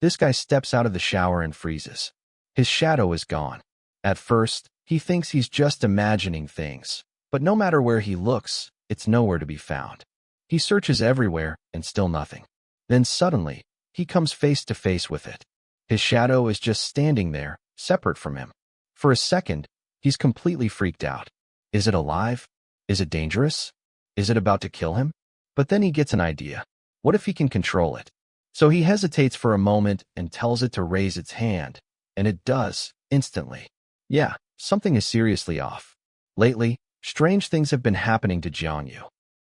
This guy steps out of the shower and freezes. His shadow is gone. At first, he thinks he's just imagining things, but no matter where he looks, it's nowhere to be found. He searches everywhere and still nothing. Then suddenly, he comes face to face with it. His shadow is just standing there, separate from him. For a second, he's completely freaked out. Is it alive? Is it dangerous? Is it about to kill him? But then he gets an idea. What if he can control it? So he hesitates for a moment and tells it to raise its hand, and it does, instantly. Yeah, something is seriously off. Lately, strange things have been happening to Jang.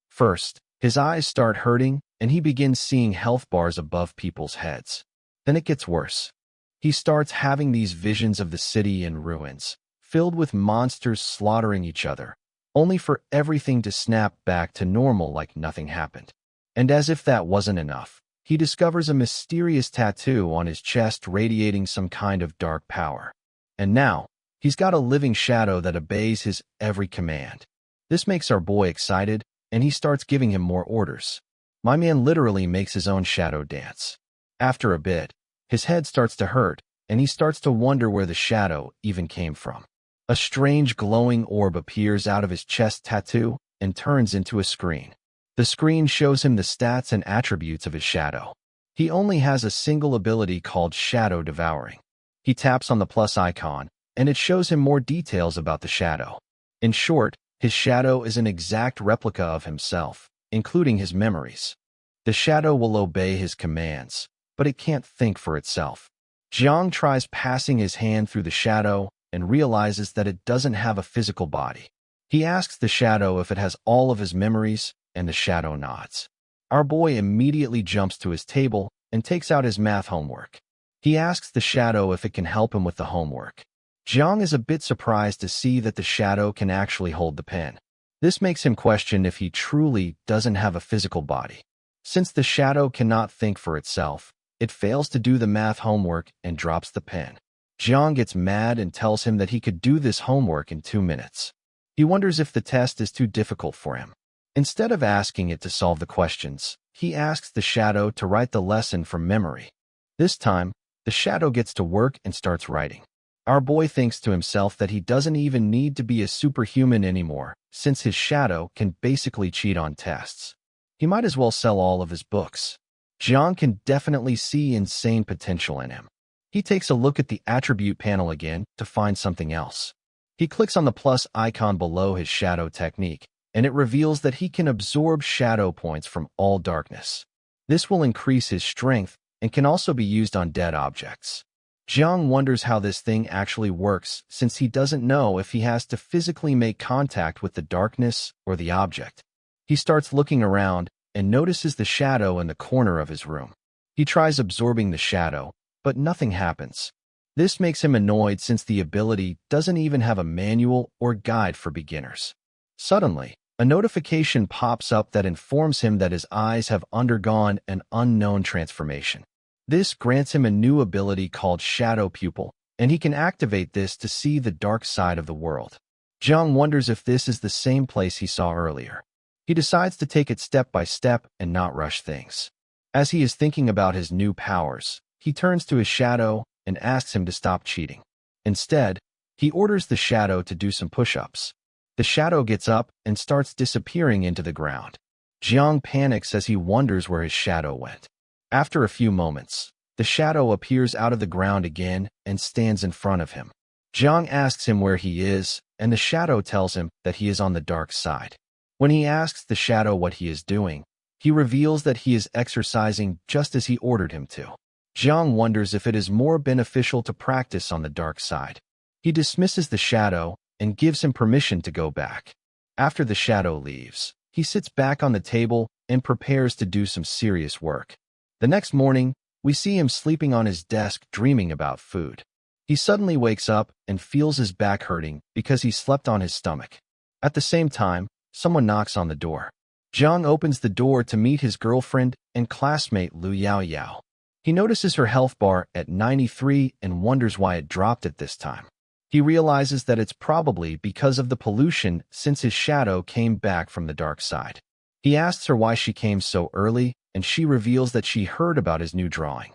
First, his eyes start hurting, and he begins seeing health bars above people's heads. Then it gets worse. He starts having these visions of the city in ruins, filled with monsters slaughtering each other, only for everything to snap back to normal like nothing happened. And as if that wasn't enough, he discovers a mysterious tattoo on his chest radiating some kind of dark power. And now, he's got a living shadow that obeys his every command. This makes our boy excited, and he starts giving him more orders. My man literally makes his own shadow dance. After a bit, his head starts to hurt, and he starts to wonder where the shadow even came from. A strange glowing orb appears out of his chest tattoo and turns into a screen. The screen shows him the stats and attributes of his shadow. He only has a single ability called Shadow Devouring. He taps on the plus icon, and it shows him more details about the shadow. In short, his shadow is an exact replica of himself, including his memories. The shadow will obey his commands, but it can't think for itself. Jiang tries passing his hand through the shadow and realizes that it doesn't have a physical body. He asks the shadow if it has all of his memories, and the shadow nods. Our boy immediately jumps to his table and takes out his math homework. He asks the shadow if it can help him with the homework. Jiang is a bit surprised to see that the shadow can actually hold the pen. This makes him question if he truly doesn't have a physical body. Since the shadow cannot think for itself, it fails to do the math homework and drops the pen. Jiang gets mad and tells him that he could do this homework in 2 minutes. He wonders if the test is too difficult for him. Instead of asking it to solve the questions, he asks the shadow to write the lesson from memory. This time, the shadow gets to work and starts writing. Our boy thinks to himself that he doesn't even need to be a superhuman anymore, since his shadow can basically cheat on tests. He might as well sell all of his books. Jiang can definitely see insane potential in him. He takes a look at the attribute panel again to find something else. He clicks on the plus icon below his shadow technique, and it reveals that he can absorb shadow points from all darkness. This will increase his strength and can also be used on dead objects. Jiang wonders how this thing actually works since he doesn't know if he has to physically make contact with the darkness or the object. He starts looking around and notices the shadow in the corner of his room. He tries absorbing the shadow, but nothing happens. This makes him annoyed since the ability doesn't even have a manual or guide for beginners. Suddenly, a notification pops up that informs him that his eyes have undergone an unknown transformation. This grants him a new ability called Shadow Pupil, and he can activate this to see the dark side of the world. Jiang wonders if this is the same place he saw earlier. He decides to take it step by step and not rush things. As he is thinking about his new powers, he turns to his shadow and asks him to stop cheating. Instead, he orders the shadow to do some push-ups. The shadow gets up and starts disappearing into the ground. Jiang panics as he wonders where his shadow went. After a few moments, the shadow appears out of the ground again and stands in front of him. Jiang asks him where he is, and the shadow tells him that he is on the dark side. When he asks the shadow what he is doing, he reveals that he is exercising just as he ordered him to. Jiang wonders if it is more beneficial to practice on the dark side. He dismisses the shadow and gives him permission to go back. After the shadow leaves, he sits back on the table and prepares to do some serious work. The next morning, we see him sleeping on his desk dreaming about food. He suddenly wakes up and feels his back hurting because he slept on his stomach. At the same time, someone knocks on the door. Jang opens the door to meet his girlfriend and classmate Yao Yao. He notices her health bar at 93 and wonders why it dropped at this time. He realizes that it's probably because of the pollution since his shadow came back from the dark side. He asks her why she came so early, and she reveals that she heard about his new drawing.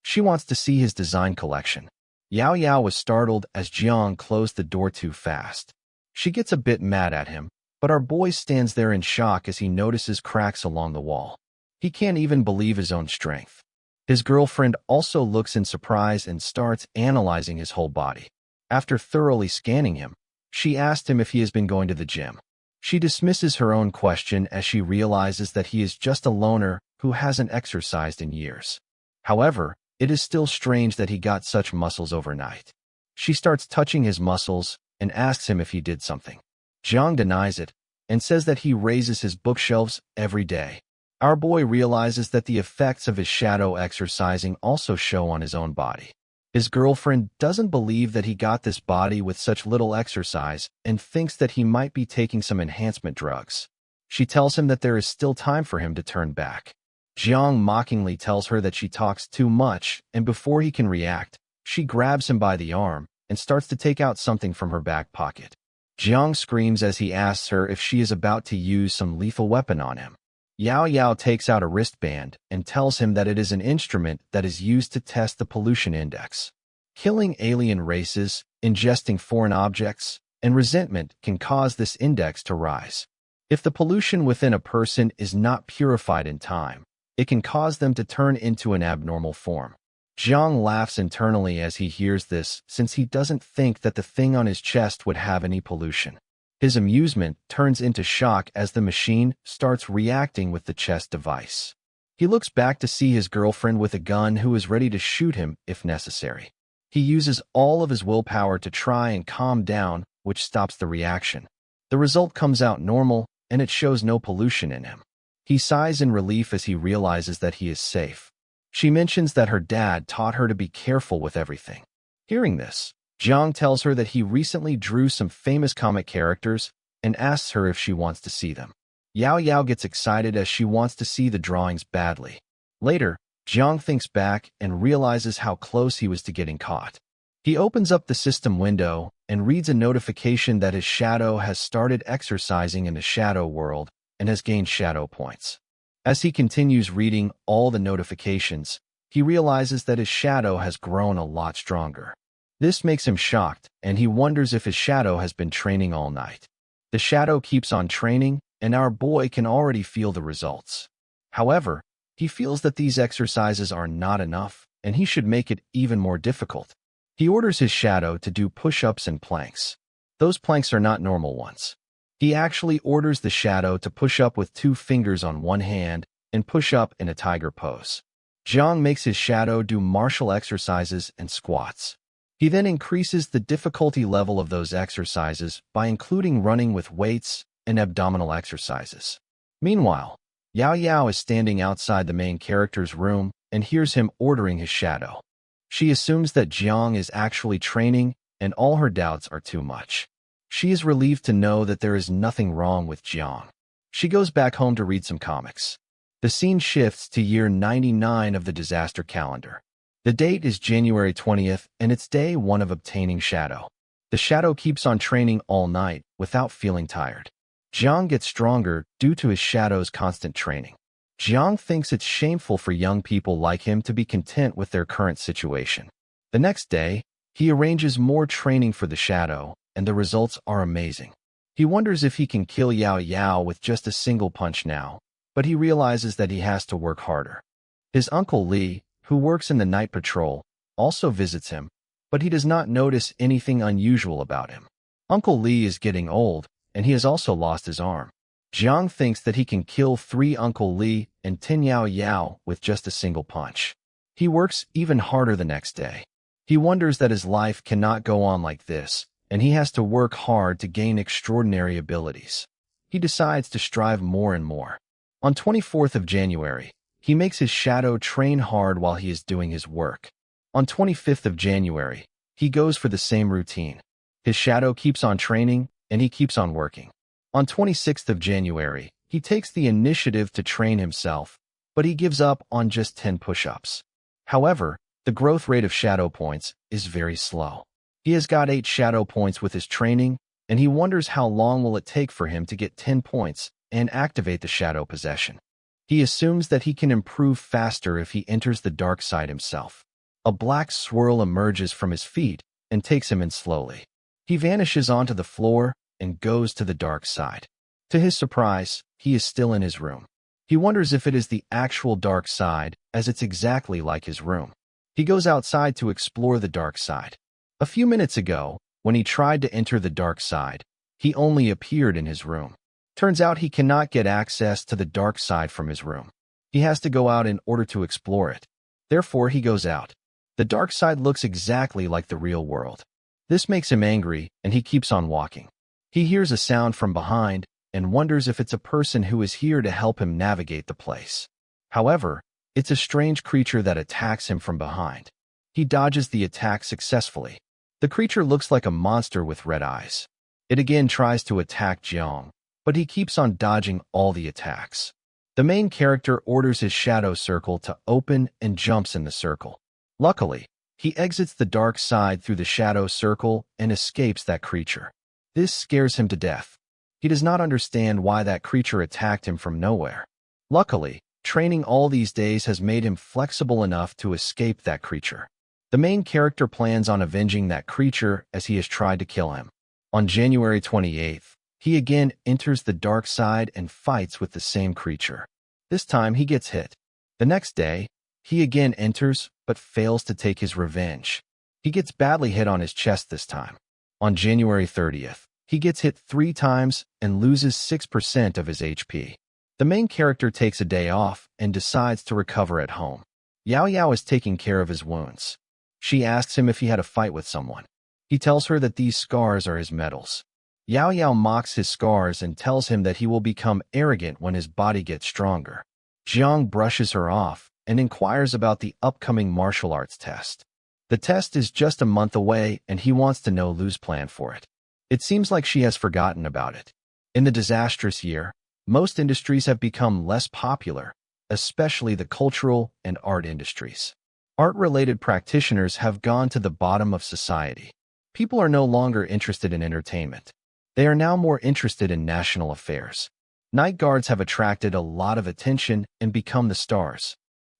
She wants to see his design collection. Yao Yao was startled as Jiang closed the door too fast. She gets a bit mad at him, but our boy stands there in shock as he notices cracks along the wall. He can't even believe his own strength. His girlfriend also looks in surprise and starts analyzing his whole body. After thoroughly scanning him, she asked him if he has been going to the gym. She dismisses her own question as she realizes that he is just a loner who hasn't exercised in years. However, it is still strange that he got such muscles overnight. She starts touching his muscles and asks him if he did something. Jang denies it and says that he raises his bookshelves every day. Our boy realizes that the effects of his shadow exercising also show on his own body. His girlfriend doesn't believe that he got this body with such little exercise and thinks that he might be taking some enhancement drugs. She tells him that there is still time for him to turn back. Jiang mockingly tells her that she talks too much, and before he can react, she grabs him by the arm and starts to take out something from her back pocket. Jiang screams as he asks her if she is about to use some lethal weapon on him. Yao Yao takes out a wristband and tells him that it is an instrument that is used to test the pollution index. Killing alien races, ingesting foreign objects, and resentment can cause this index to rise. If the pollution within a person is not purified in time, it can cause them to turn into an abnormal form. Jiang laughs internally as he hears this, since he doesn't think that the thing on his chest would have any pollution. His amusement turns into shock as the machine starts reacting with the chest device. He looks back to see his girlfriend with a gun who is ready to shoot him if necessary. He uses all of his willpower to try and calm down, which stops the reaction. The result comes out normal, and it shows no pollution in him. He sighs in relief as he realizes that he is safe. She mentions that her dad taught her to be careful with everything. Hearing this, Jang tells her that he recently drew some famous comic characters and asks her if she wants to see them. Yao Yao gets excited as she wants to see the drawings badly. Later, Jang thinks back and realizes how close he was to getting caught. He opens up the system window and reads a notification that his shadow has started exercising in the shadow world and has gained shadow points. As he continues reading all the notifications, he realizes that his shadow has grown a lot stronger. This makes him shocked, and he wonders if his shadow has been training all night. The shadow keeps on training, and our boy can already feel the results. However, he feels that these exercises are not enough, and he should make it even more difficult. He orders his shadow to do push-ups and planks. Those planks are not normal ones. He actually orders the shadow to push up with 2 fingers on one hand and push up in a tiger pose. Jang makes his shadow do martial exercises and squats. He then increases the difficulty level of those exercises by including running with weights and abdominal exercises. Meanwhile, Yao Yao is standing outside the main character's room and hears him ordering his shadow. She assumes that Jiang is actually training, and all her doubts are too much. She is relieved to know that there is nothing wrong with Jiang. She goes back home to read some comics. The scene shifts to year 99 of the disaster calendar. The date is January 20th, and it's day 1 of obtaining shadow. The shadow keeps on training all night without feeling tired. Jiang gets stronger due to his shadow's constant training. Jiang thinks it's shameful for young people like him to be content with their current situation. The next day, he arranges more training for the shadow, and the results are amazing. He wonders if he can kill Yao Yao with just a single punch now, but he realizes that he has to work harder. His uncle Li, who works in the night patrol, also visits him, but he does not notice anything unusual about him. Uncle Li is getting old, and he has also lost his arm. Jiang thinks that he can kill 3 Uncle Li and 10 Yao Yao with just a single punch. He works even harder the next day. He wonders that his life cannot go on like this, and he has to work hard to gain extraordinary abilities. He decides to strive more and more. On 24th of January, he makes his shadow train hard while he is doing his work. On 25th of January, he goes for the same routine. His shadow keeps on training, and he keeps on working. On 26th of January, he takes the initiative to train himself, but he gives up on just 10 push-ups. However, the growth rate of shadow points is very slow. He has got 8 shadow points with his training, and he wonders how long will it take for him to get 10 points and activate the shadow possession. He assumes that he can improve faster if he enters the dark side himself. A black swirl emerges from his feet and takes him in slowly. He vanishes onto the floor and goes to the dark side. To his surprise, he is still in his room. He wonders if it is the actual dark side, as it's exactly like his room. He goes outside to explore the dark side. A few minutes ago, when he tried to enter the dark side, he only appeared in his room. Turns out he cannot get access to the dark side from his room. He has to go out in order to explore it. Therefore, he goes out. The dark side looks exactly like the real world. This makes him angry, and he keeps on walking. He hears a sound from behind and wonders if it's a person who is here to help him navigate the place. However, it's a strange creature that attacks him from behind. He dodges the attack successfully. The creature looks like a monster with red eyes. It again tries to attack Jang, but he keeps on dodging all the attacks. The main character orders his shadow circle to open and jumps in the circle. Luckily, he exits the dark side through the shadow circle and escapes that creature. This scares him to death. He does not understand why that creature attacked him from nowhere. Luckily, training all these days has made him flexible enough to escape that creature. The main character plans on avenging that creature as he has tried to kill him. On January 28th, he again enters the dark side and fights with the same creature. This time he gets hit. The next day, he again enters but fails to take his revenge. He gets badly hit on his chest this time. On January 30th, he gets hit 3 times and loses 6% of his HP. The main character takes a day off and decides to recover at home. Yao Yao is taking care of his wounds. She asks him if he had a fight with someone. He tells her that these scars are his medals. Yao Yao mocks his scars and tells him that he will become arrogant when his body gets stronger. Jang brushes her off and inquires about the upcoming martial arts test. The test is just a month away and he wants to know Lu's plan for it. It seems like she has forgotten about it. In the disastrous year, most industries have become less popular, especially the cultural and art industries. Art-related practitioners have gone to the bottom of society. People are no longer interested in entertainment. They are now more interested in national affairs. Night guards have attracted a lot of attention and become the stars.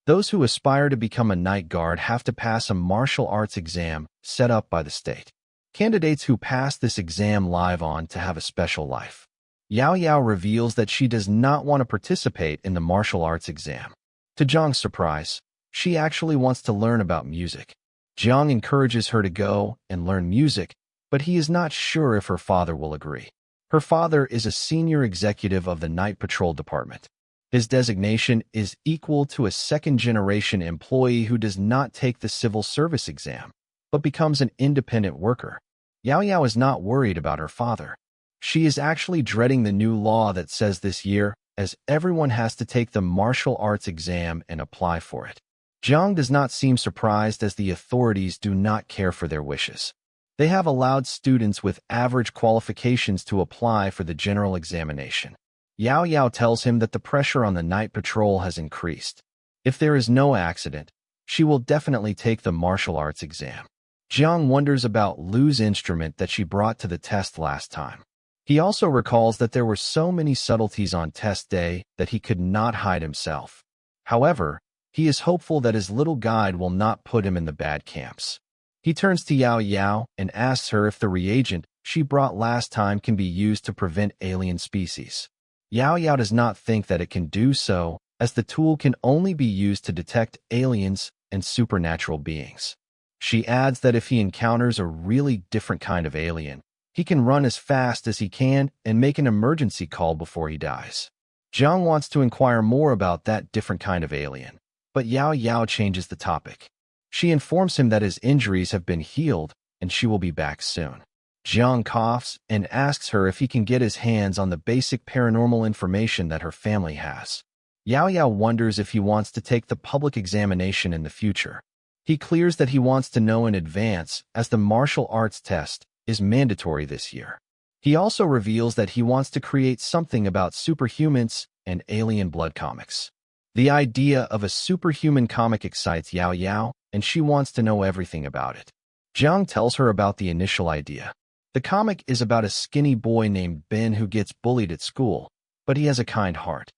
Those who aspire to become a night guard have to pass a martial arts exam set up by the state. Candidates who pass this exam live on to have a special life. Yao Yao reveals that she does not want to participate in the martial arts exam. To Zhang's surprise, she actually wants to learn about music. Jang encourages her to go and learn music, but he is not sure if her father will agree. Her father is a senior executive of the Night Patrol Department. His designation is equal to a second-generation employee who does not take the civil service exam, but becomes an independent worker. Yao Yao is not worried about her father. She is actually dreading the new law that says this year, as everyone has to take the martial arts exam and apply for it. Jang does not seem surprised as the authorities do not care for their wishes. They have allowed students with average qualifications to apply for the general examination. Yao Yao tells him that the pressure on the night patrol has increased. If there is no accident, she will definitely take the martial arts exam. Jang wonders about Lu's instrument that she brought to the test last time. He also recalls that there were so many subtleties on test day that he could not hide himself. However, he is hopeful that his little guide will not put him in the bad camps. He turns to Yao Yao and asks her if the reagent she brought last time can be used to prevent alien species. Yao Yao does not think that it can do so, as the tool can only be used to detect aliens and supernatural beings. She adds that if he encounters a really different kind of alien, he can run as fast as he can and make an emergency call before he dies. Jang wants to inquire more about that different kind of alien, but Yao Yao changes the topic. She informs him that his injuries have been healed and she will be back soon. Jang coughs and asks her if he can get his hands on the basic paranormal information that her family has. Yao Yao wonders if he wants to take the public examination in the future. He clears that he wants to know in advance, as the martial arts test is mandatory this year. He also reveals that he wants to create something about superhumans and alien blood comics. The idea of a superhuman comic excites Yao Yao, and she wants to know everything about it. Jang tells her about the initial idea. The comic is about a skinny boy named Ben who gets bullied at school, but he has a kind heart.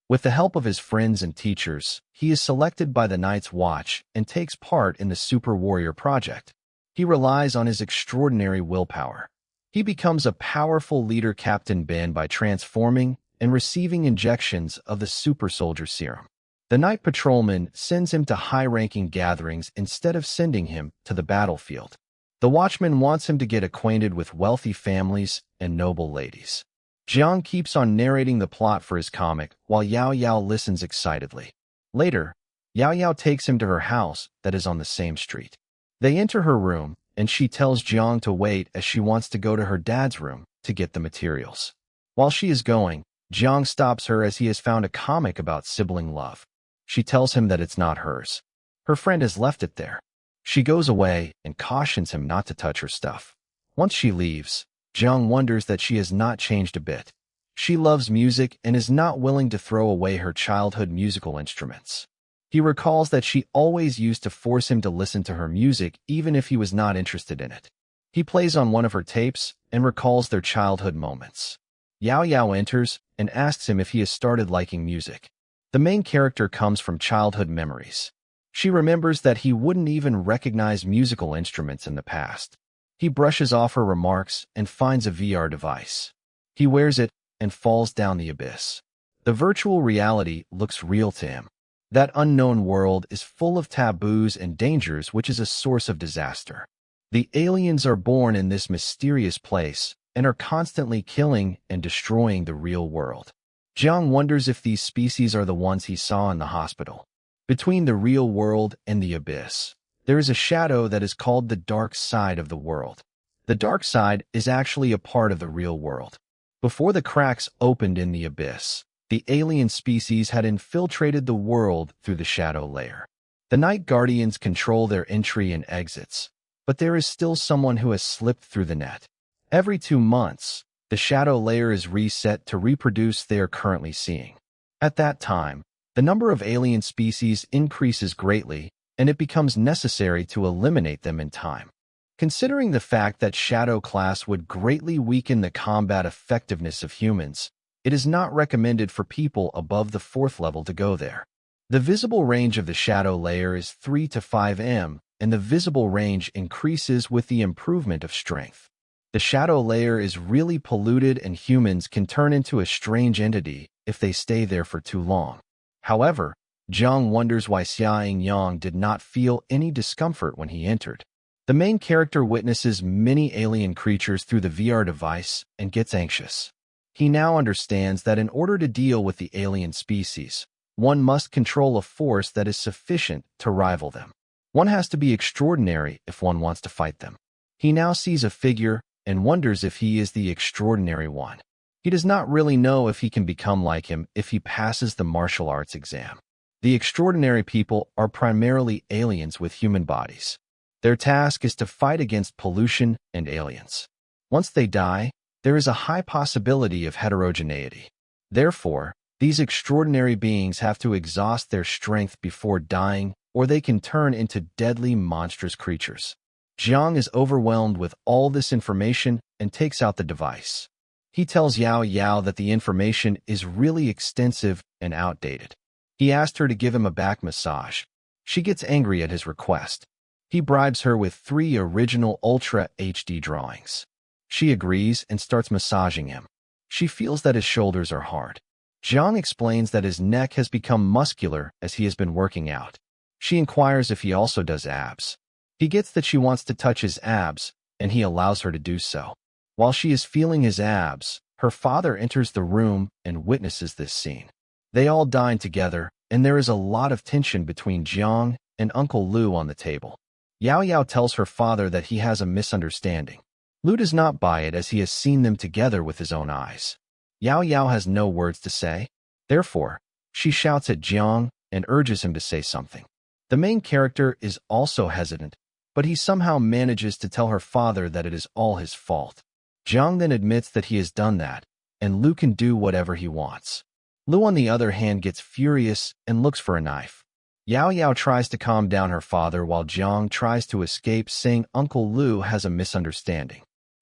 With the help of his friends and teachers, he is selected by the Night's Watch and takes part in the Super Warrior Project. He relies on his extraordinary willpower. He becomes a powerful leader, Captain Ben, by transforming and receiving injections of the Super Soldier Serum. The Night Patrolman sends him to high-ranking gatherings instead of sending him to the battlefield. The Watchman wants him to get acquainted with wealthy families and noble ladies. Jang keeps on narrating the plot for his comic while Yao Yao listens excitedly. Later, Yao Yao takes him to her house that is on the same street. They enter her room, and she tells Jang to wait as she wants to go to her dad's room to get the materials. While she is going, Jang stops her as he has found a comic about sibling love. She tells him that it's not hers. Her friend has left it there. She goes away and cautions him not to touch her stuff. Once she leaves, Jang wonders that she has not changed a bit. She loves music and is not willing to throw away her childhood musical instruments. He recalls that she always used to force him to listen to her music even if he was not interested in it. He plays on one of her tapes and recalls their childhood moments. Yao Yao enters and asks him if he has started liking music. The main character comes from childhood memories. She remembers that he wouldn't even recognize musical instruments in the past. He brushes off her remarks and finds a VR device. He wears it and falls down the abyss. The virtual reality looks real to him. That unknown world is full of taboos and dangers, which is a source of disaster. The aliens are born in this mysterious place and are constantly killing and destroying the real world. Jang wonders if these species are the ones he saw in the hospital. Between the real world and the abyss, there is a shadow that is called the dark side of the world. The dark side is actually a part of the real world. Before the cracks opened in the abyss, the alien species had infiltrated the world through the shadow layer. The Night Guardians control their entry and exits, but there is still someone who has slipped through the net. Every 2 months, the shadow layer is reset to reproduce they are currently seeing. At that time, the number of alien species increases greatly, and it becomes necessary to eliminate them in time. Considering the fact that Shadow Class would greatly weaken the combat effectiveness of humans, it is not recommended for people above the 4th level to go there. The visible range of the shadow layer is 3 to 5 m, and the visible range increases with the improvement of strength. The shadow layer is really polluted and humans can turn into a strange entity if they stay there for too long. However, Jang wonders why Xia Yang did not feel any discomfort when he entered. The main character witnesses many alien creatures through the VR device and gets anxious. He now understands that in order to deal with the alien species, one must control a force that is sufficient to rival them. One has to be extraordinary if one wants to fight them. He now sees a figure and wonders if he is the extraordinary one. He does not really know if he can become like him if he passes the martial arts exam. The extraordinary people are primarily aliens with human bodies. Their task is to fight against pollution and aliens. Once they die, there is a high possibility of heterogeneity. Therefore, these extraordinary beings have to exhaust their strength before dying, or they can turn into deadly, monstrous creatures. Jiang is overwhelmed with all this information and takes out the device. He tells Yao Yao that the information is really extensive and outdated. He asked her to give him a back massage. She gets angry at his request. He bribes her with 3 original Ultra HD drawings. She agrees and starts massaging him. She feels that his shoulders are hard. Jiang explains that his neck has become muscular as he has been working out. She inquires if he also does abs. He gets that she wants to touch his abs, and he allows her to do so. While she is feeling his abs, her father enters the room and witnesses this scene. They all dine together, and there is a lot of tension between Jiang and Uncle Lu on the table. Yao Yao tells her father that he has a misunderstanding. Lu does not buy it as he has seen them together with his own eyes. Yao Yao has no words to say. Therefore, she shouts at Jiang and urges him to say something. The main character is also hesitant, but he somehow manages to tell her father that it is all his fault. Jiang then admits that he has done that, and Lu can do whatever he wants. Lu, on the other hand, gets furious and looks for a knife. Yao Yao tries to calm down her father while Jiang tries to escape, saying Uncle Lu has a misunderstanding.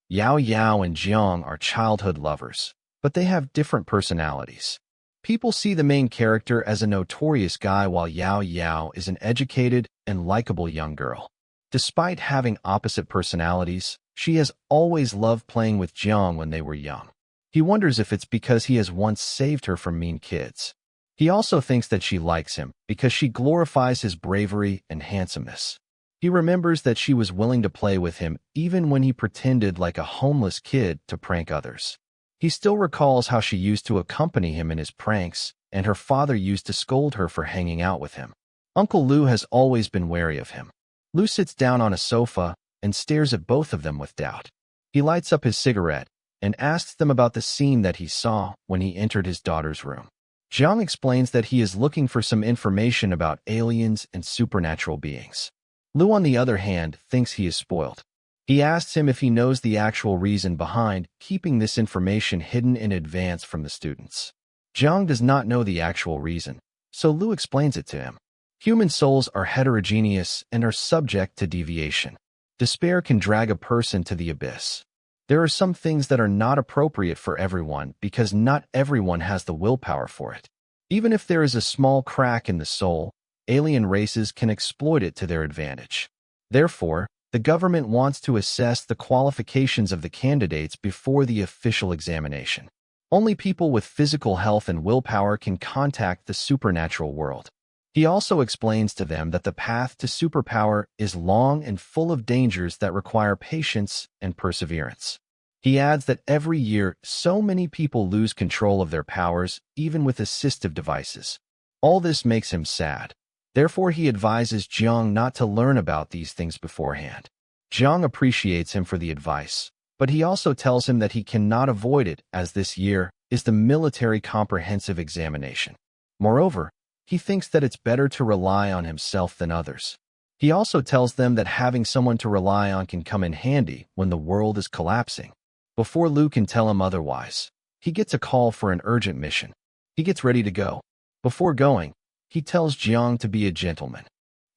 Yao Yao and Jiang are childhood lovers, but they have different personalities. People see the main character as a notorious guy while Yao Yao is an educated and likable young girl. Despite having opposite personalities, she has always loved playing with Jang when they were young. He wonders if it's because he has once saved her from mean kids. He also thinks that she likes him because she glorifies his bravery and handsomeness. He remembers that she was willing to play with him even when he pretended like a homeless kid to prank others. He still recalls how she used to accompany him in his pranks, and her father used to scold her for hanging out with him. Uncle Lu has always been wary of him. Lu sits down on a sofa and stares at both of them with doubt. He lights up his cigarette and asks them about the scene that he saw when he entered his daughter's room. Jang explains that he is looking for some information about aliens and supernatural beings. Lu, on the other hand, thinks he is spoiled. He asks him if he knows the actual reason behind keeping this information hidden in advance from the students. Jang does not know the actual reason, so Lu explains it to him. Human souls are heterogeneous and are subject to deviation. Despair can drag a person to the abyss. There are some things that are not appropriate for everyone because not everyone has the willpower for it. Even if there is a small crack in the soul, alien races can exploit it to their advantage. Therefore, the government wants to assess the qualifications of the candidates before the official examination. Only people with physical health and willpower can contact the supernatural world. He also explains to them that the path to superpower is long and full of dangers that require patience and perseverance. He adds that every year, so many people lose control of their powers, even with assistive devices. All this makes him sad. Therefore, he advises Jang not to learn about these things beforehand. Jang appreciates him for the advice, but he also tells him that he cannot avoid it as this year is the military comprehensive examination. Moreover, he thinks that it's better to rely on himself than others. He also tells them that having someone to rely on can come in handy when the world is collapsing. Before Lu can tell him otherwise, he gets a call for an urgent mission. He gets ready to go. Before going, he tells Jiang to be a gentleman.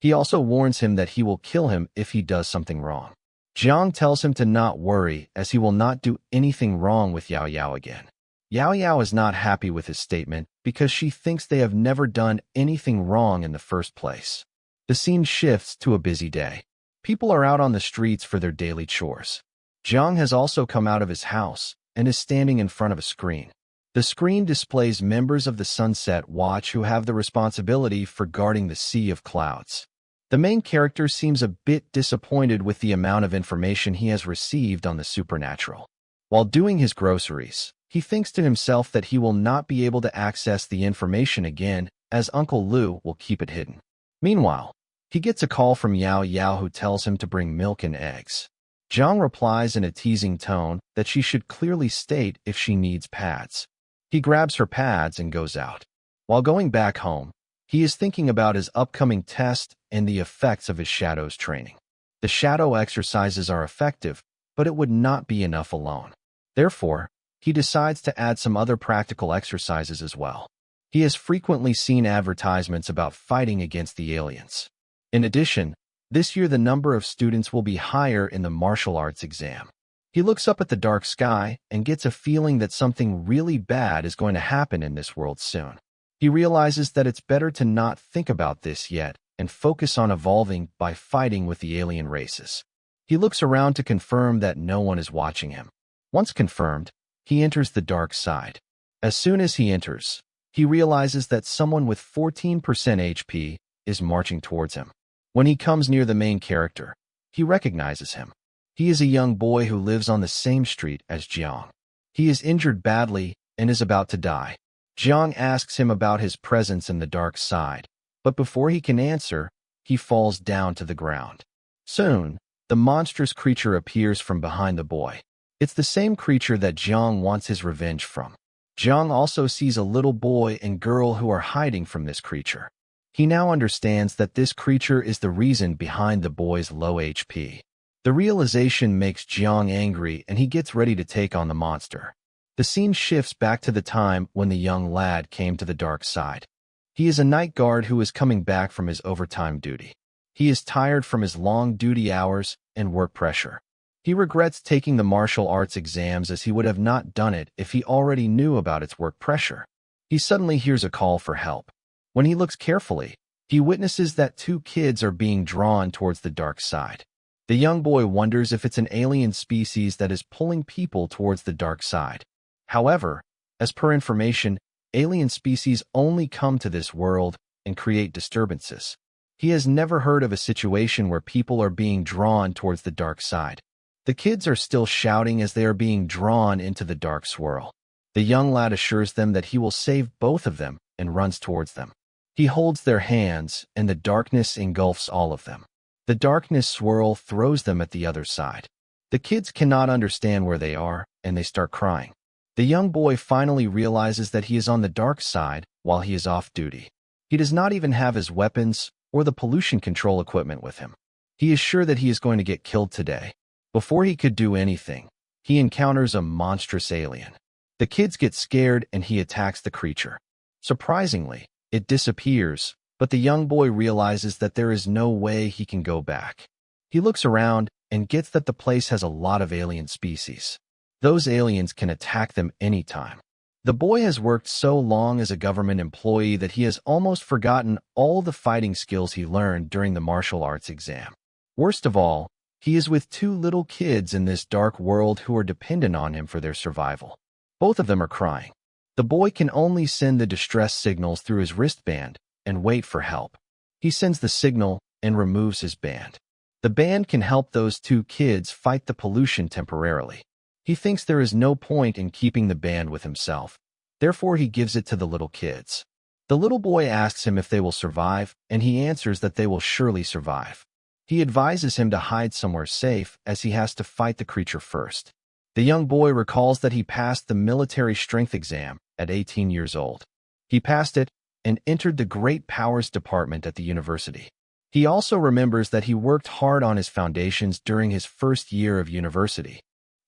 He also warns him that he will kill him if he does something wrong. Jiang tells him to not worry as he will not do anything wrong with Yao Yao again. Yao Yao is not happy with his statement because she thinks they have never done anything wrong in the first place. The scene shifts to a busy day. People are out on the streets for their daily chores. Jiang has also come out of his house and is standing in front of a screen. The screen displays members of the Sunset Watch who have the responsibility for guarding the sea of clouds. The main character seems a bit disappointed with the amount of information he has received on the supernatural. While doing his groceries, he thinks to himself that he will not be able to access the information again, as Uncle Lu will keep it hidden. Meanwhile, he gets a call from Yao Yao who tells him to bring milk and eggs. Zhang replies in a teasing tone that she should clearly state if she needs pads. He grabs her pads and goes out. While going back home, he is thinking about his upcoming test and the effects of his shadows training. The shadow exercises are effective, but it would not be enough alone. Therefore, he decides to add some other practical exercises as well. He has frequently seen advertisements about fighting against the aliens. In addition, this year the number of students will be higher in the martial arts exam. He looks up at the dark sky and gets a feeling that something really bad is going to happen in this world soon. He realizes that it's better to not think about this yet and focus on evolving by fighting with the alien races. He looks around to confirm that no one is watching him. Once confirmed, he enters the dark side. As soon as he enters, he realizes that someone with 14% HP is marching towards him. When he comes near the main character, he recognizes him. He is a young boy who lives on the same street as Jiang. He is injured badly and is about to die. Jiang asks him about his presence in the dark side, but before he can answer, he falls down to the ground. Soon, the monstrous creature appears from behind the boy. It's the same creature that Jiang wants his revenge from. Jiang also sees a little boy and girl who are hiding from this creature. He now understands that this creature is the reason behind the boy's low HP. The realization makes Jiang angry and he gets ready to take on the monster. The scene shifts back to the time when the young lad came to the dark side. He is a night guard who is coming back from his overtime duty. He is tired from his long duty hours and work pressure. He regrets taking the martial arts exams as he would have not done it if he already knew about its work pressure. He suddenly hears a call for help. When he looks carefully, he witnesses that two kids are being drawn towards the dark side. The young boy wonders if it's an alien species that is pulling people towards the dark side. However, as per information, alien species only come to this world and create disturbances. He has never heard of a situation where people are being drawn towards the dark side. The kids are still shouting as they are being drawn into the dark swirl. The young lad assures them that he will save both of them and runs towards them. He holds their hands, and the darkness engulfs all of them. The darkness swirl throws them at the other side. The kids cannot understand where they are, and they start crying. The young boy finally realizes that he is on the dark side while he is off duty. He does not even have his weapons or the pollution control equipment with him. He is sure that he is going to get killed today. Before he could do anything, he encounters a monstrous alien. The kids get scared and he attacks the creature. Surprisingly, it disappears, but the young boy realizes that there is no way he can go back. He looks around and gets that the place has a lot of alien species. Those aliens can attack them anytime. The boy has worked so long as a government employee that he has almost forgotten all the fighting skills he learned during the martial arts exam. Worst of all, he is with two little kids in this dark world who are dependent on him for their survival. Both of them are crying. The boy can only send the distress signals through his wristband and wait for help. He sends the signal and removes his band. The band can help those two kids fight the pollution temporarily. He thinks there is no point in keeping the band with himself. Therefore, he gives it to the little kids. The little boy asks him if they will survive, and he answers that they will surely survive. He advises him to hide somewhere safe as he has to fight the creature first. The young boy recalls that he passed the military strength exam at 18 years old. He passed it and entered the Great Powers Department at the university. He also remembers that he worked hard on his foundations during his first year of university.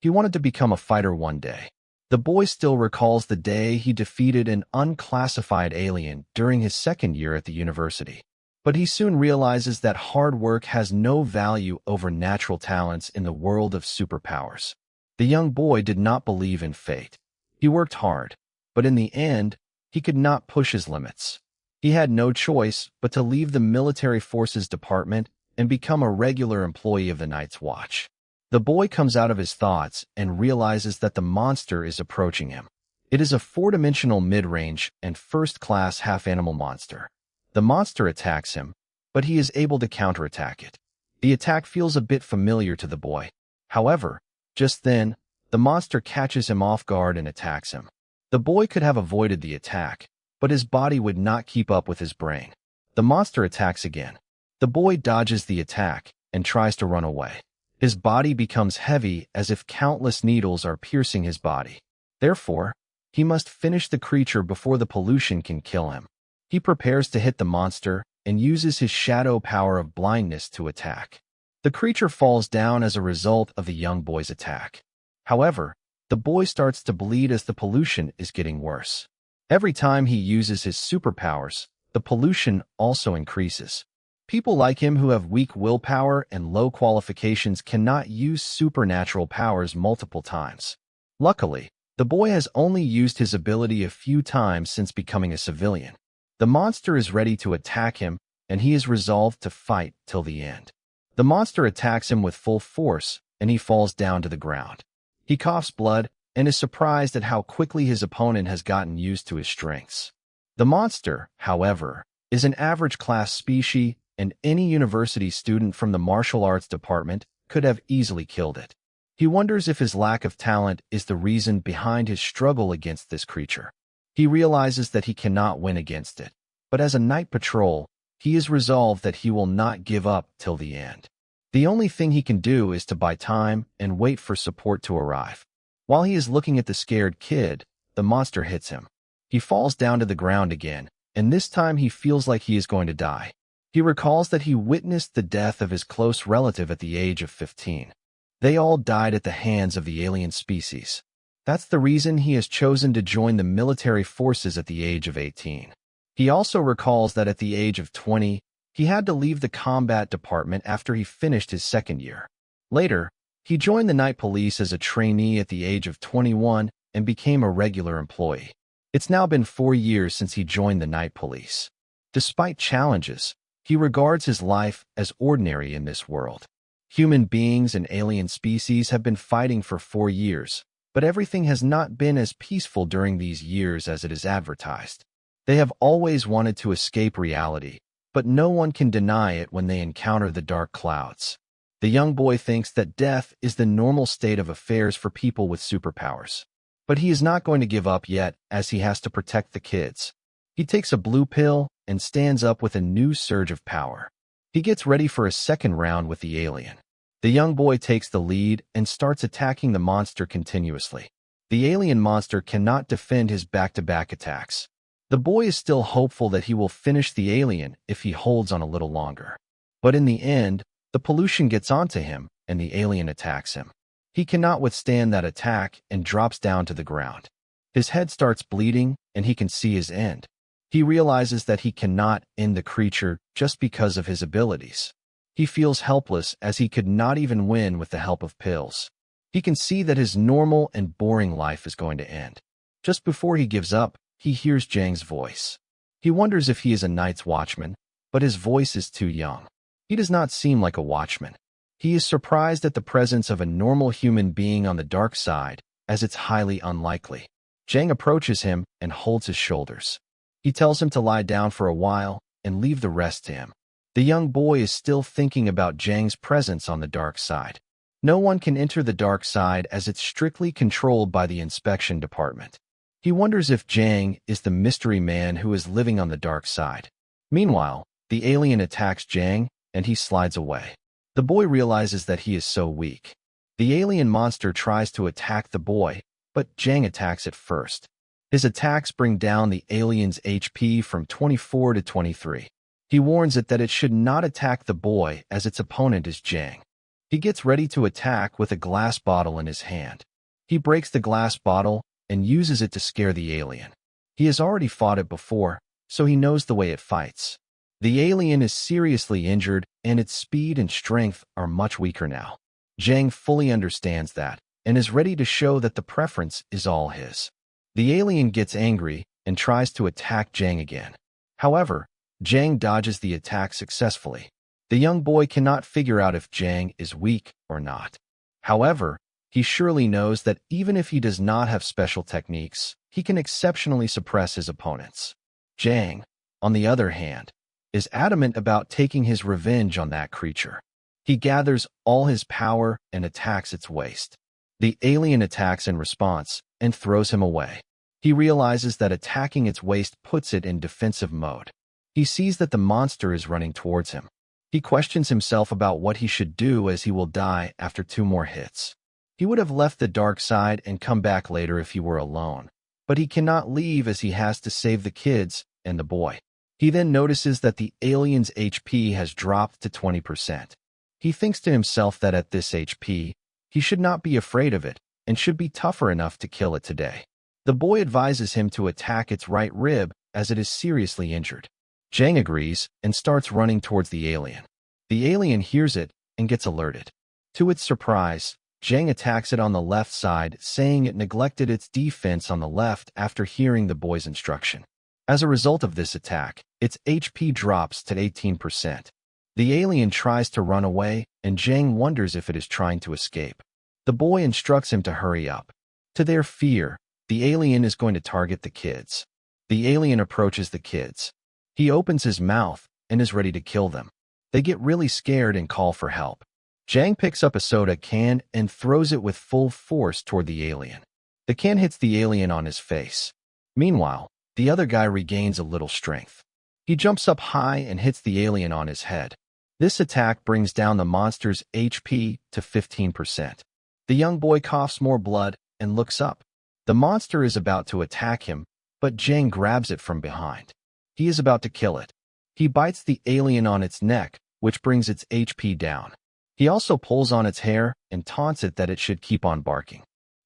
He wanted to become a fighter one day. The boy still recalls the day he defeated an unclassified alien during his second year at the university. But he soon realizes that hard work has no value over natural talents in the world of superpowers. The young boy did not believe in fate. He worked hard, but in the end, he could not push his limits. He had no choice but to leave the military forces department and become a regular employee of the Night's Watch. The boy comes out of his thoughts and realizes that the monster is approaching him. It is a four-dimensional mid-range and first-class half-animal monster. The monster attacks him, but he is able to counterattack it. The attack feels a bit familiar to the boy. However, just then, the monster catches him off guard and attacks him. The boy could have avoided the attack, but his body would not keep up with his brain. The monster attacks again. The boy dodges the attack and tries to run away. His body becomes heavy as if countless needles are piercing his body. Therefore, he must finish the creature before the pollution can kill him. He prepares to hit the monster and uses his shadow power of blindness to attack. The creature falls down as a result of the young boy's attack. However, the boy starts to bleed as the pollution is getting worse. Every time he uses his superpowers, the pollution also increases. People like him who have weak willpower and low qualifications cannot use supernatural powers multiple times. Luckily, the boy has only used his ability a few times since becoming a civilian. The monster is ready to attack him, and he is resolved to fight till the end. The monster attacks him with full force, and he falls down to the ground. He coughs blood and is surprised at how quickly his opponent has gotten used to his strengths. The monster, however, is an average-class species, and any university student from the martial arts department could have easily killed it. He wonders if his lack of talent is the reason behind his struggle against this creature. He realizes that he cannot win against it, but as a night patrol, he is resolved that he will not give up till the end. The only thing he can do is to buy time and wait for support to arrive. While he is looking at the scared kid, the monster hits him. He falls down to the ground again, and this time he feels like he is going to die. He recalls that he witnessed the death of his close relative at the age of 15. They all died at the hands of the alien species. That's the reason he has chosen to join the military forces at the age of 18. He also recalls that at the age of 20, he had to leave the combat department after he finished his second year. Later, he joined the night police as a trainee at the age of 21 and became a regular employee. It's now been 4 years since he joined the night police. Despite challenges, he regards his life as ordinary in this world. Human beings and alien species have been fighting for 4 years, but everything has not been as peaceful during these years as it is advertised. They have always wanted to escape reality, but no one can deny it when they encounter the dark clouds. The young boy thinks that death is the normal state of affairs for people with superpowers. But he is not going to give up yet, as he has to protect the kids. He takes a blue pill and stands up with a new surge of power. He gets ready for a second round with the alien. The young boy takes the lead and starts attacking the monster continuously. The alien monster cannot defend his back-to-back attacks. The boy is still hopeful that he will finish the alien if he holds on a little longer. But in the end, the pollution gets onto him and the alien attacks him. He cannot withstand that attack and drops down to the ground. His head starts bleeding and he can see his end. He realizes that he cannot end the creature just because of his abilities. He feels helpless as he could not even win with the help of pills. He can see that his normal and boring life is going to end. Just before he gives up, he hears Jang's voice. He wonders if he is a night's watchman, but his voice is too young. He does not seem like a watchman. He is surprised at the presence of a normal human being on the dark side, as it's highly unlikely. Jang approaches him and holds his shoulders. He tells him to lie down for a while and leave the rest to him. The young boy is still thinking about Jang's presence on the dark side. No one can enter the dark side as it's strictly controlled by the inspection department. He wonders if Jang is the mystery man who is living on the dark side. Meanwhile, the alien attacks Jang and he slides away. The boy realizes that he is so weak. The alien monster tries to attack the boy, but Jang attacks it first. His attacks bring down the alien's HP from 24 to 23. He warns it that it should not attack the boy as its opponent is Jang. He gets ready to attack with a glass bottle in his hand. He breaks the glass bottle and uses it to scare the alien. He has already fought it before, so he knows the way it fights. The alien is seriously injured and its speed and strength are much weaker now. Jang fully understands that and is ready to show that the preference is all his. The alien gets angry and tries to attack Jang again. However, Jang dodges the attack successfully. The young boy cannot figure out if Jang is weak or not. However, he surely knows that even if he does not have special techniques, he can exceptionally suppress his opponents. Jang, on the other hand, is adamant about taking his revenge on that creature. He gathers all his power and attacks its waist. The alien attacks in response and throws him away. He realizes that attacking its waist puts it in defensive mode. He sees that the monster is running towards him. He questions himself about what he should do as he will die after 2 more hits. He would have left the dark side and come back later if he were alone, but he cannot leave as he has to save the kids and the boy. He then notices that the alien's HP has dropped to 20%. He thinks to himself that at this HP, he should not be afraid of it and should be tougher enough to kill it today. The boy advises him to attack its right rib as it is seriously injured. Jang agrees and starts running towards the alien. The alien hears it and gets alerted. To its surprise, Jang attacks it on the left side, saying it neglected its defense on the left after hearing the boy's instruction. As a result of this attack, its HP drops to 18%. The alien tries to run away, and Jang wonders if it is trying to escape. The boy instructs him to hurry up. To their fear, the alien is going to target the kids. The alien approaches the kids. He opens his mouth and is ready to kill them. They get really scared and call for help. Jang picks up a soda can and throws it with full force toward the alien. The can hits the alien on his face. Meanwhile, the other guy regains a little strength. He jumps up high and hits the alien on his head. This attack brings down the monster's HP to 15%. The young boy coughs more blood and looks up. The monster is about to attack him, but Jang grabs it from behind. He is about to kill it. He bites the alien on its neck, which brings its HP down. He also pulls on its hair and taunts it that it should keep on barking.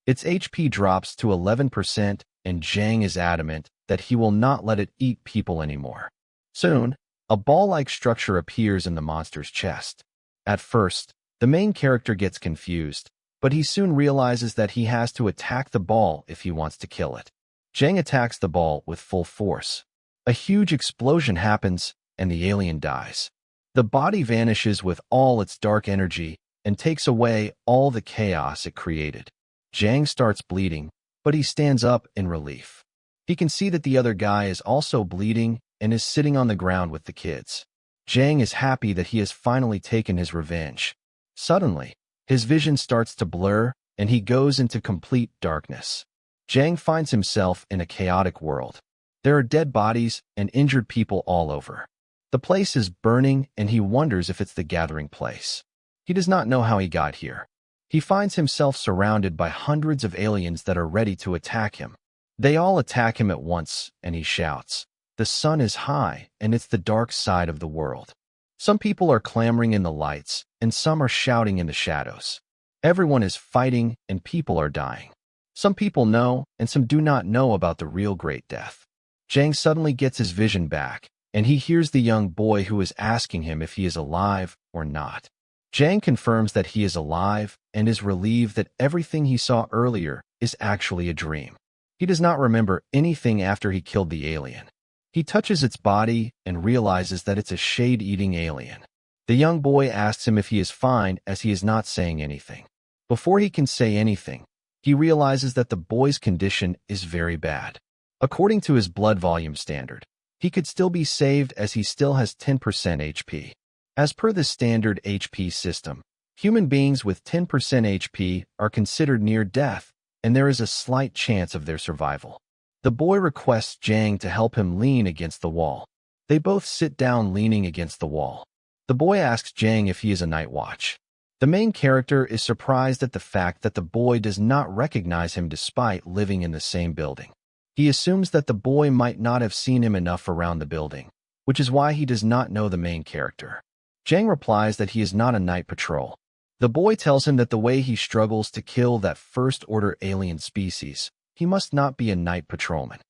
Its HP drops to 11%, and Jang is adamant that he will not let it eat people anymore. Soon, a ball-like structure appears in the monster's chest. At first, the main character gets confused, but he soon realizes that he has to attack the ball if he wants to kill it. Jang attacks the ball with full force. A huge explosion happens, and the alien dies. The body vanishes with all its dark energy and takes away all the chaos it created. Jang starts bleeding, but he stands up in relief. He can see that the other guy is also bleeding and is sitting on the ground with the kids. Jang is happy that he has finally taken his revenge. Suddenly, his vision starts to blur, and he goes into complete darkness. Jang finds himself in a chaotic world. There are dead bodies and injured people all over. The place is burning, and he wonders if it's the gathering place. He does not know how he got here. He finds himself surrounded by hundreds of aliens that are ready to attack him. They all attack him at once, and he shouts, "The sun is high, and it's the dark side of the world." Some people are clamoring in the lights, and some are shouting in the shadows. Everyone is fighting, and people are dying. Some people know, and some do not know about the real Great Death. Jang suddenly gets his vision back, and he hears the young boy who is asking him if he is alive or not. Jang confirms that he is alive and is relieved that everything he saw earlier is actually a dream. He does not remember anything after he killed the alien. He touches its body and realizes that it's a shade-eating alien. The young boy asks him if he is fine, as he is not saying anything. Before he can say anything, he realizes that the boy's condition is very bad. According to his blood volume standard, he could still be saved as he still has 10% HP. As per the standard HP system, human beings with 10% HP are considered near death, and there is a slight chance of their survival. The boy requests Jang to help him lean against the wall. They both sit down leaning against the wall. The boy asks Jang if he is a night watch. The main character is surprised at the fact that the boy does not recognize him despite living in the same building. He assumes that the boy might not have seen him enough around the building, which is why he does not know the main character. Jang replies that he is not a night patrol. The boy tells him that the way he struggles to kill that first-order alien species, he must not be a night patrolman.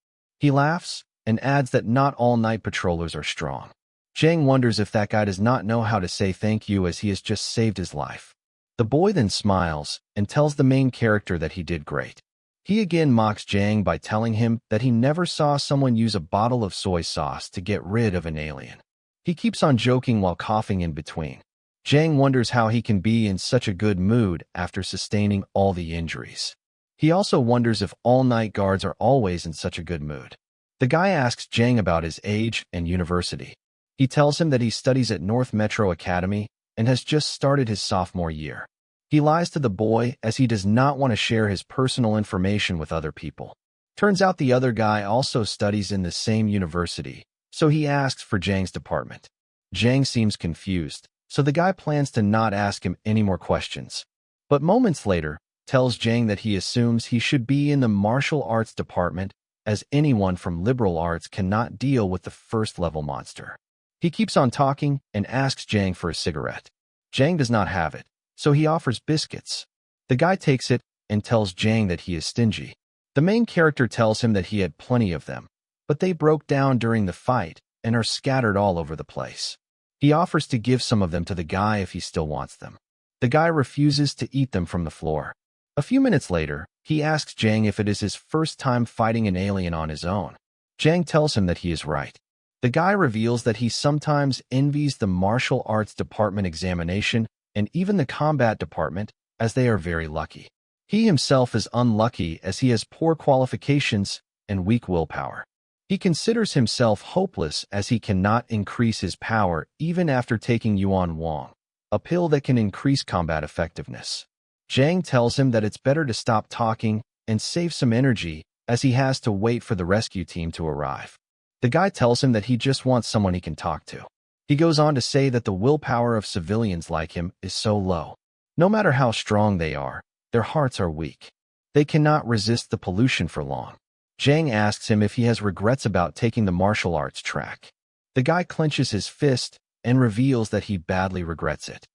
He laughs and adds that not all night patrollers are strong. Jang wonders if that guy does not know how to say thank you as he has just saved his life. The boy then smiles and tells the main character that he did great. He again mocks Jang by telling him that he never saw someone use a bottle of soy sauce to get rid of an alien. He keeps on joking while coughing in between. Jang wonders how he can be in such a good mood after sustaining all the injuries. He also wonders if all night guards are always in such a good mood. The guy asks Jang about his age and university. He tells him that he studies at North Metro Academy and has just started his sophomore year. He lies to the boy as he does not want to share his personal information with other people. Turns out the other guy also studies in the same university, so he asks for Jang's department. Jang seems confused, so the guy plans to not ask him any more questions. But moments later, tells Jang that he assumes he should be in the martial arts department as anyone from liberal arts cannot deal with the first-level monster. He keeps on talking and asks Jang for a cigarette. Jang does not have it, so he offers biscuits. The guy takes it and tells Jang that he is stingy. The main character tells him that he had plenty of them, but they broke down during the fight and are scattered all over the place. He offers to give some of them to the guy if he still wants them. The guy refuses to eat them from the floor. A few minutes later, he asks Jang if it is his first time fighting an alien on his own. Jang tells him that he is right. The guy reveals that he sometimes envies the martial arts department examination and even the combat department, as they are very lucky. He himself is unlucky as he has poor qualifications and weak willpower. He considers himself hopeless as he cannot increase his power even after taking Yuan Wang, a pill that can increase combat effectiveness. Jang tells him that it's better to stop talking and save some energy as he has to wait for the rescue team to arrive. The guy tells him that he just wants someone he can talk to. He goes on to say that the willpower of civilians like him is so low. No matter how strong they are, their hearts are weak. They cannot resist the pollution for long. Jang asks him if he has regrets about taking the martial arts track. The guy clenches his fist and reveals that he badly regrets it.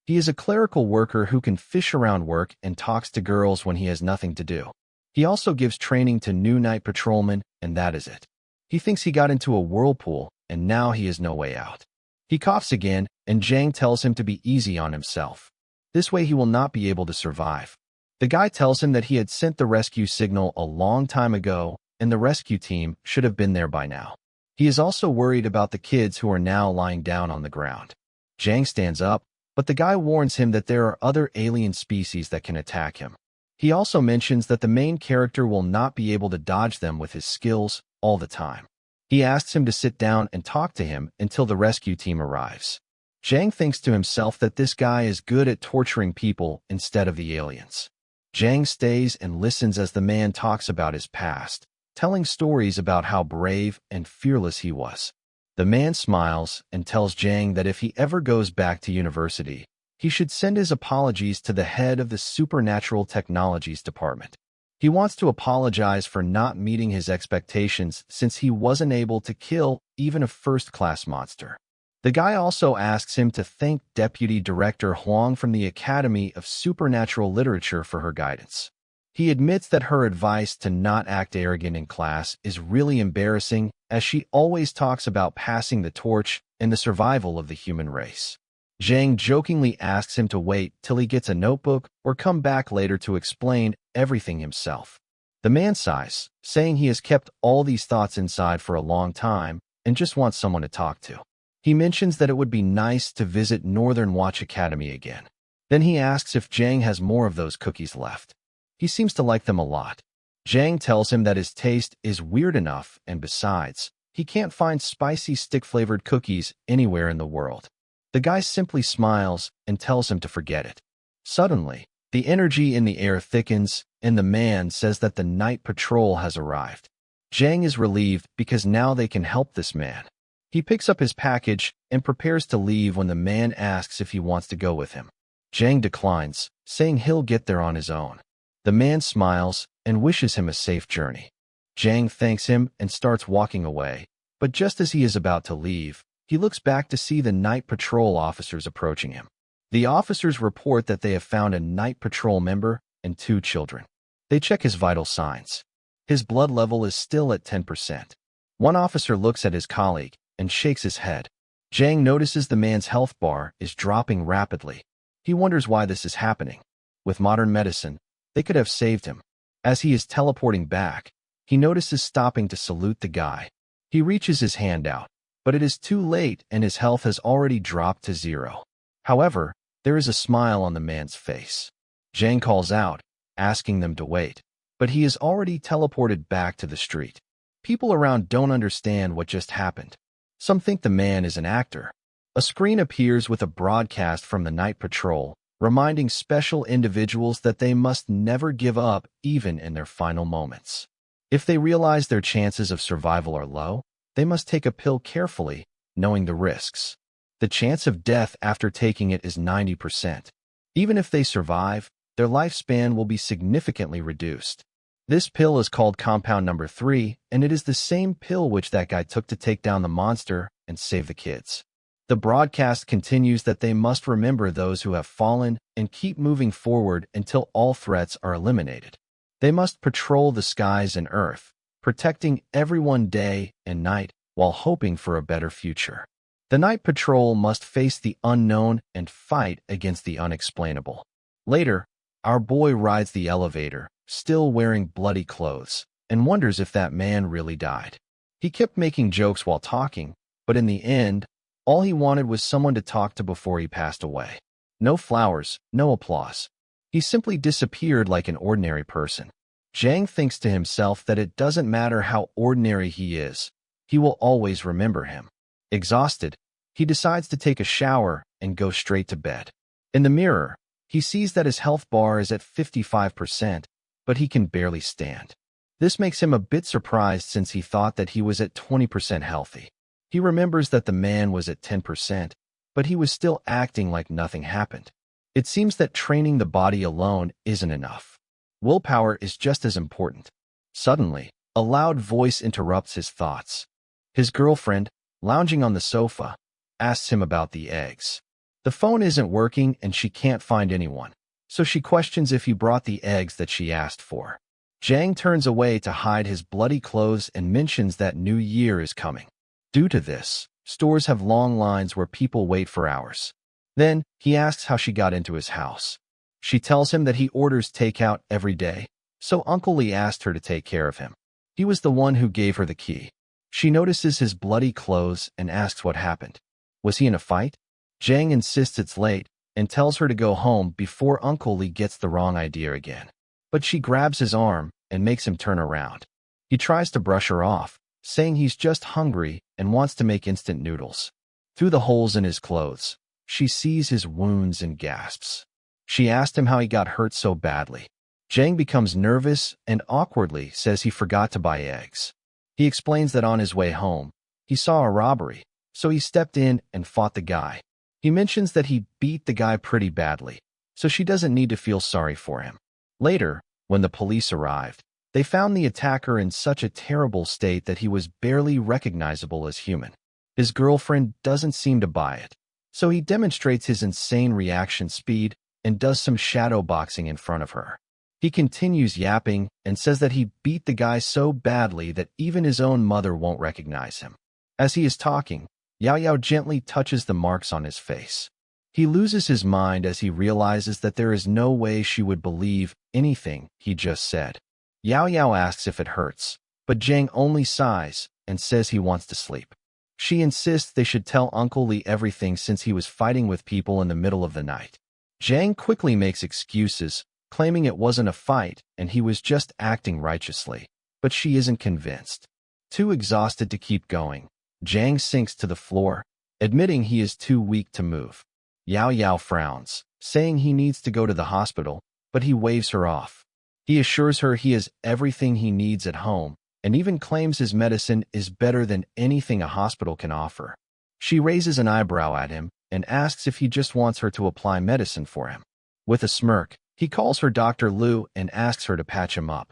He is a clerical worker who can fish around work and talks to girls when he has nothing to do. He also gives training to new night patrolmen, and that is it. He thinks he got into a whirlpool, and now he has no way out. He coughs again, and Jang tells him to be easy on himself. This way he will not be able to survive. The guy tells him that he had sent the rescue signal a long time ago, and the rescue team should have been there by now. He is also worried about the kids who are now lying down on the ground. Jang stands up, but the guy warns him that there are other alien species that can attack him. He also mentions that the main character will not be able to dodge them with his skills all the time. He asks him to sit down and talk to him until the rescue team arrives. Jang thinks to himself that this guy is good at torturing people instead of the aliens. Jang stays and listens as the man talks about his past, telling stories about how brave and fearless he was. The man smiles and tells Jang that if he ever goes back to university, he should send his apologies to the head of the Supernatural Technologies Department. He wants to apologize for not meeting his expectations since he wasn't able to kill even a first-class monster. The guy also asks him to thank Deputy Director Huang from the Academy of Supernatural Literature for her guidance. He admits that her advice to not act arrogant in class is really embarrassing, as she always talks about passing the torch and the survival of the human race. Jang jokingly asks him to wait till he gets a notebook or come back later to explain everything himself. The man sighs, saying he has kept all these thoughts inside for a long time and just wants someone to talk to. He mentions that it would be nice to visit Northern Watch Academy again. Then he asks if Jang has more of those cookies left. He seems to like them a lot. Jang tells him that his taste is weird enough, and besides, he can't find spicy stick-flavored cookies anywhere in the world. The guy simply smiles and tells him to forget it. Suddenly, the energy in the air thickens, and the man says that the night patrol has arrived. Jang is relieved because now they can help this man. He picks up his package and prepares to leave when the man asks if he wants to go with him. Jang declines, saying he'll get there on his own. The man smiles and wishes him a safe journey. Jang thanks him and starts walking away, but just as he is about to leave, he looks back to see the night patrol officers approaching him. The officers report that they have found a night patrol member and 2 children. They check his vital signs. His blood level is still at 10%. One officer looks at his colleague and shakes his head. Jang notices the man's health bar is dropping rapidly. He wonders why this is happening. With modern medicine, they could have saved him. As he is teleporting back, he notices stopping to salute the guy. He reaches his hand out, but it is too late and his health has already dropped to 0. However, there is a smile on the man's face. Jang calls out, asking them to wait, but he is already teleported back to the street. People around don't understand what just happened. Some think the man is an actor. A screen appears with a broadcast from the night patrol, reminding special individuals that they must never give up even in their final moments. If they realize their chances of survival are low, they must take a pill carefully, knowing the risks. The chance of death after taking it is 90%. Even if they survive, their lifespan will be significantly reduced. This pill is called compound number 3, and it is the same pill which that guy took to take down the monster and save the kids. The broadcast continues that they must remember those who have fallen and keep moving forward until all threats are eliminated. They must patrol the skies and earth, protecting everyone day and night while hoping for a better future. The night patrol must face the unknown and fight against the unexplainable. Later, our boy rides the elevator, still wearing bloody clothes, and wonders if that man really died. He kept making jokes while talking, but in the end, all he wanted was someone to talk to before he passed away. No flowers, no applause. He simply disappeared like an ordinary person. Jang thinks to himself that it doesn't matter how ordinary he is, he will always remember him. Exhausted, he decides to take a shower and go straight to bed. In the mirror, he sees that his health bar is at 55%, but he can barely stand. This makes him a bit surprised since he thought that he was at 20% healthy. He remembers that the man was at 10%, but he was still acting like nothing happened. It seems that training the body alone isn't enough. Willpower is just as important. Suddenly, a loud voice interrupts his thoughts. His girlfriend, lounging on the sofa, asks him about the eggs. The phone isn't working and she can't find anyone, so she questions if he brought the eggs that she asked for. Jang turns away to hide his bloody clothes and mentions that New Year is coming. Due to this, stores have long lines where people wait for hours. Then, he asks how she got into his house. She tells him that he orders takeout every day, so Uncle Lee asked her to take care of him. He was the one who gave her the key. She notices his bloody clothes and asks what happened. Was he in a fight? Jang insists it's late and tells her to go home before Uncle Lee gets the wrong idea again. But she grabs his arm and makes him turn around. He tries to brush her off, saying he's just hungry and wants to make instant noodles. Through the holes in his clothes, she sees his wounds and gasps. She asked him how he got hurt so badly. Jang becomes nervous and awkwardly says he forgot to buy eggs. He explains that on his way home, he saw a robbery, so he stepped in and fought the guy. He mentions that he beat the guy pretty badly, so she doesn't need to feel sorry for him. Later, when the police arrived, they found the attacker in such a terrible state that he was barely recognizable as human. His girlfriend doesn't seem to buy it, so he demonstrates his insane reaction speed and does some shadow boxing in front of her. He continues yapping and says that he beat the guy so badly that even his own mother won't recognize him. As he is talking, Yao Yao gently touches the marks on his face. He loses his mind as he realizes that there is no way she would believe anything he just said. Yao Yao asks if it hurts, but Jang only sighs and says he wants to sleep. She insists they should tell Uncle Lee everything since he was fighting with people in the middle of the night. Jang quickly makes excuses, claiming it wasn't a fight and he was just acting righteously, but she isn't convinced. Too exhausted to keep going, Jang sinks to the floor, admitting he is too weak to move. Yao Yao frowns, saying he needs to go to the hospital, but he waves her off. He assures her he has everything he needs at home and even claims his medicine is better than anything a hospital can offer. She raises an eyebrow at him and asks if he just wants her to apply medicine for him. With a smirk, he calls her Dr. Liu and asks her to patch him up.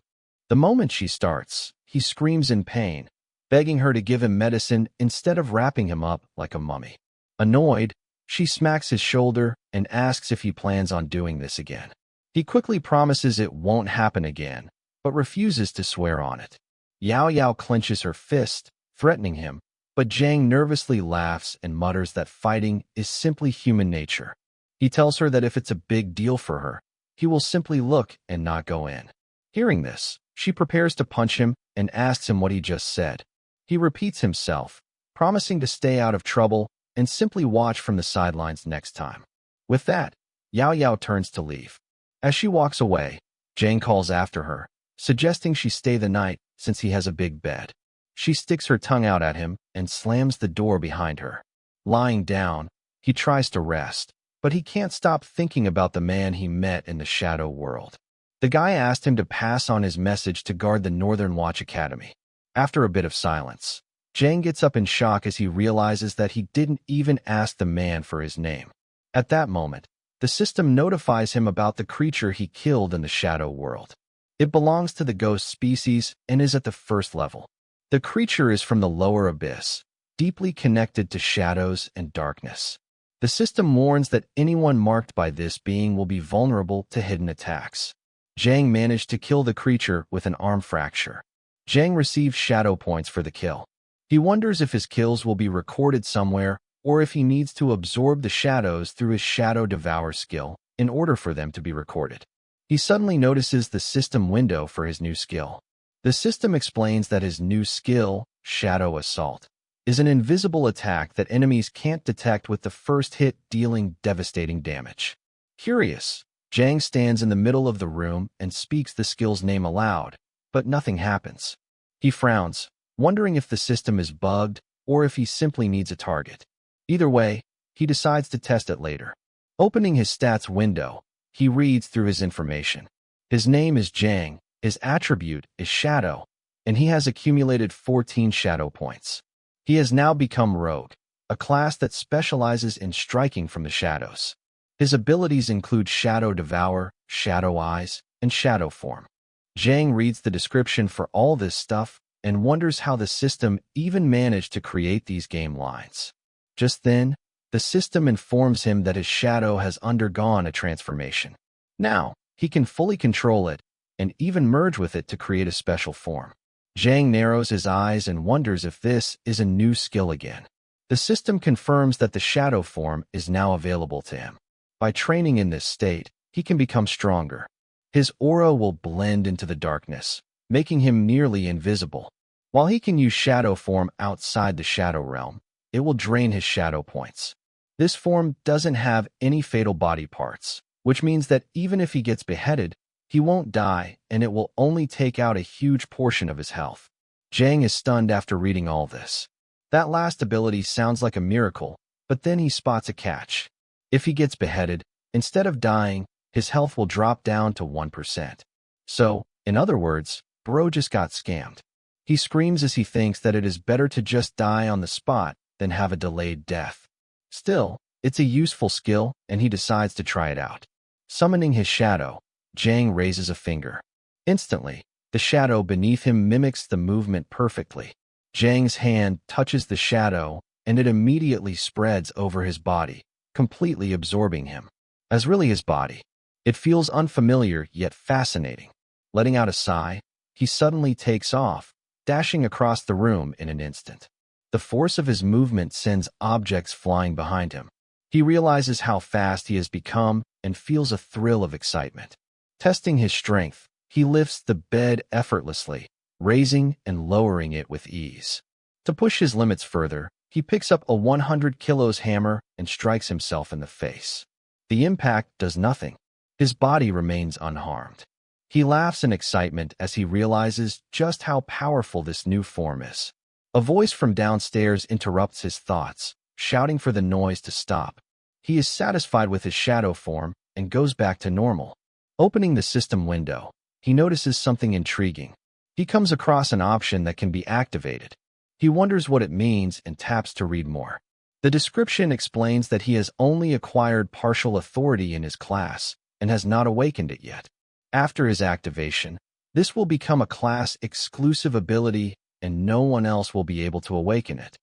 The moment she starts, he screams in pain, begging her to give him medicine instead of wrapping him up like a mummy. Annoyed, she smacks his shoulder and asks if he plans on doing this again. He quickly promises it won't happen again, but refuses to swear on it. Yao Yao clenches her fist, threatening him, but Jang nervously laughs and mutters that fighting is simply human nature. He tells her that if it's a big deal for her, he will simply look and not go in. Hearing this, she prepares to punch him and asks him what he just said. He repeats himself, promising to stay out of trouble and simply watch from the sidelines next time. With that, Yao Yao turns to leave. As she walks away, Jang calls after her, suggesting she stay the night since he has a big bed. She sticks her tongue out at him and slams the door behind her. Lying down, he tries to rest, but he can't stop thinking about the man he met in the shadow world. The guy asked him to pass on his message to guard the Northern Watch Academy. After a bit of silence, Jang gets up in shock as he realizes that he didn't even ask the man for his name. At that moment, the system notifies him about the creature he killed in the shadow world. It belongs to the ghost species and is at the first level. The creature is from the lower abyss, deeply connected to shadows and darkness. The system warns that anyone marked by this being will be vulnerable to hidden attacks. Jang managed to kill the creature with an arm fracture. Jang receives shadow points for the kill. He wonders if his kills will be recorded somewhere or if he needs to absorb the shadows through his Shadow Devour skill in order for them to be recorded. He suddenly notices the system window for his new skill. The system explains that his new skill, Shadow Assault, is an invisible attack that enemies can't detect with the first hit dealing devastating damage. Curious, Jang stands in the middle of the room and speaks the skill's name aloud, but nothing happens. He frowns, wondering if the system is bugged or if he simply needs a target. Either way, he decides to test it later. Opening his stats window, he reads through his information. His name is Jang, his attribute is Shadow, and he has accumulated 14 shadow points. He has now become Rogue, a class that specializes in striking from the shadows. His abilities include Shadow Devour, Shadow Eyes, and Shadow Form. Jang reads the description for all this stuff and wonders how the system even managed to create these game lines. Just then, the system informs him that his shadow has undergone a transformation. Now, he can fully control it and even merge with it to create a special form. Jang narrows his eyes and wonders if this is a new skill again. The system confirms that the shadow form is now available to him. By training in this state, he can become stronger. His aura will blend into the darkness, making him nearly invisible. While he can use shadow form outside the shadow realm, it will drain his shadow points. This form doesn't have any fatal body parts, which means that even if he gets beheaded, he won't die and it will only take out a huge portion of his health. Jang is stunned after reading all this. That last ability sounds like a miracle, but then he spots a catch. If he gets beheaded, instead of dying, his health will drop down to 1%. So, in other words, bro just got scammed. He screams as he thinks that it is better to just die on the spot than have a delayed death. Still, it's a useful skill, and he decides to try it out. Summoning his shadow, Jang raises a finger. Instantly, the shadow beneath him mimics the movement perfectly. Jang's hand touches the shadow, and it immediately spreads over his body, completely absorbing him. As really his body. It feels unfamiliar yet fascinating. Letting out a sigh, he suddenly takes off, dashing across the room in an instant. The force of his movement sends objects flying behind him. He realizes how fast he has become and feels a thrill of excitement. Testing his strength, he lifts the bed effortlessly, raising and lowering it with ease. To push his limits further, he picks up a 100 kilos hammer and strikes himself in the face. The impact does nothing. His body remains unharmed. He laughs in excitement as he realizes just how powerful this new form is. A voice from downstairs interrupts his thoughts, shouting for the noise to stop. He is satisfied with his shadow form and goes back to normal. Opening the system window, he notices something intriguing. He comes across an option that can be activated. He wonders what it means and taps to read more. The description explains that he has only acquired partial authority in his class and has not awakened it yet. After his activation, this will become a class-exclusive ability and no one else will be able to awaken it.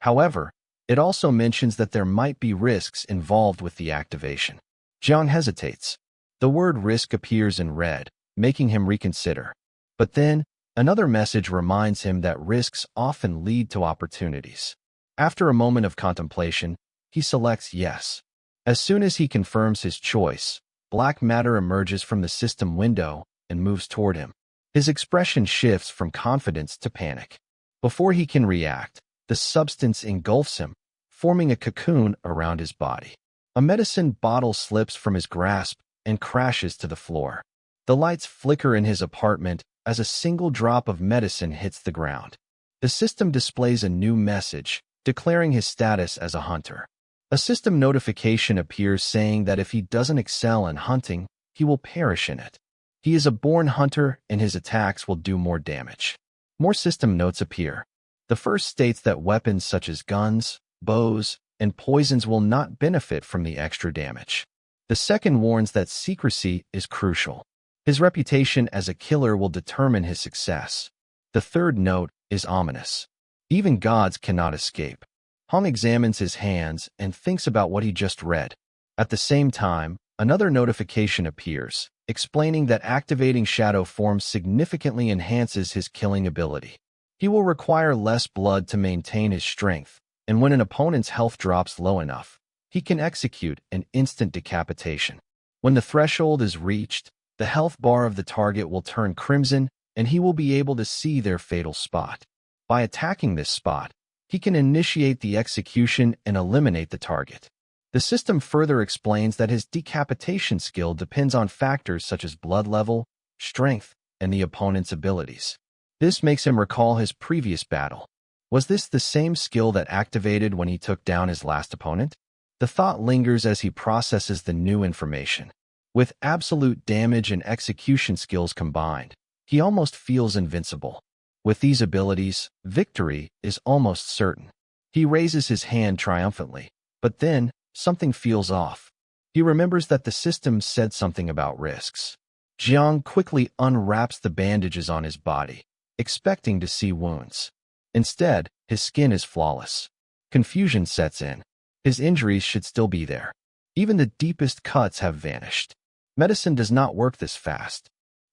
However, it also mentions that there might be risks involved with the activation. Jang hesitates. The word risk appears in red, making him reconsider. But then, another message reminds him that risks often lead to opportunities. After a moment of contemplation, he selects yes. As soon as he confirms his choice, black matter emerges from the system window and moves toward him. His expression shifts from confidence to panic. Before he can react, the substance engulfs him, forming a cocoon around his body. A medicine bottle slips from his grasp and crashes to the floor. The lights flicker in his apartment as a single drop of medicine hits the ground. The system displays a new message, declaring his status as a hunter. A system notification appears saying that if he doesn't excel in hunting, he will perish in it. He is a born hunter and his attacks will do more damage. More system notes appear. The first states that weapons such as guns, bows, and poisons will not benefit from the extra damage. The second warns that secrecy is crucial. His reputation as a killer will determine his success. The third note is ominous. Even gods cannot escape. Hong examines his hands and thinks about what he just read. At the same time, another notification appears, explaining that activating shadow form significantly enhances his killing ability. He will require less blood to maintain his strength, and when an opponent's health drops low enough, he can execute an instant decapitation. When the threshold is reached, the health bar of the target will turn crimson and he will be able to see their fatal spot. By attacking this spot, he can initiate the execution and eliminate the target. The system further explains that his decapitation skill depends on factors such as blood level, strength, and the opponent's abilities. This makes him recall his previous battle. Was this the same skill that activated when he took down his last opponent? The thought lingers as he processes the new information. With absolute damage and execution skills combined, he almost feels invincible. With these abilities, victory is almost certain. He raises his hand triumphantly, but then, something feels off. He remembers that the system said something about risks. Jiang quickly unwraps the bandages on his body, expecting to see wounds. Instead, his skin is flawless. Confusion sets in. His injuries should still be there. Even the deepest cuts have vanished. Medicine does not work this fast.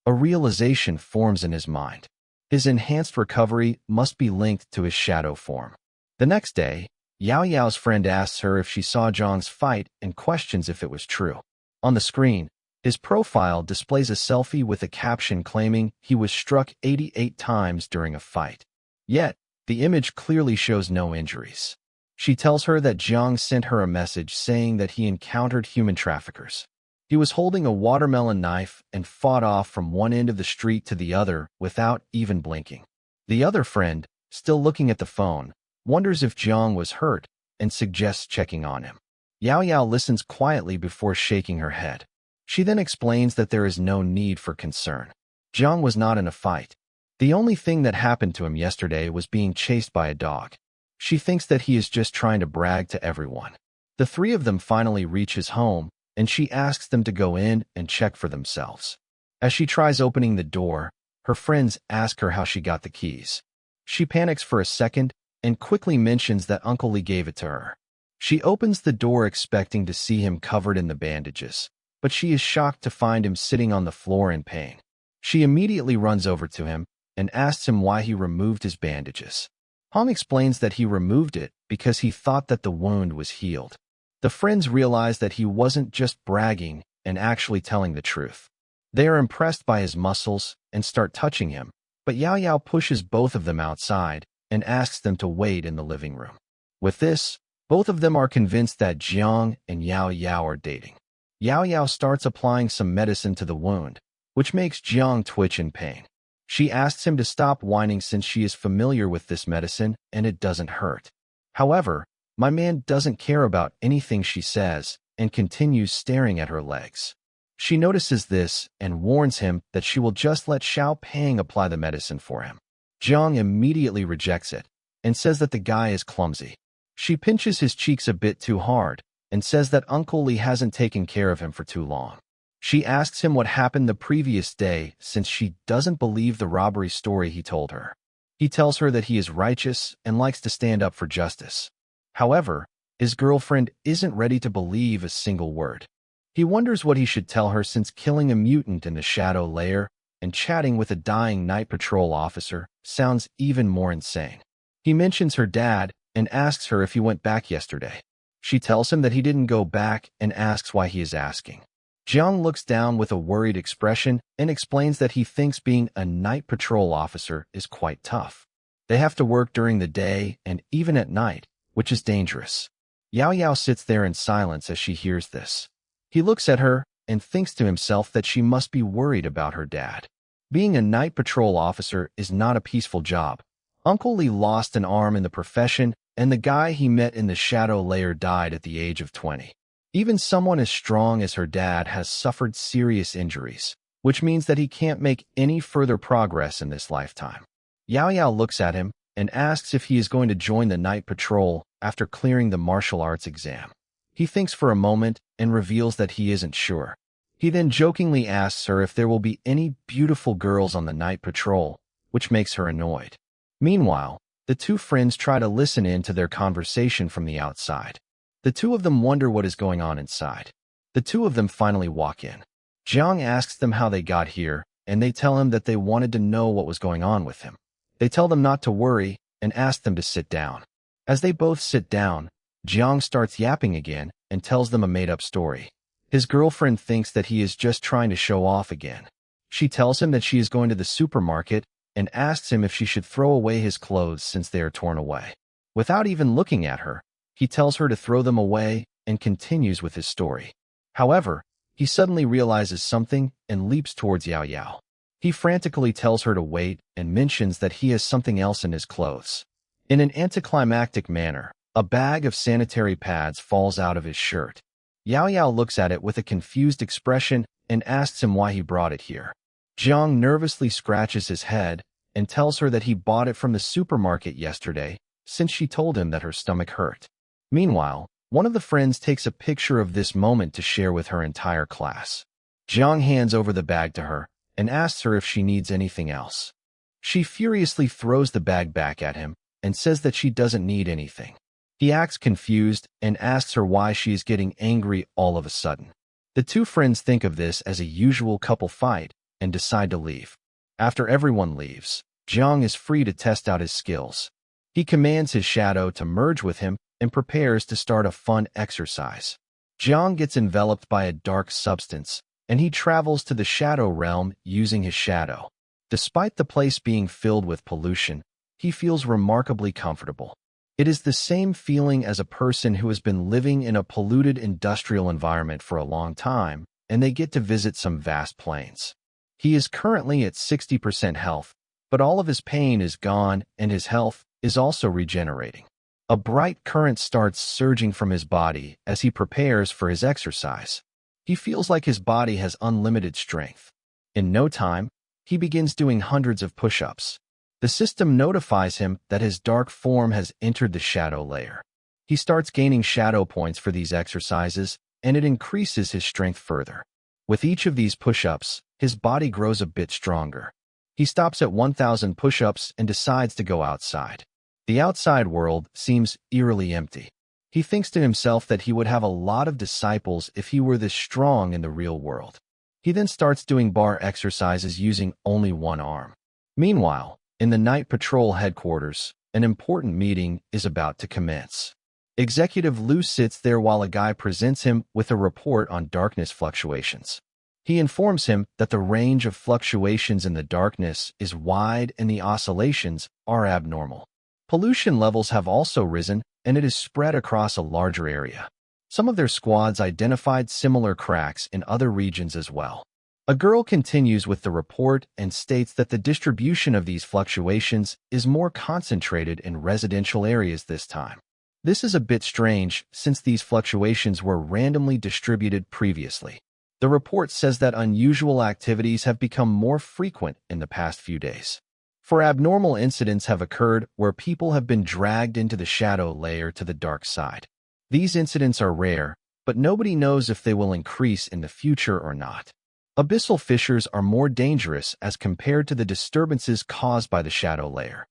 A realization forms in his mind. His enhanced recovery must be linked to his shadow form. The next day, Yao Yao's friend asks her if she saw Zhang's fight and questions if it was true. On the screen, His profile displays a selfie with a caption claiming he was struck 88 times during a fight. Yet, the image clearly shows no injuries. She tells her that Jang sent her a message saying that he encountered human traffickers. He was holding a watermelon knife and fought off from one end of the street to the other without even blinking. The other friend, still looking at the phone, wonders if Jang was hurt and suggests checking on him. Yao Yao listens quietly before shaking her head. She then explains that there is no need for concern. Jang was not in a fight. The only thing that happened to him yesterday was being chased by a dog. She thinks that he is just trying to brag to everyone. The three of them finally reach his home, and she asks them to go in and check for themselves. As she tries opening the door, her friends ask her how she got the keys. She panics for a second and quickly mentions that Uncle Lee gave it to her. She opens the door expecting to see him covered in the bandages, but she is shocked to find him sitting on the floor in pain. She immediately runs over to him and asks him why he removed his bandages. Hong explains that he removed it because he thought that the wound was healed. The friends realize that he wasn't just bragging and actually telling the truth. They are impressed by his muscles and start touching him, but Yao Yao pushes both of them outside and asks them to wait in the living room. With this, both of them are convinced that Jiang and Yao Yao are dating. Yao Yao starts applying some medicine to the wound, which makes Jiang twitch in pain. She asks him to stop whining since she is familiar with this medicine and it doesn't hurt. However, my man doesn't care about anything she says and continues staring at her legs. She notices this and warns him that she will just let Xiao Pang apply the medicine for him. Jiang immediately rejects it and says that the guy is clumsy. She pinches his cheeks a bit too hard and says that Uncle Lee hasn't taken care of him for too long. She asks him what happened the previous day since she doesn't believe the robbery story he told her. He tells her that he is righteous and likes to stand up for justice. However, his girlfriend isn't ready to believe a single word. He wonders what he should tell her since killing a mutant in the shadow layer and chatting with a dying night patrol officer sounds even more insane. He mentions her dad and asks her if he went back yesterday. She tells him that he didn't go back and asks why he is asking. Jiang looks down with a worried expression and explains that he thinks being a night patrol officer is quite tough. They have to work during the day and even at night, which is dangerous. Yao Yao sits there in silence as she hears this. He looks at her and thinks to himself that she must be worried about her dad. Being a night patrol officer is not a peaceful job. Uncle Lee lost an arm in the profession, and the guy he met in the shadow layer died at the age of 20. Even someone as strong as her dad has suffered serious injuries, which means that he can't make any further progress in this lifetime. Yao Yao looks at him and asks if he is going to join the night patrol after clearing the martial arts exam. He thinks for a moment and reveals that he isn't sure. He then jokingly asks her if there will be any beautiful girls on the night patrol, which makes her annoyed. Meanwhile, the two friends try to listen in to their conversation from the outside. The two of them wonder what is going on inside. The two of them finally walk in. Jiang asks them how they got here, and they tell him that they wanted to know what was going on with him. They tell them not to worry and ask them to sit down. As they both sit down, Jiang starts yapping again and tells them a made-up story. His girlfriend thinks that he is just trying to show off again. She tells him that she is going to the supermarket and asks him if she should throw away his clothes since they are torn away. Without even looking at her, he tells her to throw them away and continues with his story. However, he suddenly realizes something and leaps towards Yao Yao. He frantically tells her to wait and mentions that he has something else in his clothes. In an anticlimactic manner, a bag of sanitary pads falls out of his shirt. Yao Yao looks at it with a confused expression and asks him why he brought it here. Jiang nervously scratches his head and tells her that he bought it from the supermarket yesterday since she told him that her stomach hurt. Meanwhile, one of the friends takes a picture of this moment to share with her entire class. Jiang hands over the bag to her and asks her if she needs anything else. She furiously throws the bag back at him and says that she doesn't need anything. He acts confused and asks her why she is getting angry all of a sudden. The two friends think of this as a usual couple fight and decide to leave. After everyone leaves, Jiang is free to test out his skills. He commands his shadow to merge with him and prepares to start a fun exercise. Jiang gets enveloped by a dark substance, and he travels to the shadow realm using his shadow. Despite the place being filled with pollution, he feels remarkably comfortable. It is the same feeling as a person who has been living in a polluted industrial environment for a long time, and they get to visit some vast plains. He is currently at 60% health, but all of his pain is gone and his health is also regenerating. A bright current starts surging from his body as he prepares for his exercise. He feels like his body has unlimited strength. In no time, he begins doing hundreds of push-ups. The system notifies him that his dark form has entered the shadow layer. He starts gaining shadow points for these exercises, and it increases his strength further. With each of these push-ups, his body grows a bit stronger. He stops at 1,000 push-ups and decides to go outside. The outside world seems eerily empty. He thinks to himself that he would have a lot of disciples if he were this strong in the real world. He then starts doing bar exercises using only one arm. Meanwhile, in the night patrol headquarters, an important meeting is about to commence. Executive Liu sits there while a guy presents him with a report on darkness fluctuations. He informs him that the range of fluctuations in the darkness is wide and the oscillations are abnormal. Pollution levels have also risen, and it is spread across a larger area. Some of their squads identified similar cracks in other regions as well. A girl continues with the report and states that the distribution of these fluctuations is more concentrated in residential areas this time. This is a bit strange since these fluctuations were randomly distributed previously. The report says that unusual activities have become more frequent in the past few days. For abnormal incidents have occurred where people have been dragged into the shadow layer to the dark side. These incidents are rare, but nobody knows if they will increase in the future or not. Abyssal fissures are more dangerous as compared to the disturbances caused by the shadow layer.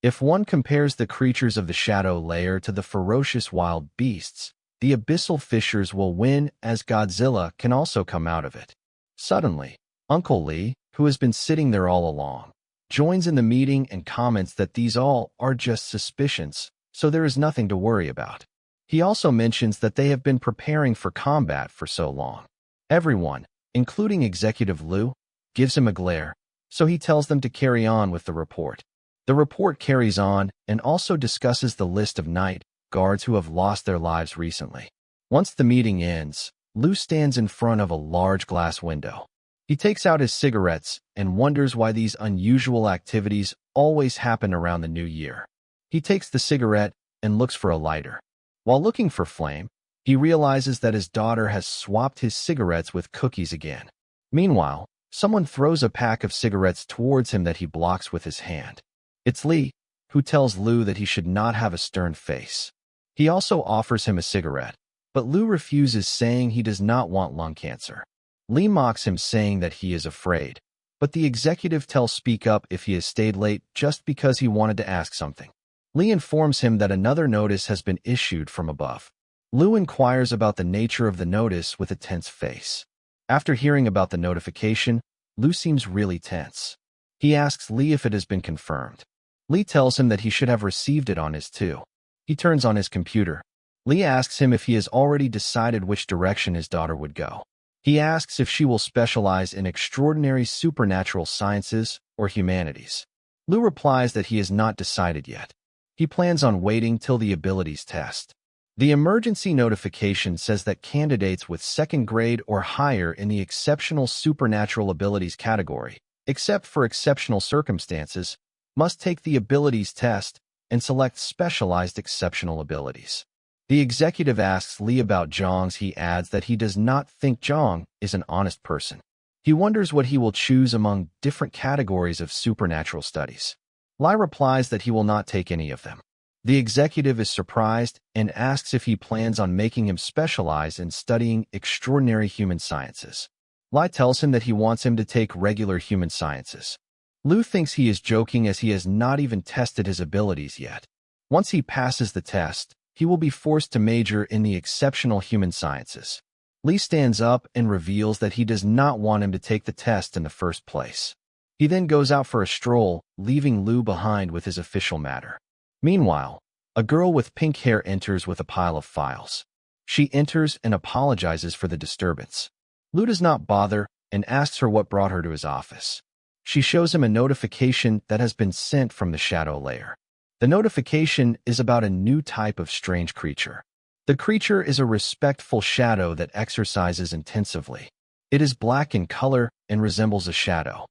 If one compares the creatures of the shadow layer to the ferocious wild beasts, the abyssal fissures will win as Godzilla can also come out of it. Suddenly, Uncle Lee, who has been sitting there all along, joins in the meeting and comments that these all are just suspicions, so there is nothing to worry about. He also mentions that they have been preparing for combat for so long. Everyone, including Executive Liu, gives him a glare, so he tells them to carry on with the report. The report carries on and also discusses the list of night guards who have lost their lives recently. Once the meeting ends, Liu stands in front of a large glass window. He takes out his cigarettes and wonders why these unusual activities always happen around the new year. He takes the cigarette and looks for a lighter. While looking for flame, he realizes that his daughter has swapped his cigarettes with cookies again. Meanwhile, someone throws a pack of cigarettes towards him that he blocks with his hand. It's Lee, who tells Liu that he should not have a stern face. He also offers him a cigarette, but Liu refuses, saying he does not want lung cancer. Lee mocks him, saying that he is afraid, but the executive tells speak up if he has stayed late just because he wanted to ask something. Lee informs him that another notice has been issued from above. Liu inquires about the nature of the notice with a tense face. After hearing about the notification, Liu seems really tense. He asks Lee if it has been confirmed. Lee tells him that he should have received it on his too. He turns on his computer. Lee asks him if he has already decided which direction his daughter would go. He asks if she will specialize in extraordinary supernatural sciences or humanities. Liu replies that he has not decided yet. He plans on waiting till the abilities test. The emergency notification says that candidates with second grade or higher in the exceptional supernatural abilities category, except for exceptional circumstances, must take the abilities test and select specialized exceptional abilities. The executive asks Lee about Zhang's. He adds that he does not think Zhang is an honest person. He wonders what he will choose among different categories of supernatural studies. Lai replies that he will not take any of them. The executive is surprised and asks if he plans on making him specialize in studying extraordinary human sciences. Lai tells him that he wants him to take regular human sciences. Liu thinks he is joking as he has not even tested his abilities yet. Once he passes the test, he will be forced to major in the exceptional human sciences. Lee stands up and reveals that he does not want him to take the test in the first place. He then goes out for a stroll, leaving Liu behind with his official matter. Meanwhile, a girl with pink hair enters with a pile of files. She enters and apologizes for the disturbance. Lu does not bother and asks her what brought her to his office. She shows him a notification that has been sent from the shadow layer. The notification is about a new type of strange creature. The creature is a respectful shadow that exercises intensively. It is black in color and resembles a shadow.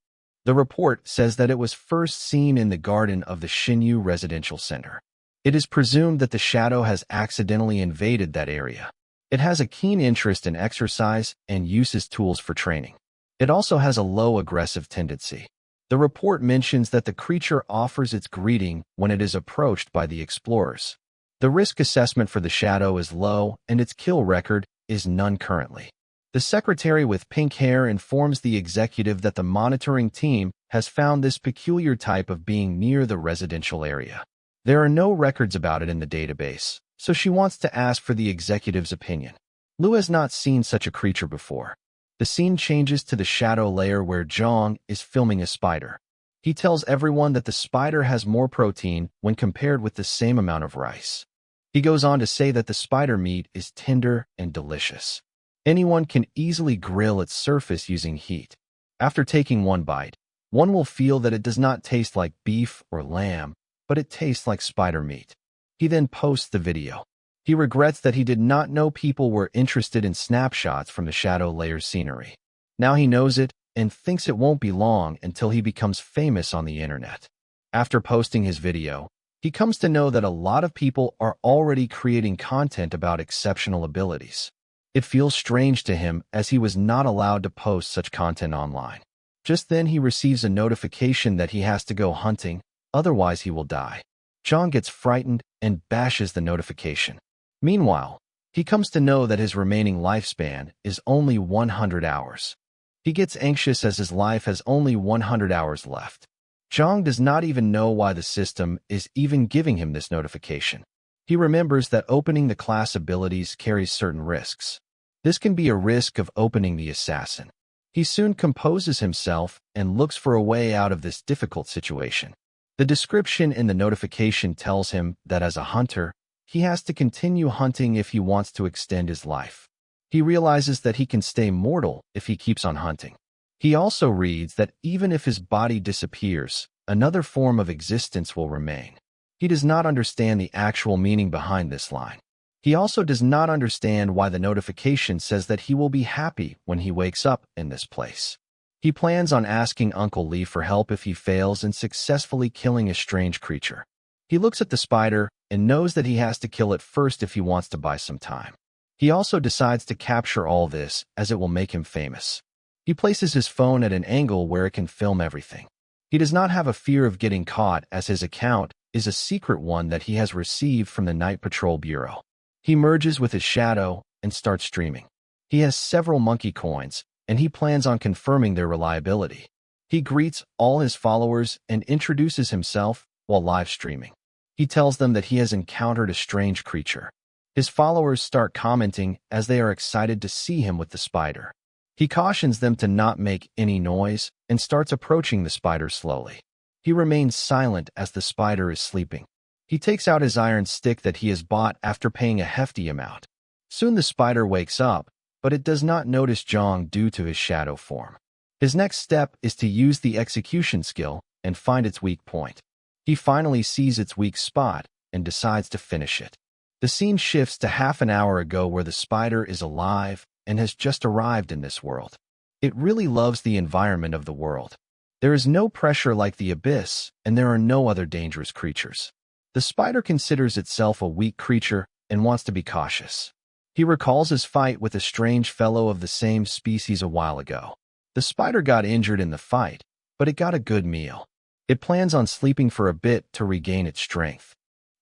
The report says that it was first seen in the garden of the Xinyu Residential Center. It is presumed that the shadow has accidentally invaded that area. It has a keen interest in exercise and uses tools for training. It also has a low aggressive tendency. The report mentions that the creature offers its greeting when it is approached by the explorers. The risk assessment for the shadow is low and its kill record is none currently. The secretary with pink hair informs the executive that the monitoring team has found this peculiar type of being near the residential area. There are no records about it in the database, so she wants to ask for the executive's opinion. Lu has not seen such a creature before. The scene changes to the shadow layer where Jang is filming a spider. He tells everyone that the spider has more protein when compared with the same amount of rice. He goes on to say that the spider meat is tender and delicious. Anyone can easily grill its surface using heat. After taking one bite, one will feel that it does not taste like beef or lamb, but it tastes like spider meat. He then posts the video. He regrets that he did not know people were interested in snapshots from the shadow layer's scenery. Now he knows it and thinks it won't be long until he becomes famous on the internet. After posting his video, he comes to know that a lot of people are already creating content about exceptional abilities. It feels strange to him as he was not allowed to post such content online. Just then he receives a notification that he has to go hunting, otherwise he will die. Jang gets frightened and bashes the notification. Meanwhile, he comes to know that his remaining lifespan is only 100 hours. He gets anxious as his life has only 100 hours left. Jang does not even know why the system is even giving him this notification. He remembers that opening the class abilities carries certain risks. This can be a risk of opening the assassin. He soon composes himself and looks for a way out of this difficult situation. The description in the notification tells him that as a hunter, he has to continue hunting if he wants to extend his life. He realizes that he can stay mortal if he keeps on hunting. He also reads that even if his body disappears, another form of existence will remain. He does not understand the actual meaning behind this line. He also does not understand why the notification says that he will be happy when he wakes up in this place. He plans on asking Uncle Lee for help if he fails in successfully killing a strange creature. He looks at the spider and knows that he has to kill it first if he wants to buy some time. He also decides to capture all this as it will make him famous. He places his phone at an angle where it can film everything. He does not have a fear of getting caught as his account is a secret one that he has received from the Night Patrol Bureau. He merges with his shadow and starts streaming. He has several monkey coins, and he plans on confirming their reliability. He greets all his followers and introduces himself while live streaming. He tells them that he has encountered a strange creature. His followers start commenting as they are excited to see him with the spider. He cautions them to not make any noise and starts approaching the spider slowly. He remains silent as the spider is sleeping. He takes out his iron stick that he has bought after paying a hefty amount. Soon the spider wakes up, but it does not notice Jang due to his shadow form. His next step is to use the execution skill and find its weak point. He finally sees its weak spot and decides to finish it. The scene shifts to half an hour ago where the spider is alive and has just arrived in this world. It really loves the environment of the world. There is no pressure like the abyss, and there are no other dangerous creatures. The spider considers itself a weak creature and wants to be cautious. He recalls his fight with a strange fellow of the same species a while ago. The spider got injured in the fight, but it got a good meal. It plans on sleeping for a bit to regain its strength.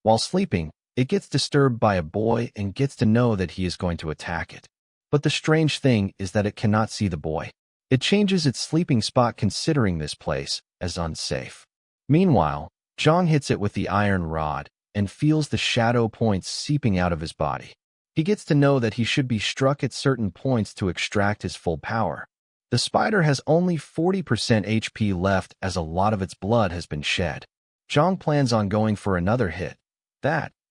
While sleeping, it gets disturbed by a boy and gets to know that he is going to attack it. But the strange thing is that it cannot see the boy. It changes its sleeping spot considering this place as unsafe. Meanwhile, Jang hits it with the iron rod and feels the shadow points seeping out of his body. He gets to know that he should be struck at certain points to extract his full power. The spider has only 40% HP left as a lot of its blood has been shed. Jang plans on going for another hit.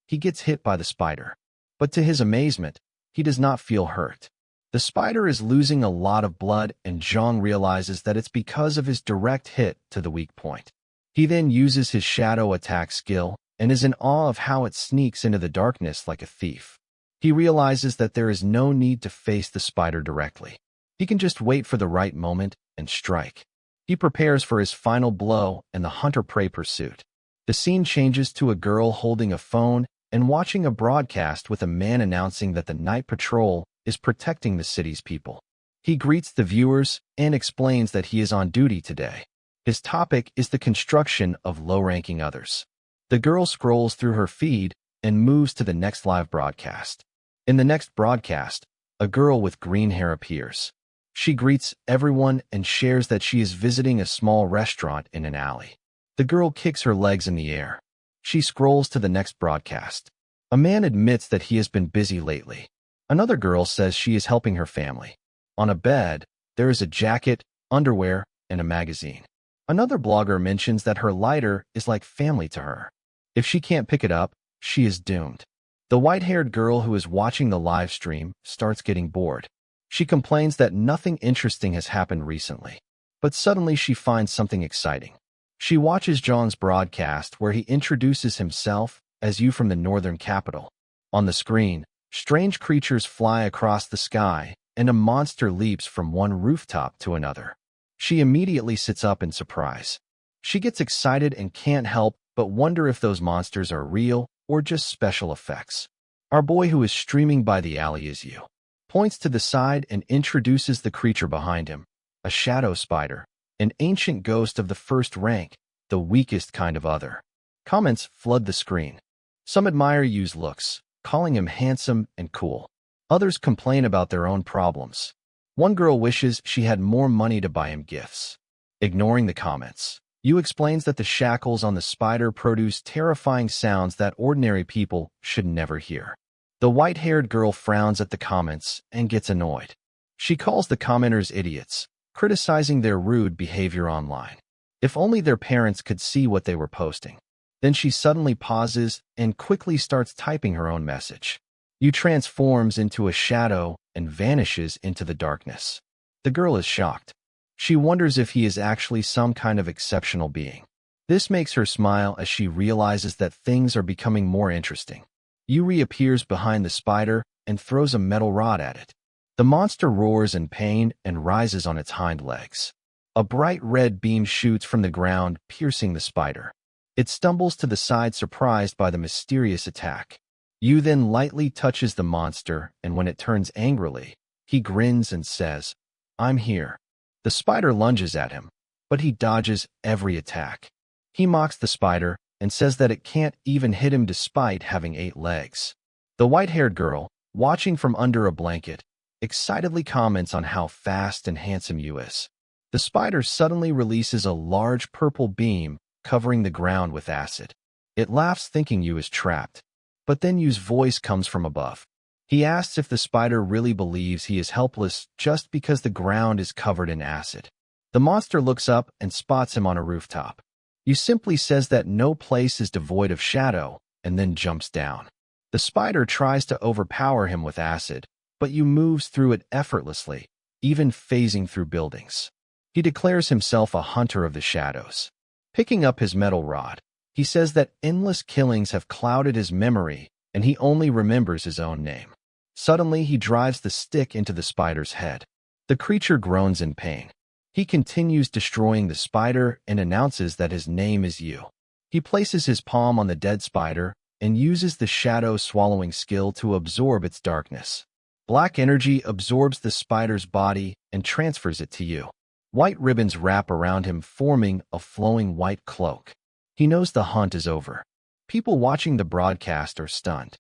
He gets hit by the spider. But to his amazement, he does not feel hurt. The The spider is losing a lot of blood, and Jang realizes that it's because of his direct hit to the weak point. He then uses his shadow attack skill and is in awe of how it sneaks into the darkness like a thief. He realizes that there is no need to face the spider directly. He can just wait for the right moment and strike. He prepares for his final blow and the hunter-prey pursuit. The scene changes to a girl holding a phone and watching a broadcast with a man announcing that the night patrol is protecting the city's people. He greets the viewers and explains that he is on duty today. His topic is the construction of low-ranking others. The girl scrolls through her feed and moves to the next live broadcast. In the next broadcast, a girl with green hair appears. She greets everyone and shares that she is visiting a small restaurant in an alley. The girl kicks her legs in the air. She scrolls to the next broadcast. A man admits that he has been busy lately. Another girl says she is helping her family. On a bed, there is a jacket, underwear, and a magazine. Another blogger mentions that her lighter is like family to her. If she can't pick it up, she is doomed. The white-haired girl who is watching the live stream starts getting bored. She complains that nothing interesting has happened recently. But suddenly she finds something exciting. She watches John's broadcast where he introduces himself as you from the northern capital. On the screen, strange creatures fly across the sky, and a monster leaps from one rooftop to another. She immediately sits up in surprise. She gets excited and can't help but wonder if those monsters are real or just special effects. Our boy who is streaming by the alley is you. Points to the side and introduces the creature behind him, a shadow spider, an ancient ghost of the first rank, the weakest kind of other. Comments flood the screen. Some admire Yu's looks, calling him handsome and cool. Others complain about their own problems. One girl wishes she had more money to buy him gifts. Ignoring the comments, Yu explains that the shackles on the spider produce terrifying sounds that ordinary people should never hear. The white-haired girl frowns at the comments and gets annoyed. She calls the commenters idiots, criticizing their rude behavior online. If only their parents could see what they were posting. Then she suddenly pauses and quickly starts typing her own message. Yu transforms into a shadow and vanishes into the darkness. The girl is shocked. She wonders if he is actually some kind of exceptional being. This makes her smile as she realizes that things are becoming more interesting. Yu reappears behind the spider and throws a metal rod at it. The monster roars in pain and rises on its hind legs. A bright red beam shoots from the ground, piercing the spider. It stumbles to the side, surprised by the mysterious attack. Yu then lightly touches the monster, and when it turns angrily, he grins and says, "I'm here." The spider lunges at him, but he dodges every attack. He mocks the spider and says that it can't even hit him despite having 8 legs. The white-haired girl, watching from under a blanket, excitedly comments on how fast and handsome Yu is. The spider suddenly releases a large purple beam, covering the ground with acid. It laughs, thinking Yu is trapped. But then Yu's voice comes from above. He asks if the spider really believes he is helpless just because the ground is covered in acid. The monster looks up and spots him on a rooftop. Yu simply says that no place is devoid of shadow, and then jumps down. The spider tries to overpower him with acid, but Yu moves through it effortlessly, even phasing through buildings. He declares himself a hunter of the shadows. Picking up his metal rod, he says that endless killings have clouded his memory, and he only remembers his own name. Suddenly, he drives the stick into the spider's head. The creature groans in pain. He continues destroying the spider and announces that his name is Yu. He places his palm on the dead spider and uses the shadow swallowing skill to absorb its darkness. Black energy absorbs the spider's body and transfers it to Yu. White ribbons wrap around him, forming a flowing white cloak. He knows the hunt is over. People watching the broadcast are stunned.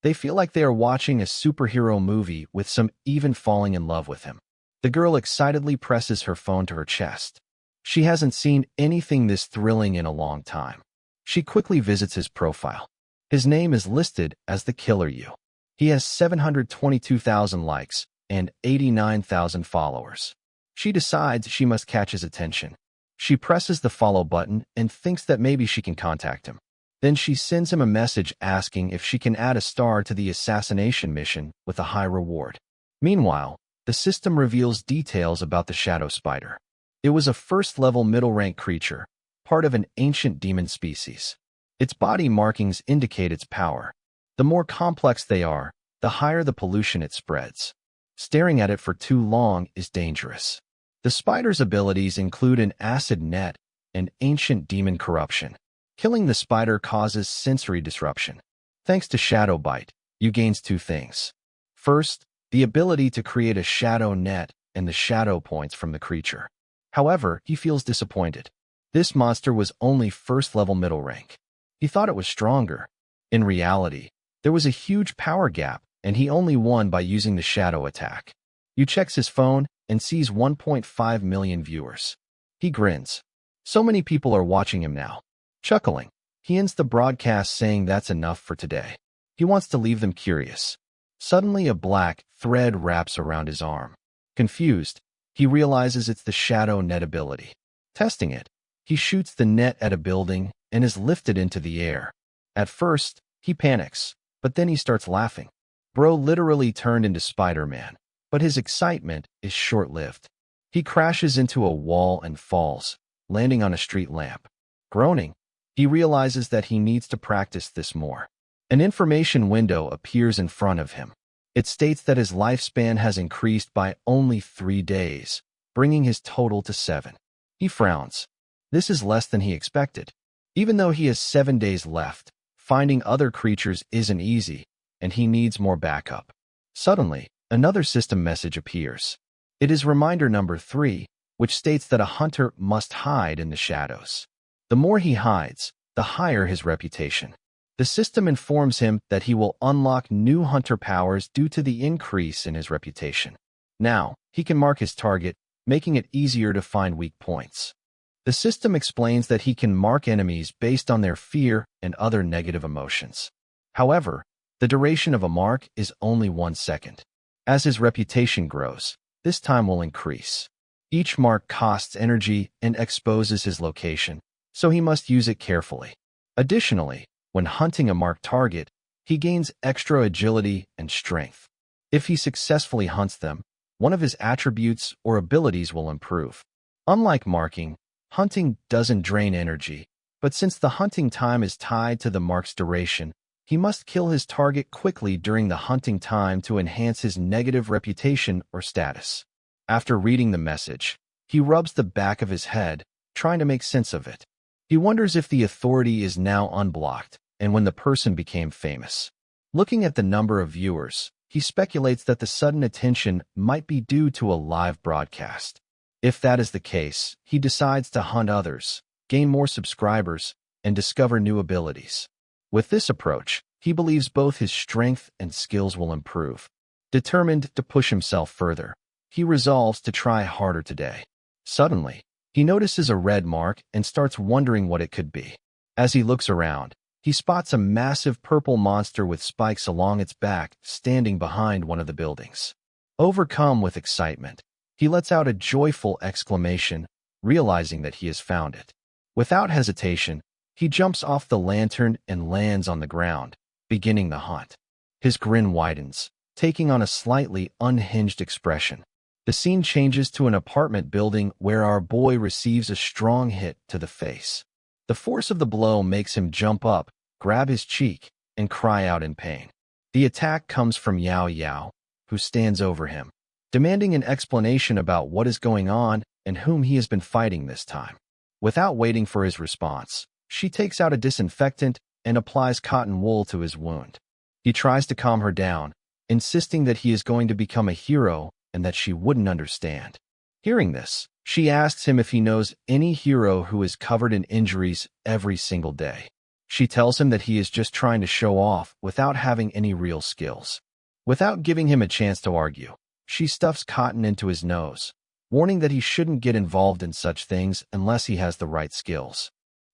They feel like they are watching a superhero movie, with some even falling in love with him. The girl excitedly presses her phone to her chest. She hasn't seen anything this thrilling in a long time. She quickly visits his profile. His name is listed as the Killer Yu. He has 722,000 likes and 89,000 followers. She decides she must catch his attention. She presses the follow button and thinks that maybe she can contact him. Then she sends him a message asking if she can add a star to the assassination mission with a high reward. Meanwhile, the system reveals details about the shadow spider. It was a first-level middle-rank creature, part of an ancient demon species. Its body markings indicate its power. The more complex they are, the higher the pollution it spreads. Staring at it for too long is dangerous. The spider's abilities include an acid net and ancient demon corruption. Killing the spider causes sensory disruption. Thanks to Shadow Bite, you gain two things. First, the ability to create a shadow net and the shadow points from the creature. However, he feels disappointed. This monster was only first-level middle rank. He thought it was stronger. In reality, there was a huge power gap, and he only won by using the shadow attack. He checks his phone and sees 1.5 million viewers. He grins. So many people are watching him now. Chuckling, he ends the broadcast saying that's enough for today. He wants to leave them curious. Suddenly, a black thread wraps around his arm. Confused, he realizes it's the shadow net ability. Testing it, he shoots the net at a building and is lifted into the air. At first, he panics, but then he starts laughing. Bro literally turned into Spider-Man, but his excitement is short-lived. He crashes into a wall and falls, landing on a street lamp. Groaning, he realizes that he needs to practice this more. An information window appears in front of him. It states that his lifespan has increased by only 3 days, bringing his total to 7. He frowns. This is less than he expected. Even though he has 7 days left, finding other creatures isn't easy, and he needs more backup. Suddenly, another system message appears. It is reminder number 3, which states that a hunter must hide in the shadows. The more he hides, the higher his reputation. The system informs him that he will unlock new hunter powers due to the increase in his reputation. Now, he can mark his target, making it easier to find weak points. The system explains that he can mark enemies based on their fear and other negative emotions. However, the duration of a mark is only 1 second. As his reputation grows, this time will increase. Each mark costs energy and exposes his location, so he must use it carefully. Additionally, when hunting a marked target, he gains extra agility and strength. If he successfully hunts them, one of his attributes or abilities will improve. Unlike marking, hunting doesn't drain energy, but since the hunting time is tied to the mark's duration, he must kill his target quickly during the hunting time to enhance his negative reputation or status. After reading the message, he rubs the back of his head, trying to make sense of it. He wonders if the authority is now unblocked, and when the person became famous. Looking at the number of viewers, he speculates that the sudden attention might be due to a live broadcast. If that is the case, he decides to hunt others, gain more subscribers, and discover new abilities. With this approach, he believes both his strength and skills will improve. Determined to push himself further, he resolves to try harder today. Suddenly, he notices a red mark and starts wondering what it could be. As he looks around, he spots a massive purple monster with spikes along its back standing behind one of the buildings. Overcome with excitement, he lets out a joyful exclamation, realizing that he has found it. Without hesitation, he jumps off the lantern and lands on the ground, beginning the hunt. His grin widens, taking on a slightly unhinged expression. The scene changes to an apartment building where our boy receives a strong hit to the face. The force of the blow makes him jump up, grab his cheek, and cry out in pain. The attack comes from Yao Yao, who stands over him, demanding an explanation about what is going on and whom he has been fighting this time. Without waiting for his response, she takes out a disinfectant and applies cotton wool to his wound. He tries to calm her down, insisting that he is going to become a hero and that she wouldn't understand. Hearing this, she asks him if he knows any hero who is covered in injuries every single day. She tells him that he is just trying to show off without having any real skills. Without giving him a chance to argue, she stuffs cotton into his nose, warning that he shouldn't get involved in such things unless he has the right skills.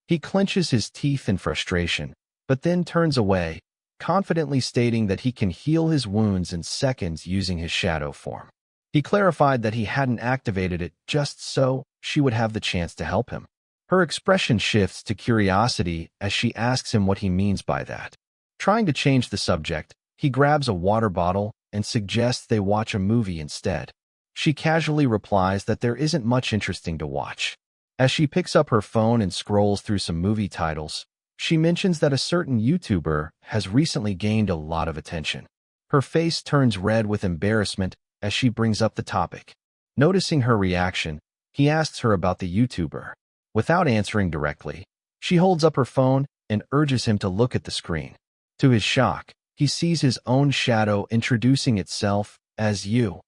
He clenches his teeth in frustration, but then turns away, confidently stating that he can heal his wounds in seconds using his shadow form. He clarified that he hadn't activated it just so she would have the chance to help him. Her expression shifts to curiosity as she asks him what he means by that. Trying to change the subject, he grabs a water bottle and suggests they watch a movie instead. She casually replies that there isn't much interesting to watch. As she picks up her phone and scrolls through some movie titles, she mentions that a certain YouTuber has recently gained a lot of attention. Her face turns red with embarrassment as she brings up the topic. Noticing her reaction, he asks her about the YouTuber. Without answering directly, she holds up her phone and urges him to look at the screen. To his shock, he sees his own shadow introducing itself as you,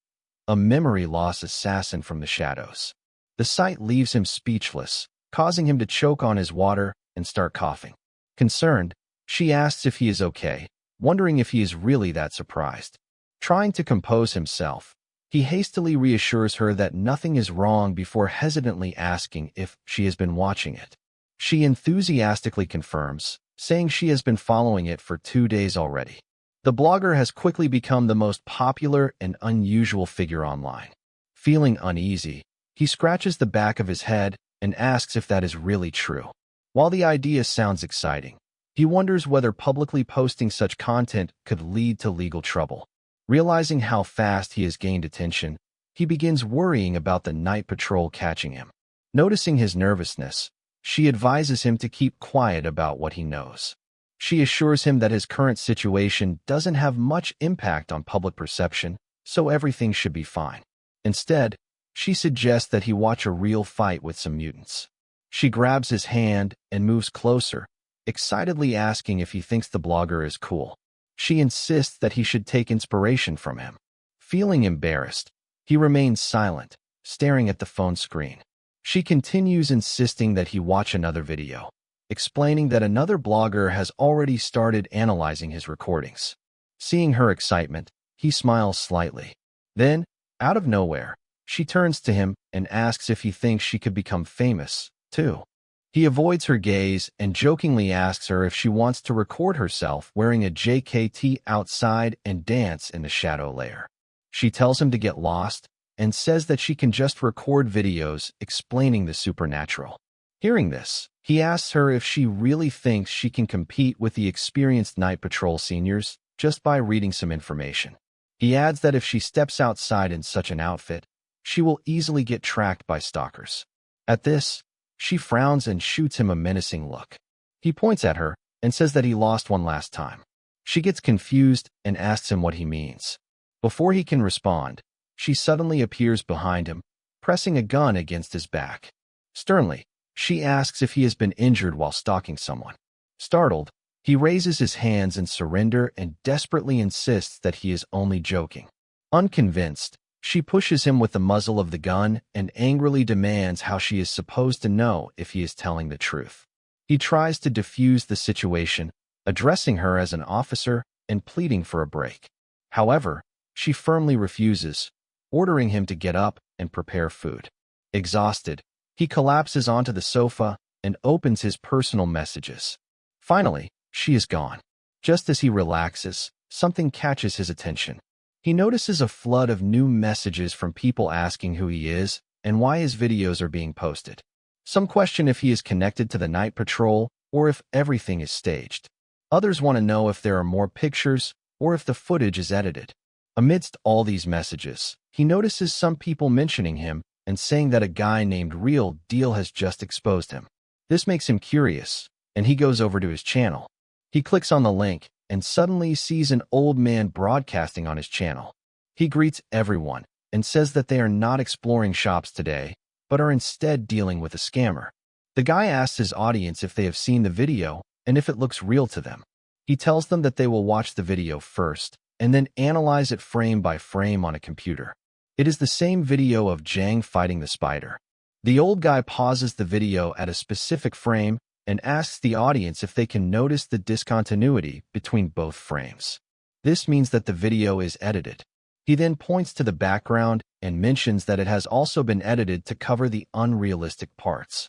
a memory loss assassin from the shadows. The sight leaves him speechless, causing him to choke on his water and start coughing. Concerned, she asks if he is okay, wondering if he is really that surprised. Trying to compose himself, he hastily reassures her that nothing is wrong before hesitantly asking if she has been watching it. She enthusiastically confirms, saying she has been following it for 2 days already. The blogger has quickly become the most popular and unusual figure online. Feeling uneasy, he scratches the back of his head and asks if that is really true. While the idea sounds exciting, he wonders whether publicly posting such content could lead to legal trouble. Realizing how fast he has gained attention, he begins worrying about the night patrol catching him. Noticing his nervousness, she advises him to keep quiet about what he knows. She assures him that his current situation doesn't have much impact on public perception, so everything should be fine. Instead, she suggests that he watch a real fight with some mutants. She grabs his hand and moves closer, excitedly asking if he thinks the blogger is cool. She insists that he should take inspiration from him. Feeling embarrassed, he remains silent, staring at the phone screen. She continues insisting that he watch another video, explaining that another blogger has already started analyzing his recordings. Seeing her excitement, he smiles slightly. Then, out of nowhere, she turns to him and asks if he thinks she could become famous, too. He avoids her gaze and jokingly asks her if she wants to record herself wearing a JKT outside and dance in the shadow layer. She tells him to get lost and says that she can just record videos explaining the supernatural. Hearing this, he asks her if she really thinks she can compete with the experienced Night Patrol seniors just by reading some information. He adds that if she steps outside in such an outfit, she will easily get tracked by stalkers. At this, she frowns and shoots him a menacing look. He points at her and says that he lost one last time. She gets confused and asks him what he means. Before he can respond, she suddenly appears behind him, pressing a gun against his back. Sternly, she asks if he has been injured while stalking someone. Startled, he raises his hands in surrender and desperately insists that he is only joking. Unconvinced, she pushes him with the muzzle of the gun and angrily demands how she is supposed to know if he is telling the truth. He tries to defuse the situation, addressing her as an officer and pleading for a break. However, she firmly refuses, ordering him to get up and prepare food. Exhausted, he collapses onto the sofa and opens his personal messages. Finally, she is gone. Just as he relaxes, something catches his attention. He notices a flood of new messages from people asking who he is and why his videos are being posted. Some question if he is connected to the Night Patrol or if everything is staged. Others want to know if there are more pictures or if the footage is edited. Amidst all these messages, he notices some people mentioning him and saying that a guy named Real Deal has just exposed him. This makes him curious, and he goes over to his channel. He clicks on the link and suddenly sees an old man broadcasting on his channel. He greets everyone and says that they are not exploring shops today, but are instead dealing with a scammer. The guy asks his audience if they have seen the video and if it looks real to them. He tells them that they will watch the video first and then analyze it frame by frame on a computer. It is the same video of Jang fighting the spider. The old guy pauses the video at a specific frame and asks the audience if they can notice the discontinuity between both frames. This means that the video is edited. He then points to the background and mentions that it has also been edited to cover the unrealistic parts.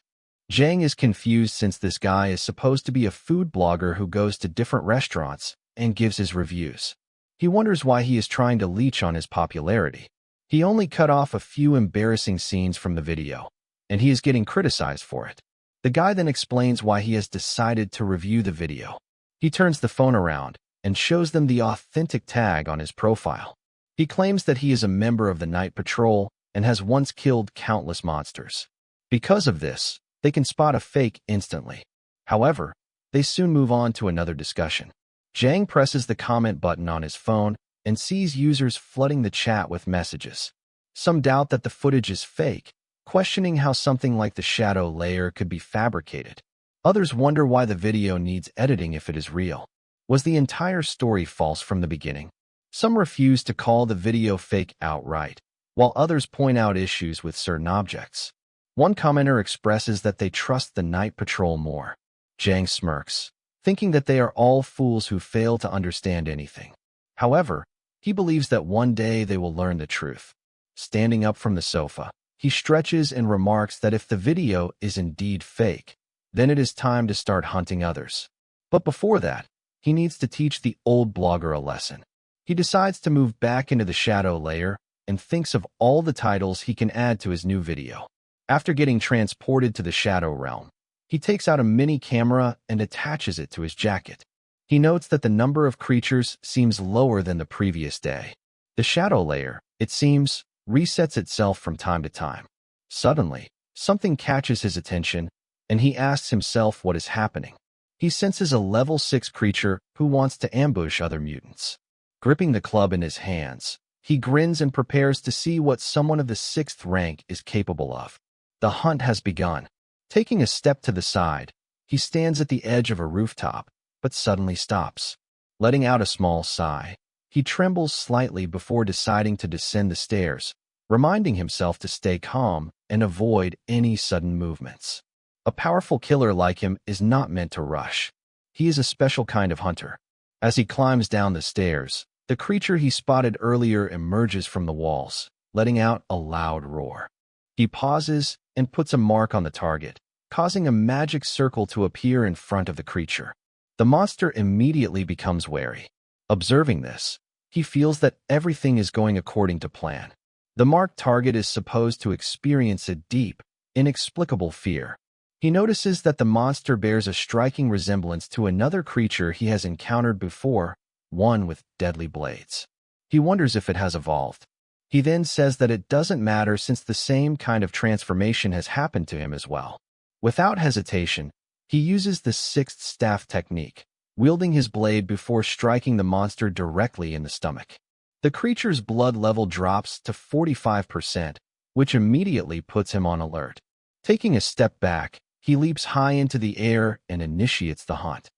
Jang is confused since this guy is supposed to be a food blogger who goes to different restaurants and gives his reviews. He wonders why he is trying to leech on his popularity. He only cut off a few embarrassing scenes from the video, and he is getting criticized for it. The guy then explains why he has decided to review the video. He turns the phone around and shows them the authentic tag on his profile. He claims that he is a member of the Night Patrol and has once killed countless monsters. Because of this, they can spot a fake instantly. However, they soon move on to another discussion. Jang presses the comment button on his phone and sees users flooding the chat with messages. Some doubt that the footage is fake, questioning how something like the shadow layer could be fabricated. Others wonder why the video needs editing if it is real. Was the entire story false from the beginning? Some refuse to call the video fake outright, while others point out issues with certain objects. One commenter expresses that they trust the Night Patrol more. Jang smirks, thinking that they are all fools who fail to understand anything. However, he believes that one day they will learn the truth. Standing up from the sofa, he stretches and remarks that if the video is indeed fake, then it is time to start hunting others. But before that, he needs to teach the old blogger a lesson. He decides to move back into the shadow layer and thinks of all the titles he can add to his new video. After getting transported to the shadow realm, he takes out a mini camera and attaches it to his jacket. He notes that the number of creatures seems lower than the previous day. The shadow layer, it seems, resets itself from time to time. Suddenly, something catches his attention, and he asks himself what is happening. He senses a level 6 creature who wants to ambush other mutants. Gripping the club in his hands, he grins and prepares to see what someone of the 6th rank is capable of. The hunt has begun. Taking a step to the side, he stands at the edge of a rooftop, but suddenly stops. Letting out a small sigh, he trembles slightly before deciding to descend the stairs, reminding himself to stay calm and avoid any sudden movements. A powerful killer like him is not meant to rush. He is a special kind of hunter. As he climbs down the stairs, the creature he spotted earlier emerges from the walls, letting out a loud roar. He pauses and puts a mark on the target, causing a magic circle to appear in front of the creature. The monster immediately becomes wary. Observing this, he feels that everything is going according to plan. The marked target is supposed to experience a deep, inexplicable fear. He notices that the monster bears a striking resemblance to another creature he has encountered before, one with deadly blades. He wonders if it has evolved. He then says that it doesn't matter since the same kind of transformation has happened to him as well. Without hesitation, he uses the 6th staff technique, wielding his blade before striking the monster directly in the stomach. The creature's blood level drops to 45%, which immediately puts him on alert. Taking a step back, he leaps high into the air and initiates the hunt.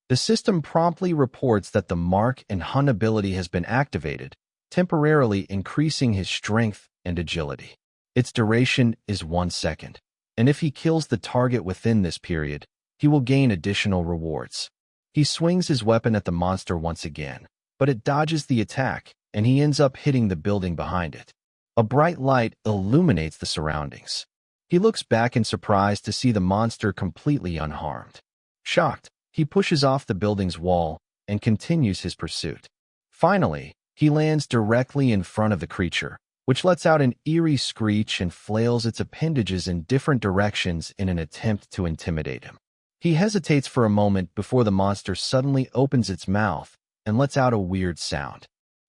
The system promptly reports that the mark and hunt ability has been activated, temporarily increasing his strength and agility. Its duration is 1 second, and if he kills the target within this period, he will gain additional rewards. He swings his weapon at the monster once again, but it dodges the attack, and he ends up hitting the building behind it. A bright light illuminates the surroundings. He looks back in surprise to see the monster completely unharmed. Shocked, he pushes off the building's wall and continues his pursuit. Finally, he lands directly in front of the creature, which lets out an eerie screech and flails its appendages in different directions in an attempt to intimidate him. He hesitates for a moment before the monster suddenly opens its mouth and lets out a weird sound.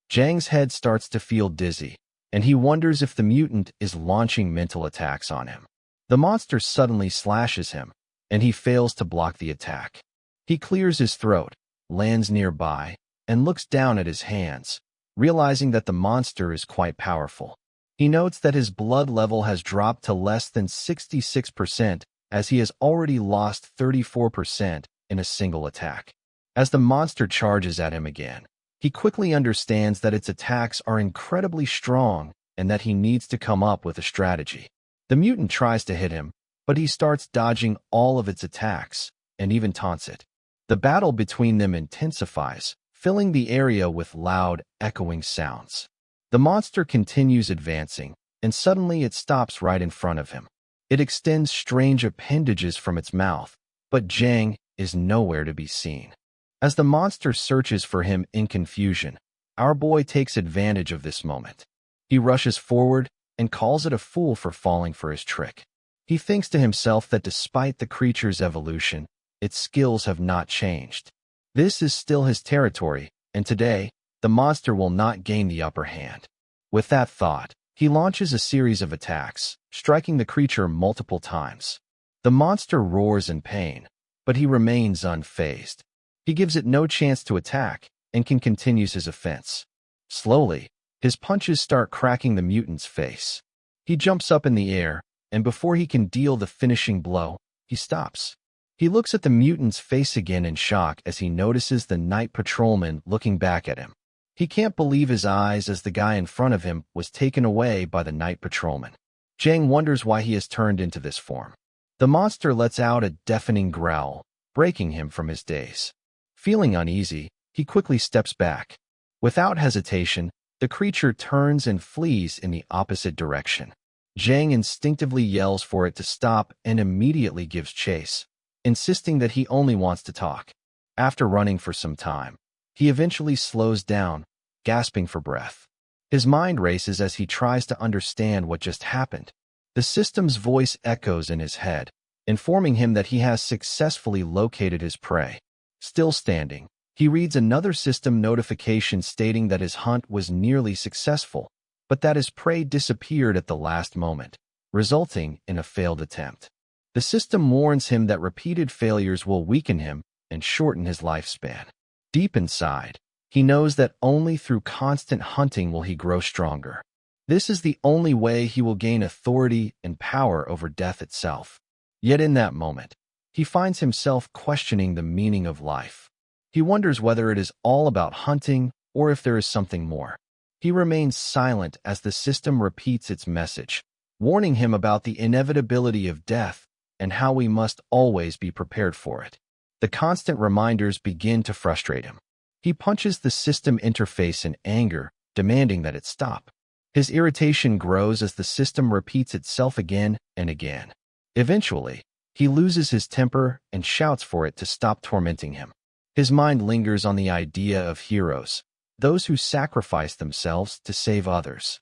Jang's head starts to feel dizzy, and he wonders if the mutant is launching mental attacks on him. The monster suddenly slashes him, and he fails to block the attack. He clears his throat, lands nearby, and looks down at his hands, realizing that the monster is quite powerful. He notes that his blood level has dropped to less than 66%, as he has already lost 34% in a single attack. As the monster charges at him again, he quickly understands that its attacks are incredibly strong and that he needs to come up with a strategy. The mutant tries to hit him, but he starts dodging all of its attacks and even taunts it. The battle between them intensifies, filling the area with loud, echoing sounds. The monster continues advancing, and suddenly it stops right in front of him. It extends strange appendages from its mouth, but Jang is nowhere to be seen. As the monster searches for him in confusion, our boy takes advantage of this moment. He rushes forward and calls it a fool for falling for his trick. He thinks to himself that despite the creature's evolution, its skills have not changed. This is still his territory, and today, the monster will not gain the upper hand. With that thought, he launches a series of attacks, striking the creature multiple times. The monster roars in pain, but he remains unfazed. He gives it no chance to attack and continues his offense. Slowly, his punches start cracking the mutant's face. He jumps up in the air, and before he can deal the finishing blow, he stops. He looks at the mutant's face again in shock as he notices the night patrolman looking back at him. He can't believe his eyes as the guy in front of him was taken away by the night patrolman. Jang wonders why he has turned into this form. The monster lets out a deafening growl, breaking him from his daze. Feeling uneasy, he quickly steps back. Without hesitation, the creature turns and flees in the opposite direction. Jang instinctively yells for it to stop and immediately gives chase, insisting that he only wants to talk. After running for some time, he eventually slows down, gasping for breath. His mind races as he tries to understand what just happened. The system's voice echoes in his head, informing him that he has successfully located his prey. Still standing, he reads another system notification stating that his hunt was nearly successful, but that his prey disappeared at the last moment, resulting in a failed attempt. The system warns him that repeated failures will weaken him and shorten his lifespan. Deep inside, he knows that only through constant hunting will he grow stronger. This is the only way he will gain authority and power over death itself. Yet in that moment, he finds himself questioning the meaning of life. He wonders whether it is all about hunting or if there is something more. He remains silent as the system repeats its message, warning him about the inevitability of death and how we must always be prepared for it. The constant reminders begin to frustrate him. He punches the system interface in anger, demanding that it stop. His irritation grows as the system repeats itself again and again. Eventually, he loses his temper and shouts for it to stop tormenting him. His mind lingers on the idea of heroes, those who sacrifice themselves to save others.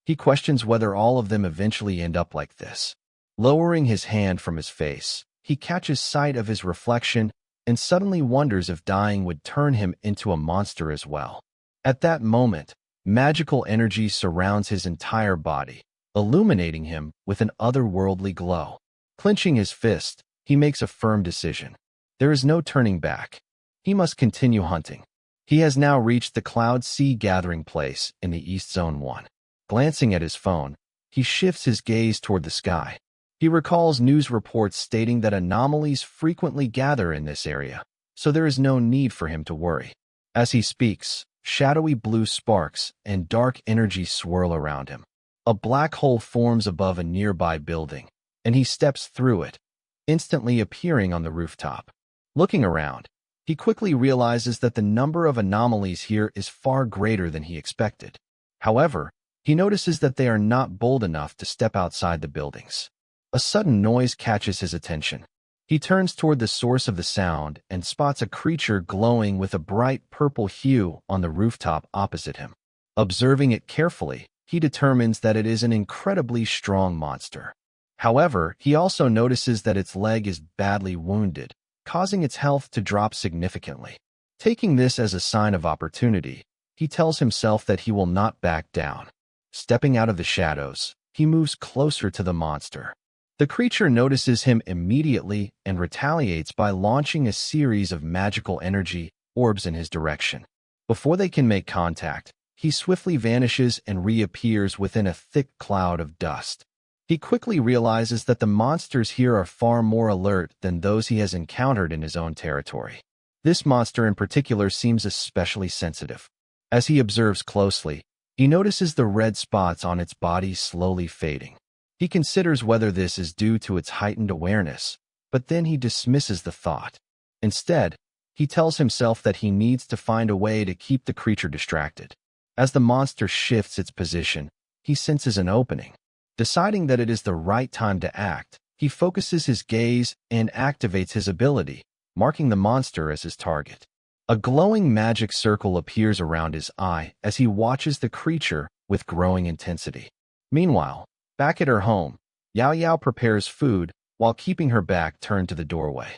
He questions whether all of them eventually end up like this. Lowering his hand from his face, he catches sight of his reflection and suddenly wonders if dying would turn him into a monster as well. At that moment, magical energy surrounds his entire body, illuminating him with an otherworldly glow. Clenching his fist, he makes a firm decision. There is no turning back. He must continue hunting. He has now reached the Cloud Sea gathering place in the East Zone 1. Glancing at his phone, he shifts his gaze toward the sky. He recalls news reports stating that anomalies frequently gather in this area, so there is no need for him to worry. As he speaks, shadowy blue sparks and dark energy swirl around him. A black hole forms above a nearby building, and he steps through it, instantly appearing on the rooftop. Looking around, he quickly realizes that the number of anomalies here is far greater than he expected. However, he notices that they are not bold enough to step outside the buildings. A sudden noise catches his attention. He turns toward the source of the sound and spots a creature glowing with a bright purple hue on the rooftop opposite him. Observing it carefully, he determines that it is an incredibly strong monster. However, he also notices that its leg is badly wounded, causing its health to drop significantly. Taking this as a sign of opportunity, he tells himself that he will not back down. Stepping out of the shadows, he moves closer to the monster. The creature notices him immediately and retaliates by launching a series of magical energy orbs in his direction. Before they can make contact, he swiftly vanishes and reappears within a thick cloud of dust. He quickly realizes that the monsters here are far more alert than those he has encountered in his own territory. This monster in particular seems especially sensitive. As he observes closely, he notices the red spots on its body slowly fading. He considers whether this is due to its heightened awareness, but then he dismisses the thought. Instead, he tells himself that he needs to find a way to keep the creature distracted. As the monster shifts its position, he senses an opening. Deciding that it is the right time to act, he focuses his gaze and activates his ability, marking the monster as his target. A glowing magic circle appears around his eye as he watches the creature with growing intensity. Meanwhile, back at her home, Yao Yao prepares food while keeping her back turned to the doorway.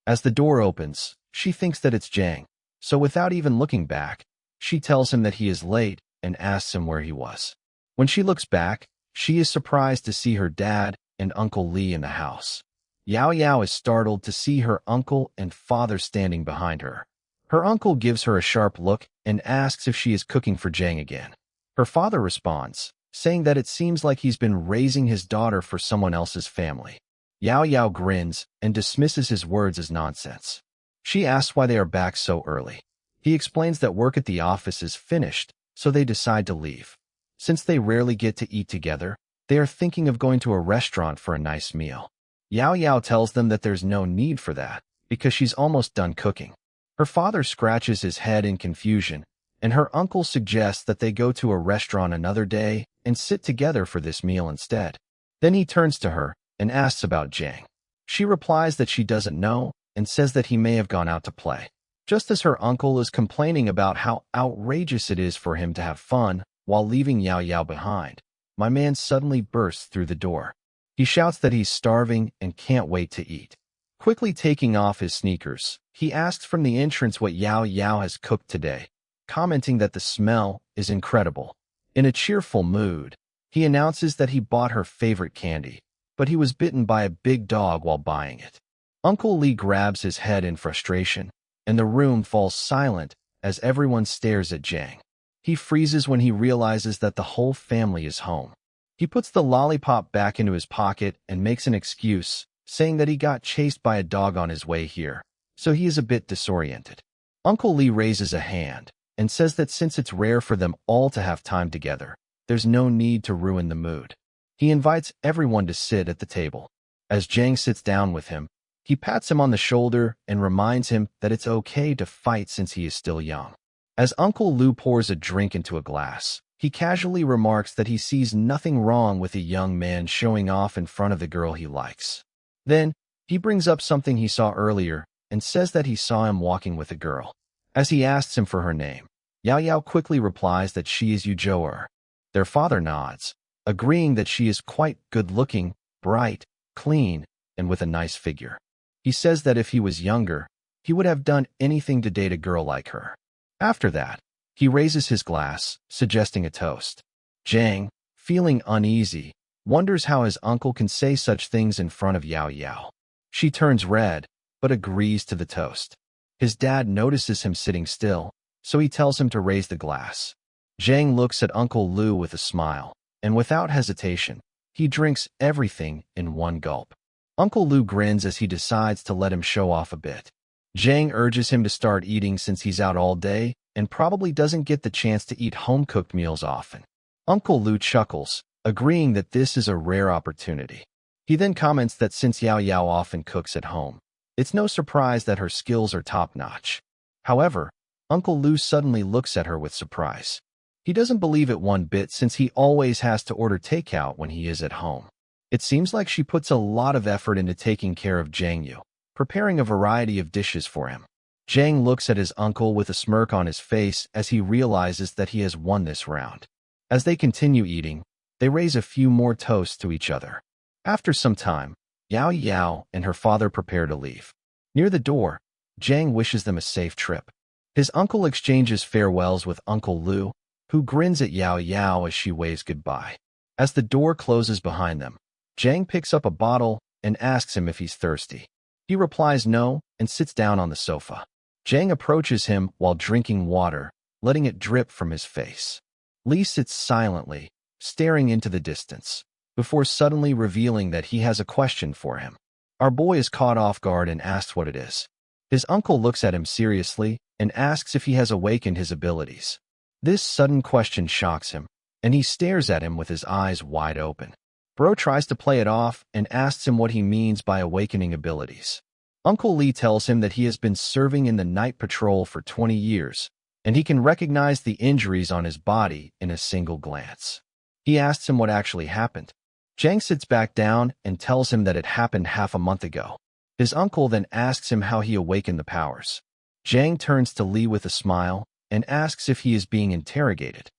As the door opens, she thinks that it's Jang, so without even looking back, She tells him that he is late and asks him where he was. When she looks back, she is surprised to see her dad and Uncle Lee in the house. Yao Yao is startled to see her uncle and father standing behind her. Her uncle gives her a sharp look and asks if she is cooking for Jang again. Her father responds, saying that it seems like he's been raising his daughter for someone else's family. Yao Yao grins and dismisses his words as nonsense. She asks why they are back so early. He explains that work at the office is finished, so they decide to leave. Since they rarely get to eat together, they are thinking of going to a restaurant for a nice meal. Yao Yao tells them that there's no need for that, because she's almost done cooking. Her father scratches his head in confusion, and her uncle suggests that they go to a restaurant another day and sit together for this meal instead. Then he turns to her and asks about Jang. She replies that she doesn't know and says that he may have gone out to play. Just as her uncle is complaining about how outrageous it is for him to have fun while leaving Yao Yao behind, my man suddenly bursts through the door. He shouts that he's starving and can't wait to eat. Quickly taking off his sneakers, he asks from the entrance what Yao Yao has cooked today, commenting that the smell is incredible. In a cheerful mood, he announces that he bought her favorite candy, but he was bitten by a big dog while buying it. Uncle Lee grabs his head in frustration, and the room falls silent as everyone stares at Jang. He freezes when he realizes that the whole family is home. He puts the lollipop back into his pocket and makes an excuse, saying that he got chased by a dog on his way here, so he is a bit disoriented. Uncle Lee raises a hand and says that since it's rare for them all to have time together, there's no need to ruin the mood. He invites everyone to sit at the table. As Jang sits down with him, he pats him on the shoulder and reminds him that it's okay to fight since he is still young. As Uncle Lou pours a drink into a glass, he casually remarks that he sees nothing wrong with a young man showing off in front of the girl he likes. Then, he brings up something he saw earlier and says that he saw him walking with a girl. As he asks him for her name, Yao Yao quickly replies that she is Yu Zhou. Their father nods, agreeing that she is quite good-looking, bright, clean, and with a nice figure. He says that if he was younger, he would have done anything to date a girl like her. After that, he raises his glass, suggesting a toast. Jang, feeling uneasy, wonders how his uncle can say such things in front of Yao Yao. She turns red, but agrees to the toast. His dad notices him sitting still, so he tells him to raise the glass. Jang looks at Uncle Lou with a smile, and without hesitation, he drinks everything in one gulp. Uncle Lou grins as he decides to let him show off a bit. Jang urges him to start eating since he's out all day and probably doesn't get the chance to eat home-cooked meals often. Uncle Lou chuckles, agreeing that this is a rare opportunity. He then comments that since Yao Yao often cooks at home, it's no surprise that her skills are top-notch. However, Uncle Lou suddenly looks at her with surprise. He doesn't believe it one bit since he always has to order takeout when he is at home. It seems like she puts a lot of effort into taking care of Jang Yu, preparing a variety of dishes for him. Jang looks at his uncle with a smirk on his face as he realizes that he has won this round. As they continue eating, they raise a few more toasts to each other. After some time, Yao Yao and her father prepare to leave. Near the door, Jang wishes them a safe trip. His uncle exchanges farewells with Uncle Lou, who grins at Yao Yao as she waves goodbye. As the door closes behind them, Jang picks up a bottle and asks him if he's thirsty. He replies no and sits down on the sofa. Jang approaches him while drinking water, letting it drip from his face. Lee sits silently, staring into the distance, before suddenly revealing that he has a question for him. Our boy is caught off guard and asks what it is. His uncle looks at him seriously and asks if he has awakened his abilities. This sudden question shocks him, and he stares at him with his eyes wide open. Bro tries to play it off and asks him what he means by awakening abilities. Uncle Lee tells him that he has been serving in the night patrol for 20 years, and he can recognize the injuries on his body in a single glance. He asks him what actually happened. Jang sits back down and tells him that it happened half a month ago. His uncle then asks him how he awakened the powers. Jang turns to Lee with a smile and asks if he is being interrogated.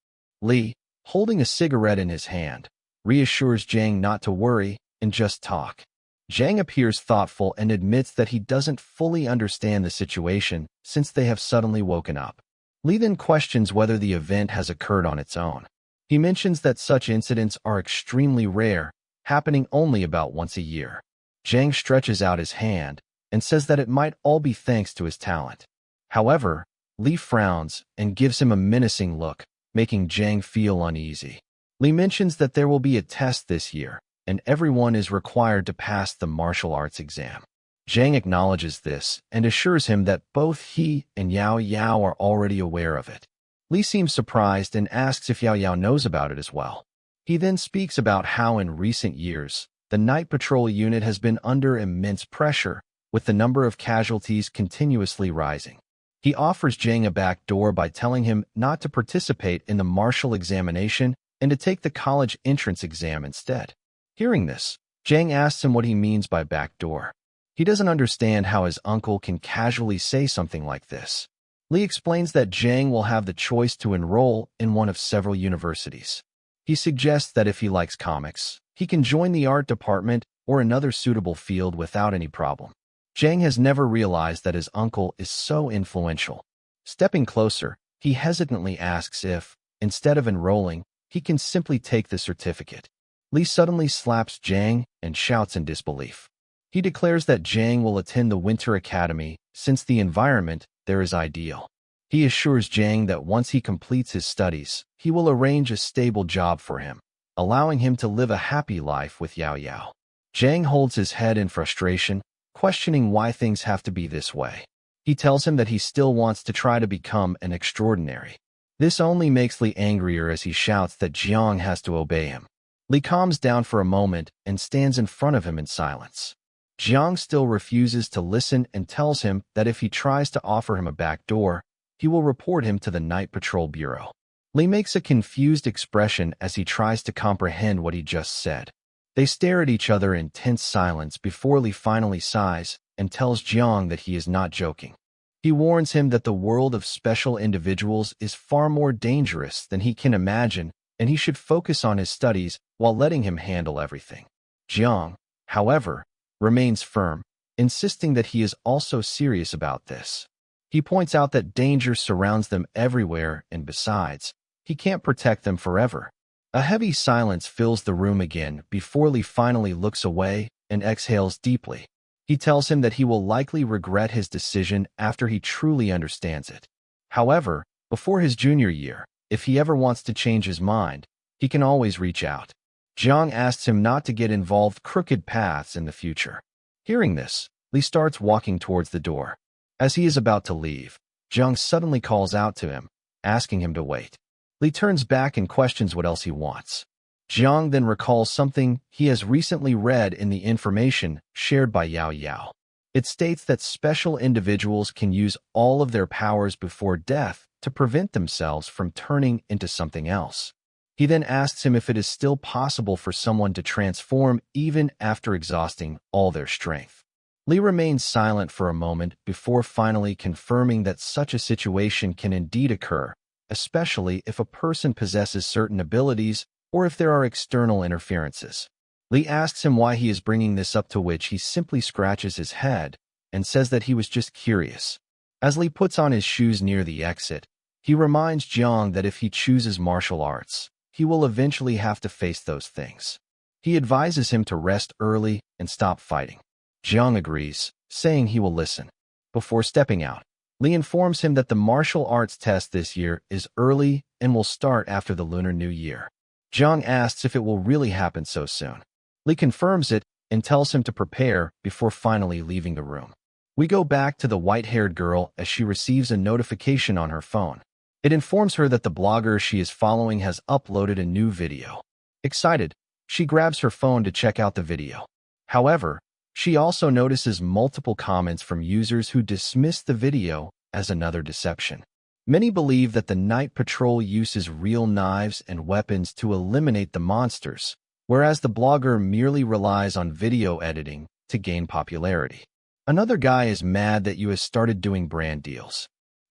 Lee, holding a cigarette in his hand, reassures Jang not to worry and just talk. Jang appears thoughtful and admits that he doesn't fully understand the situation since they have suddenly woken up. Li then questions whether the event has occurred on its own. He mentions that such incidents are extremely rare, happening only about once a year. Jang stretches out his hand and says that it might all be thanks to his talent. However, Li frowns and gives him a menacing look, making Jang feel uneasy. Li mentions that there will be a test this year, and everyone is required to pass the martial arts exam. Jang acknowledges this and assures him that both he and Yao Yao are already aware of it. Li seems surprised and asks if Yao Yao knows about it as well. He then speaks about how in recent years, the night patrol unit has been under immense pressure, with the number of casualties continuously rising. He offers Jang a back door by telling him not to participate in the martial examination and to take the college entrance exam instead. Hearing this, Jang asks him what he means by back door. He doesn't understand how his uncle can casually say something like this. Li explains that Jang will have the choice to enroll in one of several universities. He suggests that if he likes comics, he can join the art department or another suitable field without any problem. Jang has never realized that his uncle is so influential. Stepping closer, he hesitantly asks if, instead of enrolling, he can simply take the certificate. Li suddenly slaps Jang and shouts in disbelief. He declares that Jang will attend the Winter Academy since the environment there is ideal. He assures Jang that once he completes his studies, he will arrange a stable job for him, allowing him to live a happy life with Yao Yao. Jang holds his head in frustration, questioning why things have to be this way. He tells him that he still wants to try to become an extraordinary. This only makes Li angrier as he shouts that Jiang has to obey him. Li calms down for a moment and stands in front of him in silence. Jiang still refuses to listen and tells him that if he tries to offer him a back door, he will report him to the Night Patrol Bureau. Li makes a confused expression as he tries to comprehend what he just said. They stare at each other in tense silence before Li finally sighs and tells Jiang that he is not joking. He warns him that the world of special individuals is far more dangerous than he can imagine, and he should focus on his studies while letting him handle everything. Jiang, however, remains firm, insisting that he is also serious about this. He points out that danger surrounds them everywhere, and besides, he can't protect them forever. A heavy silence fills the room again before Li finally looks away and exhales deeply. He tells him that he will likely regret his decision after he truly understands it. However, before his junior year, if he ever wants to change his mind, he can always reach out. Jiang asks him not to get involved crooked paths in the future. Hearing this, Li starts walking towards the door. As he is about to leave, Jiang suddenly calls out to him, asking him to wait. Li turns back and questions what else he wants. Jiang then recalls something he has recently read in the information shared by Yao Yao. It states that special individuals can use all of their powers before death to prevent themselves from turning into something else. He then asks him if it is still possible for someone to transform even after exhausting all their strength. Li remains silent for a moment before finally confirming that such a situation can indeed occur, especially if a person possesses certain abilities or if there are external interferences. Li asks him why he is bringing this up, to which he simply scratches his head and says that he was just curious. As Li puts on his shoes near the exit, he reminds Jiang that if he chooses martial arts, he will eventually have to face those things. He advises him to rest early and stop fighting. Jiang agrees, saying he will listen. Before stepping out, Li informs him that the martial arts test this year is early and will start after the Lunar New Year. Jiang asks if it will really happen so soon. Li confirms it and tells him to prepare before finally leaving the room. We go back to the white-haired girl as she receives a notification on her phone. It informs her that the blogger she is following has uploaded a new video. Excited, she grabs her phone to check out the video. However, she also notices multiple comments from users who dismiss the video as another deception. Many believe that the Night Patrol uses real knives and weapons to eliminate the monsters, whereas the blogger merely relies on video editing to gain popularity. Another guy is mad that you has started doing brand deals.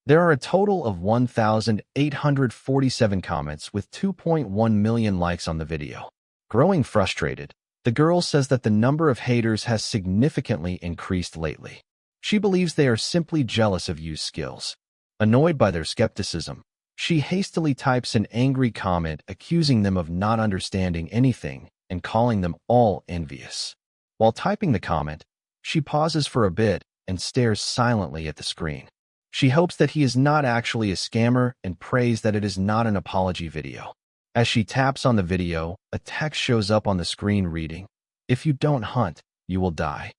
There are a total of 1,847 comments with 2.1 million likes on the video. Growing frustrated, the girl says that the number of haters has significantly increased lately. She believes they are simply jealous of Yu's skills. Annoyed by their skepticism, she hastily types an angry comment accusing them of not understanding anything and calling them all envious. While typing the comment, she pauses for a bit and stares silently at the screen. She hopes that he is not actually a scammer and prays that it is not an apology video. As she taps on the video, a text shows up on the screen reading, "If you don't hunt, you will die."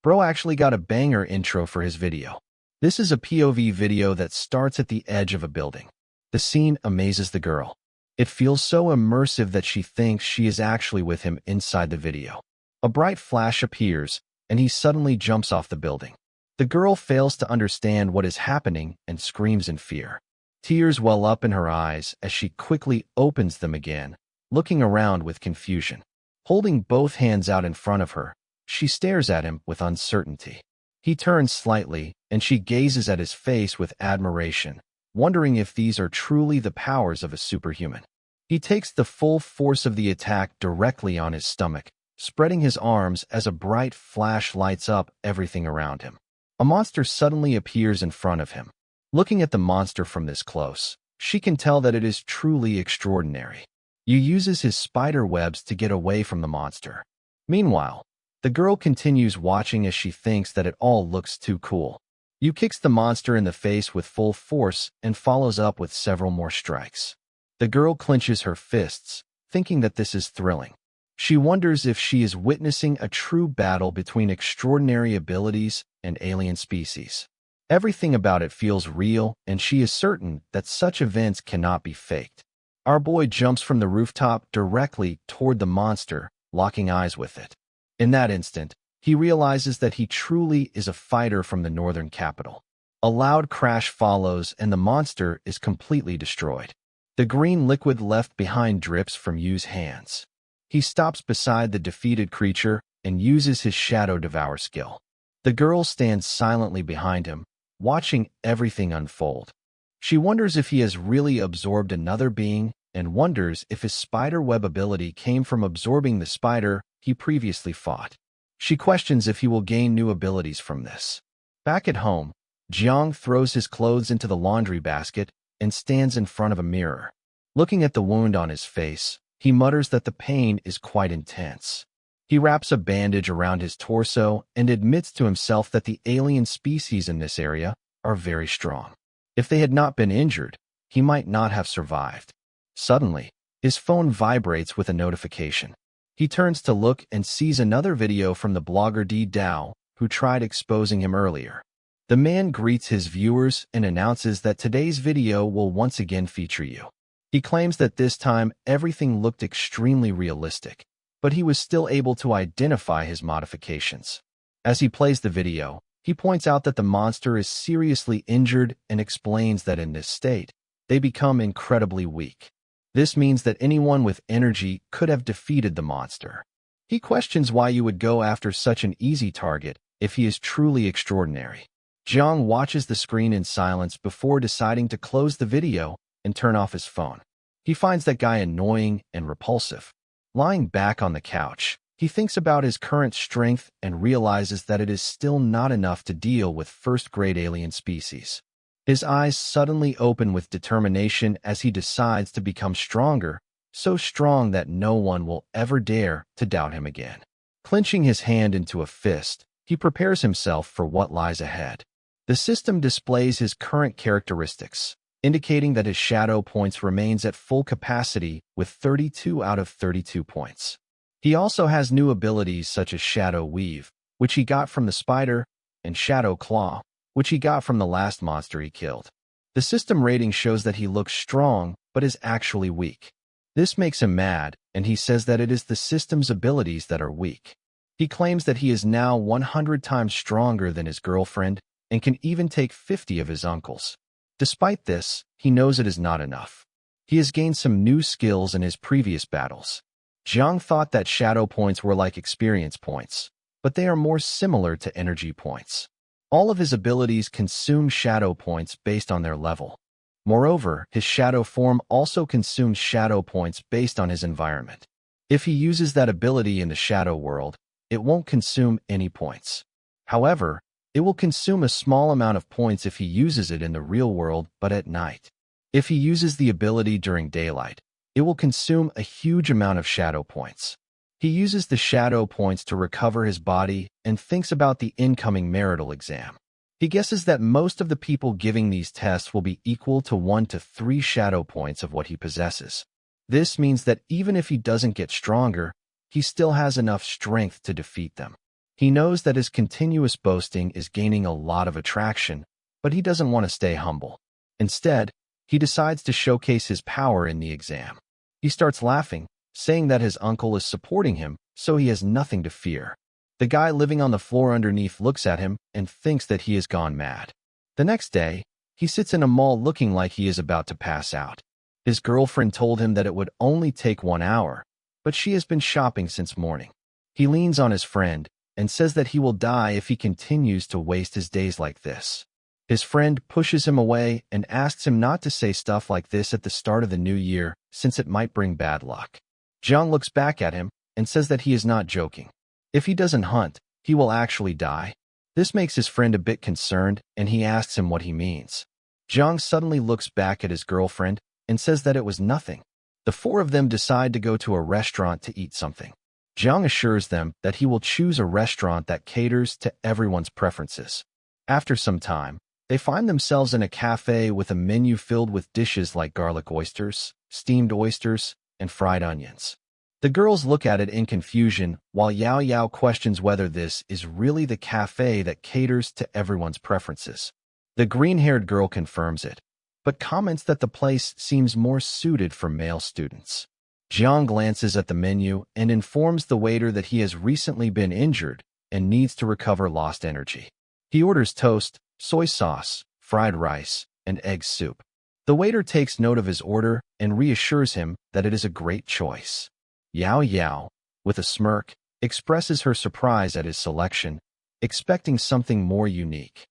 Bro actually got a banger intro for his video. This is a POV video that starts at the edge of a building. The scene amazes the girl. It feels so immersive that she thinks she is actually with him inside the video. A bright flash appears, and he suddenly jumps off the building. The girl fails to understand what is happening and screams in fear. Tears well up in her eyes as she quickly opens them again, looking around with confusion. Holding both hands out in front of her, she stares at him with uncertainty. He turns slightly, and she gazes at his face with admiration, wondering if these are truly the powers of a superhuman. He takes the full force of the attack directly on his stomach, spreading his arms as a bright flash lights up everything around him. A monster suddenly appears in front of him. Looking at the monster from this close, she can tell that it is truly extraordinary. He uses his spider webs to get away from the monster. Meanwhile, the girl continues watching as she thinks that it all looks too cool. Yu kicks the monster in the face with full force and follows up with several more strikes. The girl clenches her fists, thinking that this is thrilling. She wonders if she is witnessing a true battle between extraordinary abilities and alien species. Everything about it feels real, and she is certain that such events cannot be faked. Our boy jumps from the rooftop directly toward the monster, locking eyes with it. In that instant, he realizes that he truly is a fighter from the northern capital. A loud crash follows, and the monster is completely destroyed. The green liquid left behind drips from Yu's hands. He stops beside the defeated creature and uses his Shadow Devour skill. The girl stands silently behind him, watching everything unfold. She wonders if he has really absorbed another being and wonders if his spider web ability came from absorbing the spider he previously fought. She questions if he will gain new abilities from this. Back at home, Jang throws his clothes into the laundry basket and stands in front of a mirror. Looking at the wound on his face, he mutters that the pain is quite intense. He wraps a bandage around his torso and admits to himself that the alien species in this area are very strong. If they had not been injured, he might not have survived. Suddenly, his phone vibrates with a notification. He turns to look and sees another video from the blogger D Dao, who tried exposing him earlier. The man greets his viewers and announces that today's video will once again feature you. He claims that this time everything looked extremely realistic, but he was still able to identify his modifications. As he plays the video, he points out that the monster is seriously injured and explains that in this state, they become incredibly weak. This means that anyone with energy could have defeated the monster. He questions why you would go after such an easy target if he is truly extraordinary. Jang watches the screen in silence before deciding to close the video and turn off his phone. He finds that guy annoying and repulsive. Lying back on the couch, he thinks about his current strength and realizes that it is still not enough to deal with first-grade alien species. His eyes suddenly open with determination as he decides to become stronger, so strong that no one will ever dare to doubt him again. Clenching his hand into a fist, he prepares himself for what lies ahead. The system displays his current characteristics, indicating that his shadow points remains at full capacity with 32 out of 32 points. He also has new abilities such as Shadow Weave, which he got from the spider, and Shadow Claw, which he got from the last monster he killed. The system rating shows that he looks strong, but is actually weak. This makes him mad, and he says that it is the system's abilities that are weak. He claims that he is now 100 times stronger than his girlfriend and can even take 50 of his uncles. Despite this, he knows it is not enough. He has gained some new skills in his previous battles. Jang thought that shadow points were like experience points, but they are more similar to energy points. All of his abilities consume shadow points based on their level. Moreover, his shadow form also consumes shadow points based on his environment. If he uses that ability in the shadow world, it won't consume any points. However, It will consume a small amount of points if he uses it in the real world, but at night. If he uses the ability during daylight, it will consume a huge amount of shadow points. He uses the shadow points to recover his body and thinks about the incoming marital exam. He guesses that most of the people giving these tests will be equal to 1 to 3 shadow points of what he possesses. This means that even if he doesn't get stronger, he still has enough strength to defeat them. He knows that his continuous boasting is gaining a lot of attraction, but he doesn't want to stay humble. Instead, he decides to showcase his power in the exam. He starts laughing, saying that his uncle is supporting him, so he has nothing to fear. The guy living on the floor underneath looks at him and thinks that he has gone mad. The next day, he sits in a mall looking like he is about to pass out. His girlfriend told him that it would only take 1 hour, but she has been shopping since morning. He leans on his friend and says that he will die if he continues to waste his days like this. His friend pushes him away and asks him not to say stuff like this at the start of the new year, since it might bring bad luck. Jang looks back at him and says that he is not joking. If he doesn't hunt, he will actually die. This makes his friend a bit concerned, and he asks him what he means. Jang suddenly looks back at his girlfriend and says that it was nothing. The four of them decide to go to a restaurant to eat something. Jang assures them that he will choose a restaurant that caters to everyone's preferences. After some time, they find themselves in a cafe with a menu filled with dishes like garlic oysters, steamed oysters, and fried onions. The girls look at it in confusion, while Yao Yao questions whether this is really the cafe that caters to everyone's preferences. The green-haired girl confirms it, but comments that the place seems more suited for male students. Jiang glances at the menu and informs the waiter that he has recently been injured and needs to recover lost energy. He orders toast, soy sauce, fried rice, and egg soup. The waiter takes note of his order and reassures him that it is a great choice. Yao Yao, with a smirk, expresses her surprise at his selection, expecting something more unique.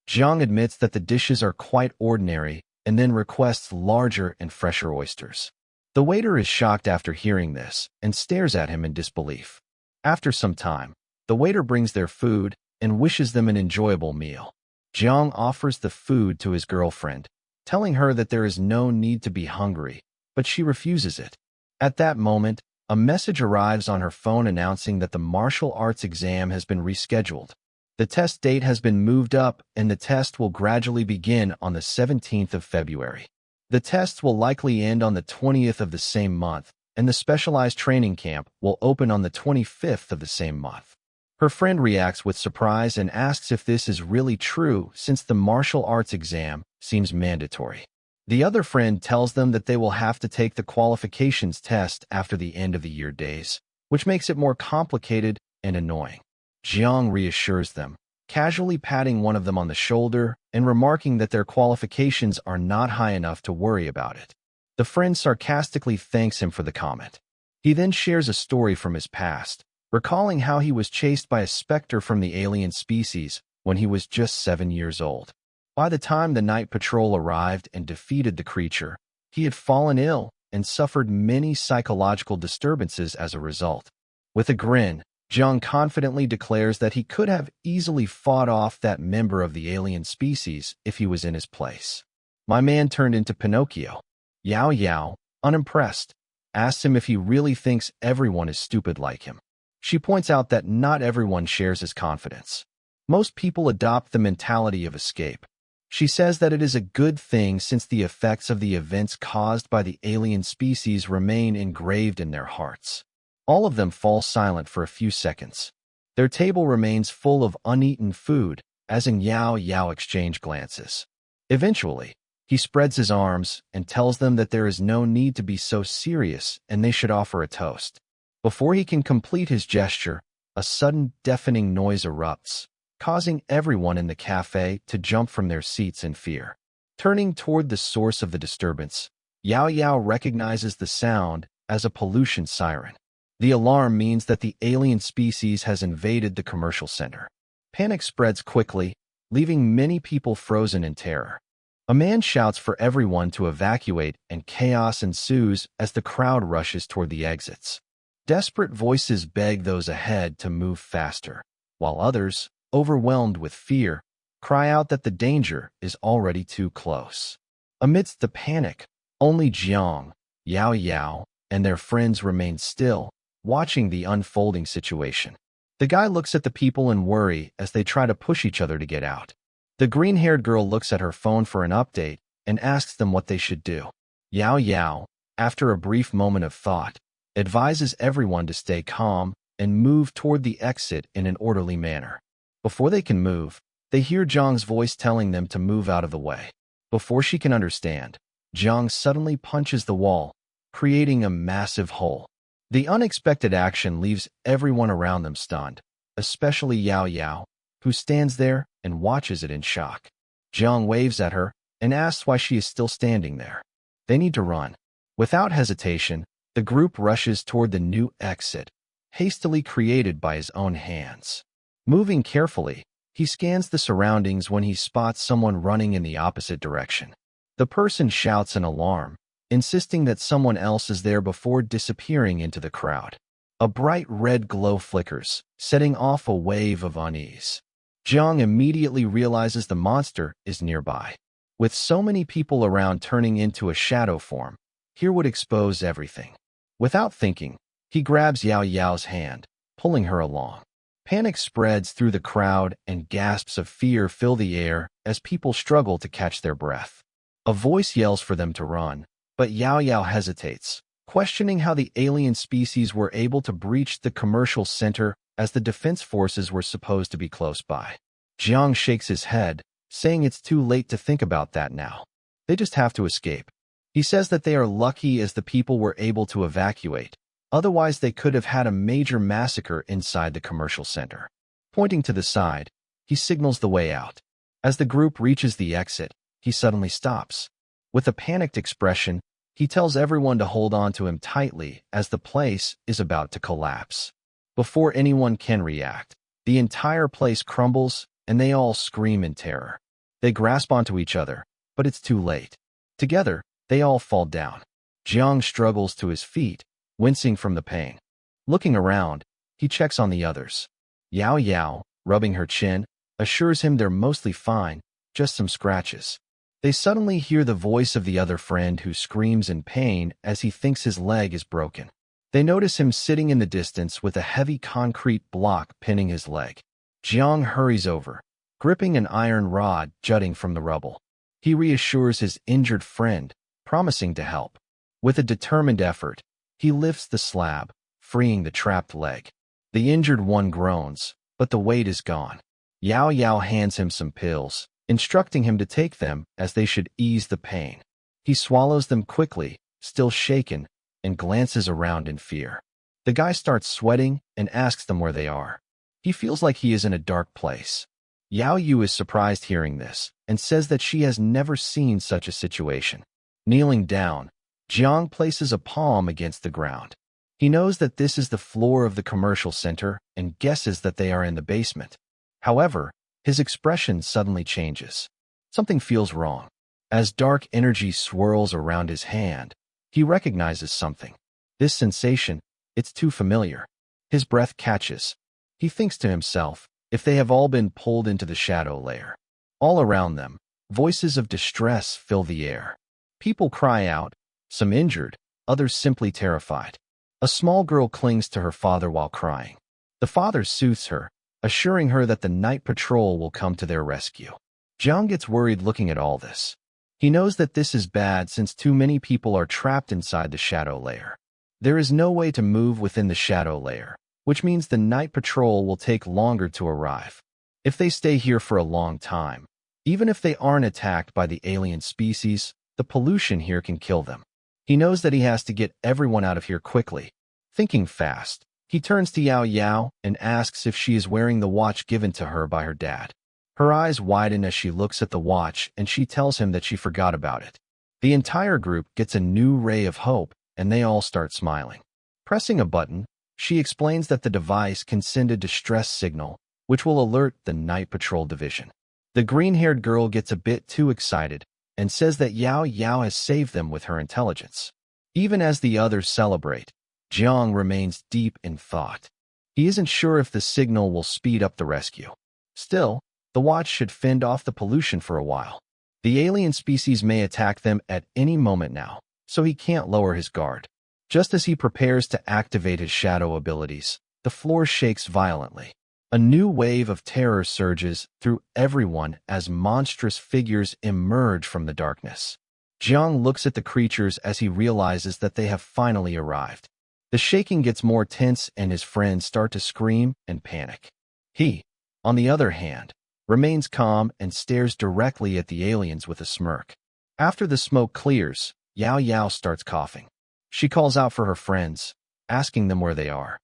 Jiang admits that the dishes are quite ordinary and then requests larger and fresher oysters. The waiter is shocked after hearing this and stares at him in disbelief. After some time, the waiter brings their food and wishes them an enjoyable meal. Jiang offers the food to his girlfriend, telling her that there is no need to be hungry, but she refuses it. At that moment, a message arrives on her phone announcing that the martial arts exam has been rescheduled. The test date has been moved up and the test will gradually begin on the 17th of February. The tests will likely end on the 20th of the same month, and the specialized training camp will open on the 25th of the same month. Her friend reacts with surprise and asks if this is really true since the martial arts exam seems mandatory. The other friend tells them that they will have to take the qualifications test after the end of the year days, which makes it more complicated and annoying. Jiang reassures them, casually patting one of them on the shoulder and remarking that their qualifications are not high enough to worry about it. The friend sarcastically thanks him for the comment. He then shares a story from his past, recalling how he was chased by a specter from the alien species when he was just 7 years old. By the time the night patrol arrived and defeated the creature, he had fallen ill and suffered many psychological disturbances as a result. With a grin, Jiang confidently declares that he could have easily fought off that member of the alien species if he was in his place. My man turned into Pinocchio. Yao Yao, unimpressed, asks him if he really thinks everyone is stupid like him. She points out that not everyone shares his confidence. Most people adopt the mentality of escape. She says that it is a good thing since the effects of the events caused by the alien species remain engraved in their hearts. All of them fall silent for a few seconds. Their table remains full of uneaten food, as in Yao Yao exchange glances. Eventually, he spreads his arms and tells them that there is no need to be so serious and they should offer a toast. Before he can complete his gesture, a sudden deafening noise erupts, causing everyone in the cafe to jump from their seats in fear. Turning toward the source of the disturbance, Yao Yao recognizes the sound as a pollution siren. The alarm means that the alien species has invaded the commercial center. Panic spreads quickly, leaving many people frozen in terror. A man shouts for everyone to evacuate and chaos ensues as the crowd rushes toward the exits. Desperate voices beg those ahead to move faster, while others, overwhelmed with fear, cry out that the danger is already too close. Amidst the panic, only Jang, Yao Yao, and their friends remain still, watching the unfolding situation. The guy looks at the people in worry as they try to push each other to get out. The green-haired girl looks at her phone for an update and asks them what they should do. Yao Yao, after a brief moment of thought, advises everyone to stay calm and move toward the exit in an orderly manner. Before they can move, they hear Zhang's voice telling them to move out of the way. Before she can understand, Zhang suddenly punches the wall, creating a massive hole. The unexpected action leaves everyone around them stunned, especially Yao Yao, who stands there and watches it in shock. Zhang waves at her and asks why she is still standing there. They need to run. Without hesitation, the group rushes toward the new exit, hastily created by his own hands. Moving carefully, he scans the surroundings when he spots someone running in the opposite direction. The person shouts an alarm, insisting that someone else is there before disappearing into the crowd. A bright red glow flickers, setting off a wave of unease. Zhang immediately realizes the monster is nearby. With so many people around turning into a shadow form, here would expose everything. Without thinking, he grabs Yao Yao's hand, pulling her along. Panic spreads through the crowd and gasps of fear fill the air as people struggle to catch their breath. A voice yells for them to run, but Yao Yao hesitates, questioning how the alien species were able to breach the commercial center as the defense forces were supposed to be close by. Jiang shakes his head, saying it's too late to think about that now. They just have to escape. He says that they are lucky as the people were able to evacuate. Otherwise, they could have had a major massacre inside the commercial center. Pointing to the side, he signals the way out. As the group reaches the exit, he suddenly stops. With a panicked expression, he tells everyone to hold on to him tightly as the place is about to collapse. Before anyone can react, the entire place crumbles and they all scream in terror. They grasp onto each other, but it's too late. Together, they all fall down. Jiang struggles to his feet, wincing from the pain. Looking around, he checks on the others. Yao Yao, rubbing her chin, assures him they're mostly fine, just some scratches. They suddenly hear the voice of the other friend who screams in pain as he thinks his leg is broken. They notice him sitting in the distance with a heavy concrete block pinning his leg. Jiang hurries over, gripping an iron rod jutting from the rubble. He reassures his injured friend, promising to help. With a determined effort, he lifts the slab, freeing the trapped leg. The injured one groans, but the weight is gone. Yao Yao hands him some pills, instructing him to take them as they should ease the pain. He swallows them quickly, still shaken, and glances around in fear. The guy starts sweating and asks them where they are. He feels like he is in a dark place. Yao Yu is surprised hearing this and says that she has never seen such a situation. Kneeling down, Jiang places a palm against the ground. He knows that this is the floor of the commercial center and guesses that they are in the basement. However, his expression suddenly changes. Something feels wrong. As dark energy swirls around his hand, he recognizes something. This sensation, it's too familiar. His breath catches. He thinks to himself, if they have all been pulled into the shadow layer. All around them, voices of distress fill the air. People cry out, some injured, others simply terrified. A small girl clings to her father while crying. The father soothes her, assuring her that the night patrol will come to their rescue. Jiang gets worried looking at all this. He knows that this is bad since too many people are trapped inside the shadow layer. There is no way to move within the shadow layer, which means the night patrol will take longer to arrive. If they stay here for a long time, even if they aren't attacked by the alien species, the pollution here can kill them. He knows that he has to get everyone out of here quickly. Thinking fast, he turns to Yao Yao and asks if she is wearing the watch given to her by her dad. Her eyes widen as she looks at the watch and she tells him that she forgot about it. The entire group gets a new ray of hope and they all start smiling. Pressing a button, she explains that the device can send a distress signal, which will alert the Night Patrol Division. The green-haired girl gets a bit too excited and says that Yao Yao has saved them with her intelligence. Even as the others celebrate, Jiang remains deep in thought. He isn't sure if the signal will speed up the rescue. Still, the watch should fend off the pollution for a while. The alien species may attack them at any moment now, so he can't lower his guard. Just as he prepares to activate his shadow abilities, the floor shakes violently. A new wave of terror surges through everyone as monstrous figures emerge from the darkness. Jang looks at the creatures as he realizes that they have finally arrived. The shaking gets more tense and his friends start to scream and panic. He, on the other hand, remains calm and stares directly at the aliens with a smirk. After the smoke clears, Yao Yao starts coughing. She calls out for her friends, asking them where they are.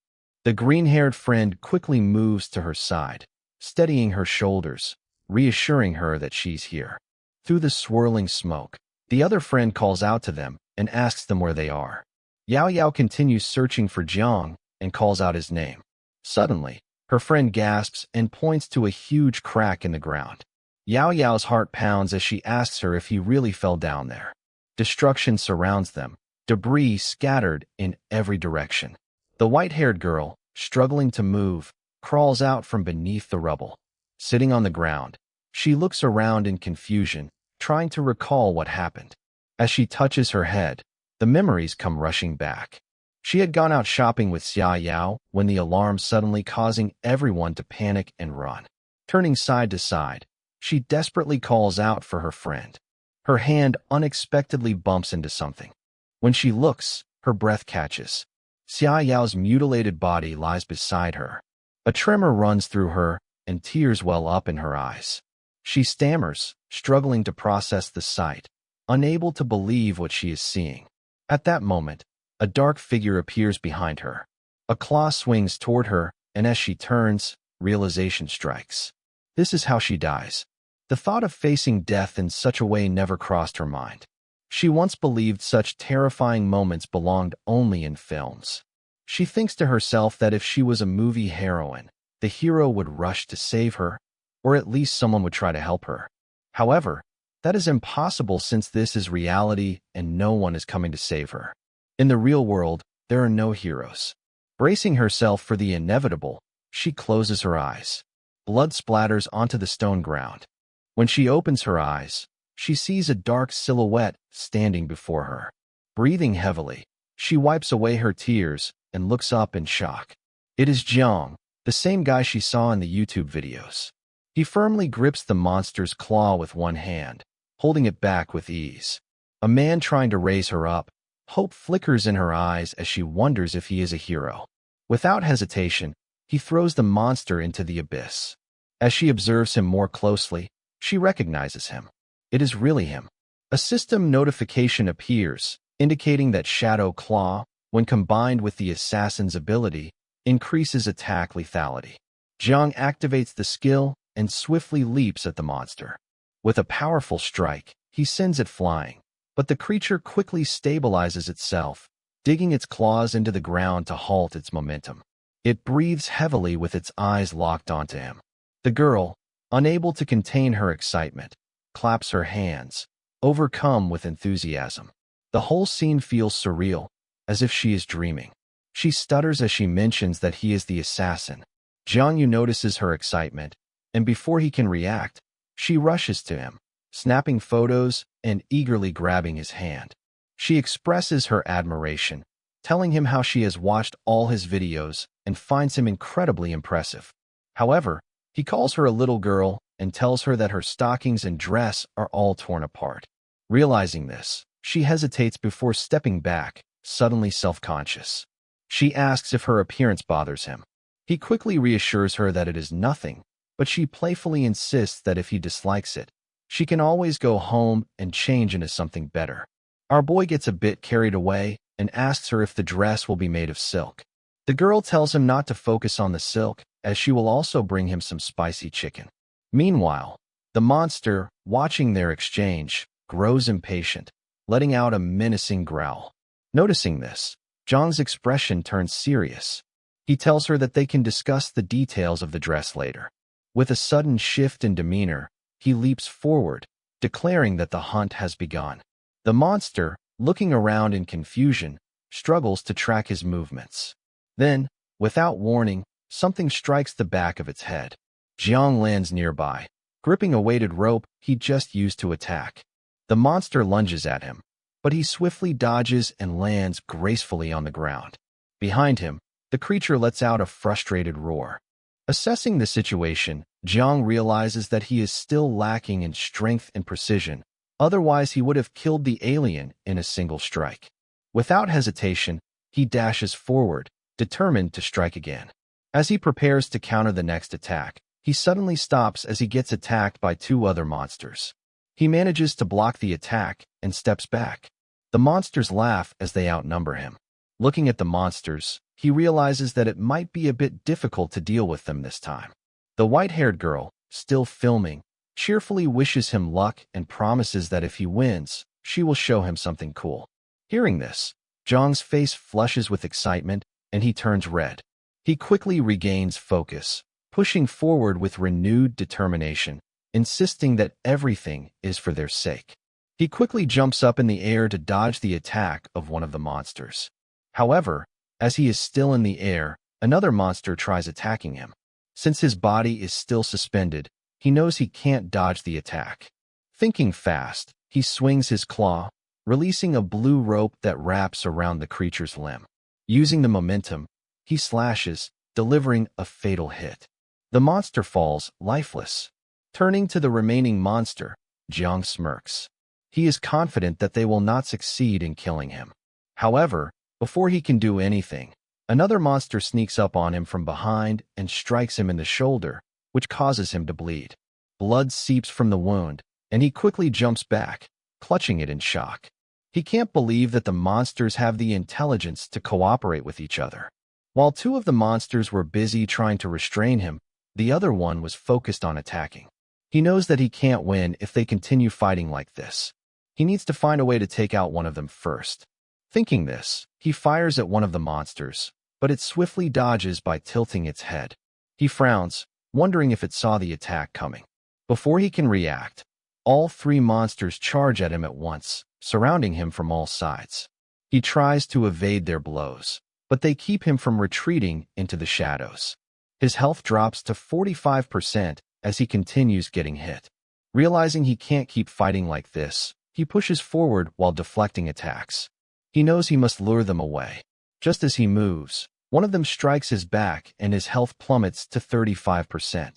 The green-haired friend quickly moves to her side, steadying her shoulders, reassuring her that she's here. Through the swirling smoke, the other friend calls out to them and asks them where they are. Yao Yao continues searching for Jang and calls out his name. Suddenly, her friend gasps and points to a huge crack in the ground. Yao Yao's heart pounds as she asks her if he really fell down there. Destruction surrounds them, debris scattered in every direction. The white-haired girl, struggling to move, crawls out from beneath the rubble. Sitting on the ground, she looks around in confusion, trying to recall what happened. As she touches her head, the memories come rushing back. She had gone out shopping with Yao Yao when the alarm suddenly causing everyone to panic and run. Turning side to side, she desperately calls out for her friend. Her hand unexpectedly bumps into something. When she looks, her breath catches. Yao Yao's mutilated body lies beside her. A tremor runs through her, and tears well up in her eyes. She stammers, struggling to process the sight, unable to believe what she is seeing. At that moment, a dark figure appears behind her. A claw swings toward her, and as she turns, realization strikes. This is how she dies. The thought of facing death in such a way never crossed her mind. She once believed such terrifying moments belonged only in films. She thinks to herself that if she was a movie heroine, the hero would rush to save her, or at least someone would try to help her. However, that is impossible since this is reality and no one is coming to save her. In the real world, there are no heroes. Bracing herself for the inevitable, she closes her eyes. Blood splatters onto the stone ground. When she opens her eyes, she sees a dark silhouette standing before her. Breathing heavily, she wipes away her tears and looks up in shock. It is Jang, the same guy she saw in the YouTube videos. He firmly grips the monster's claw with one hand, holding it back with ease. A man trying to raise her up, hope flickers in her eyes as she wonders if he is a hero. Without hesitation, he throws the monster into the abyss. As she observes him more closely, she recognizes him. It is really him. A system notification appears, indicating that Shadow Claw, when combined with the assassin's ability, increases attack lethality. Jang activates the skill and swiftly leaps at the monster. With a powerful strike, he sends it flying, but the creature quickly stabilizes itself, digging its claws into the ground to halt its momentum. It breathes heavily with its eyes locked onto him. The girl, unable to contain her excitement, claps her hands, overcome with enthusiasm. The whole scene feels surreal, as if she is dreaming. She stutters as she mentions that he is the assassin. Jang Yu notices her excitement, and before he can react, she rushes to him, snapping photos and eagerly grabbing his hand. She expresses her admiration, telling him how she has watched all his videos and finds him incredibly impressive. However, he calls her a little girl and tells her that her stockings and dress are all torn apart. Realizing this, she hesitates before stepping back, suddenly self-conscious. She asks if her appearance bothers him. He quickly reassures her that it is nothing, but she playfully insists that if he dislikes it, she can always go home and change into something better. Our boy gets a bit carried away and asks her if the dress will be made of silk. The girl tells him not to focus on the silk, as she will also bring him some spicy chicken. Meanwhile, the monster, watching their exchange, grows impatient, letting out a menacing growl. Noticing this, Zhang's expression turns serious. He tells her that they can discuss the details of the dress later. With a sudden shift in demeanor, he leaps forward, declaring that the hunt has begun. The monster, looking around in confusion, struggles to track his movements. Then, without warning, something strikes the back of its head. Jiang lands nearby, gripping a weighted rope he just used to attack. The monster lunges at him, but he swiftly dodges and lands gracefully on the ground. Behind him, the creature lets out a frustrated roar. Assessing the situation, Jang realizes that he is still lacking in strength and precision, otherwise he would have killed the alien in a single strike. Without hesitation, he dashes forward, determined to strike again. As he prepares to counter the next attack, he suddenly stops as he gets attacked by two other monsters. He manages to block the attack and steps back. The monsters laugh as they outnumber him. Looking at the monsters, he realizes that it might be a bit difficult to deal with them this time. The white-haired girl, still filming, cheerfully wishes him luck and promises that if he wins, she will show him something cool. Hearing this, Zhang's face flushes with excitement and he turns red. He quickly regains focus, pushing forward with renewed determination, insisting that everything is for their sake. He quickly jumps up in the air to dodge the attack of one of the monsters. However, as he is still in the air, another monster tries attacking him. Since his body is still suspended, he knows he can't dodge the attack. Thinking fast, he swings his claw, releasing a blue rope that wraps around the creature's limb. Using the momentum, he slashes, delivering a fatal hit. The monster falls, lifeless. Turning to the remaining monster, Jiang smirks. He is confident that they will not succeed in killing him. However, before he can do anything, another monster sneaks up on him from behind and strikes him in the shoulder, which causes him to bleed. Blood seeps from the wound, and he quickly jumps back, clutching it in shock. He can't believe that the monsters have the intelligence to cooperate with each other. While two of the monsters were busy trying to restrain him, the other one was focused on attacking. He knows that he can't win if they continue fighting like this. He needs to find a way to take out one of them first. Thinking this, he fires at one of the monsters, but it swiftly dodges by tilting its head. He frowns, wondering if it saw the attack coming. Before he can react, all three monsters charge at him at once, surrounding him from all sides. He tries to evade their blows, but they keep him from retreating into the shadows. His health drops to 45% as he continues getting hit. Realizing he can't keep fighting like this, he pushes forward while deflecting attacks. He knows he must lure them away. Just as he moves, one of them strikes his back and his health plummets to 35%.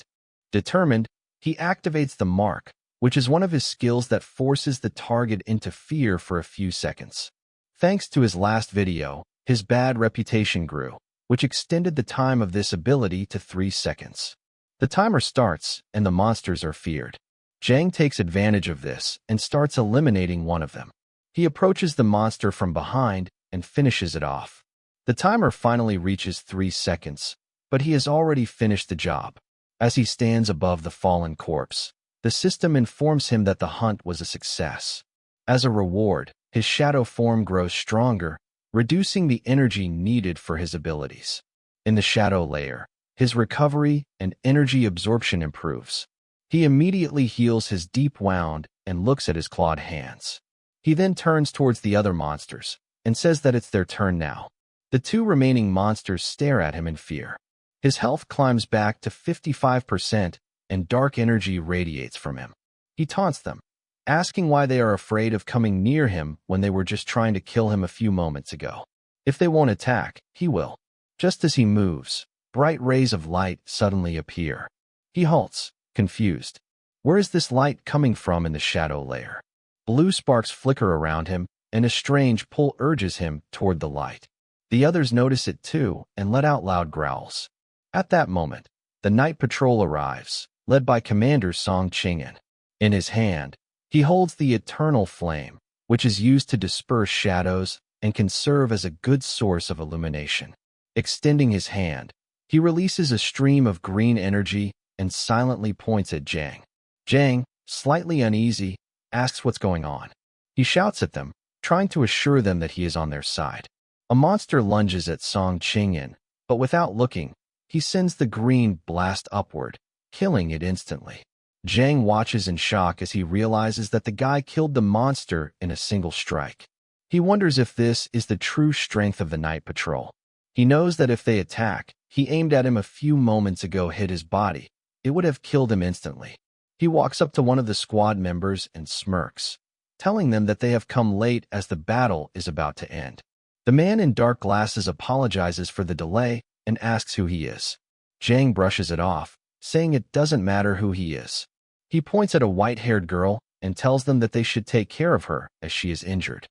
Determined, he activates the mark, which is one of his skills that forces the target into fear for a few seconds. Thanks to his last video, his bad reputation grew, which extended the time of this ability to 3 seconds. The timer starts, and the monsters are feared. Jang takes advantage of this and starts eliminating one of them. He approaches the monster from behind and finishes it off. The timer finally reaches 3 seconds, but he has already finished the job. As he stands above the fallen corpse, the system informs him that the hunt was a success. As a reward, his shadow form grows stronger, reducing the energy needed for his abilities. In the shadow layer, his recovery and energy absorption improves. He immediately heals his deep wound and looks at his clawed hands. He then turns towards the other monsters and says that it's their turn now. The two remaining monsters stare at him in fear. His health climbs back to 55% and dark energy radiates from him. He taunts them, asking why they are afraid of coming near him when they were just trying to kill him a few moments ago. If they won't attack, he will. Just as he moves, bright rays of light suddenly appear. He halts, confused. Where is this light coming from in the shadow layer? Blue sparks flicker around him, and a strange pull urges him toward the light. The others notice it too and let out loud growls. At that moment, the night patrol arrives, led by Commander Song Qing'an. In his hand, he holds the eternal flame, which is used to disperse shadows and can serve as a good source of illumination. Extending his hand, he releases a stream of green energy and silently points at Jang. Jang, slightly uneasy, asks what's going on. He shouts at them, trying to assure them that he is on their side. A monster lunges at Song Qing'an, but without looking, he sends the green blast upward, killing it instantly. Jang watches in shock as he realizes that the guy killed the monster in a single strike. He wonders if this is the true strength of the night patrol. He knows that if they attack, he aimed at him a few moments ago hit his body, it would have killed him instantly. He walks up to one of the squad members and smirks, telling them that they have come late as the battle is about to end. The man in dark glasses apologizes for the delay and asks who he is. Jang brushes it off, saying it doesn't matter who he is. He points at a white-haired girl and tells them that they should take care of her as she is injured.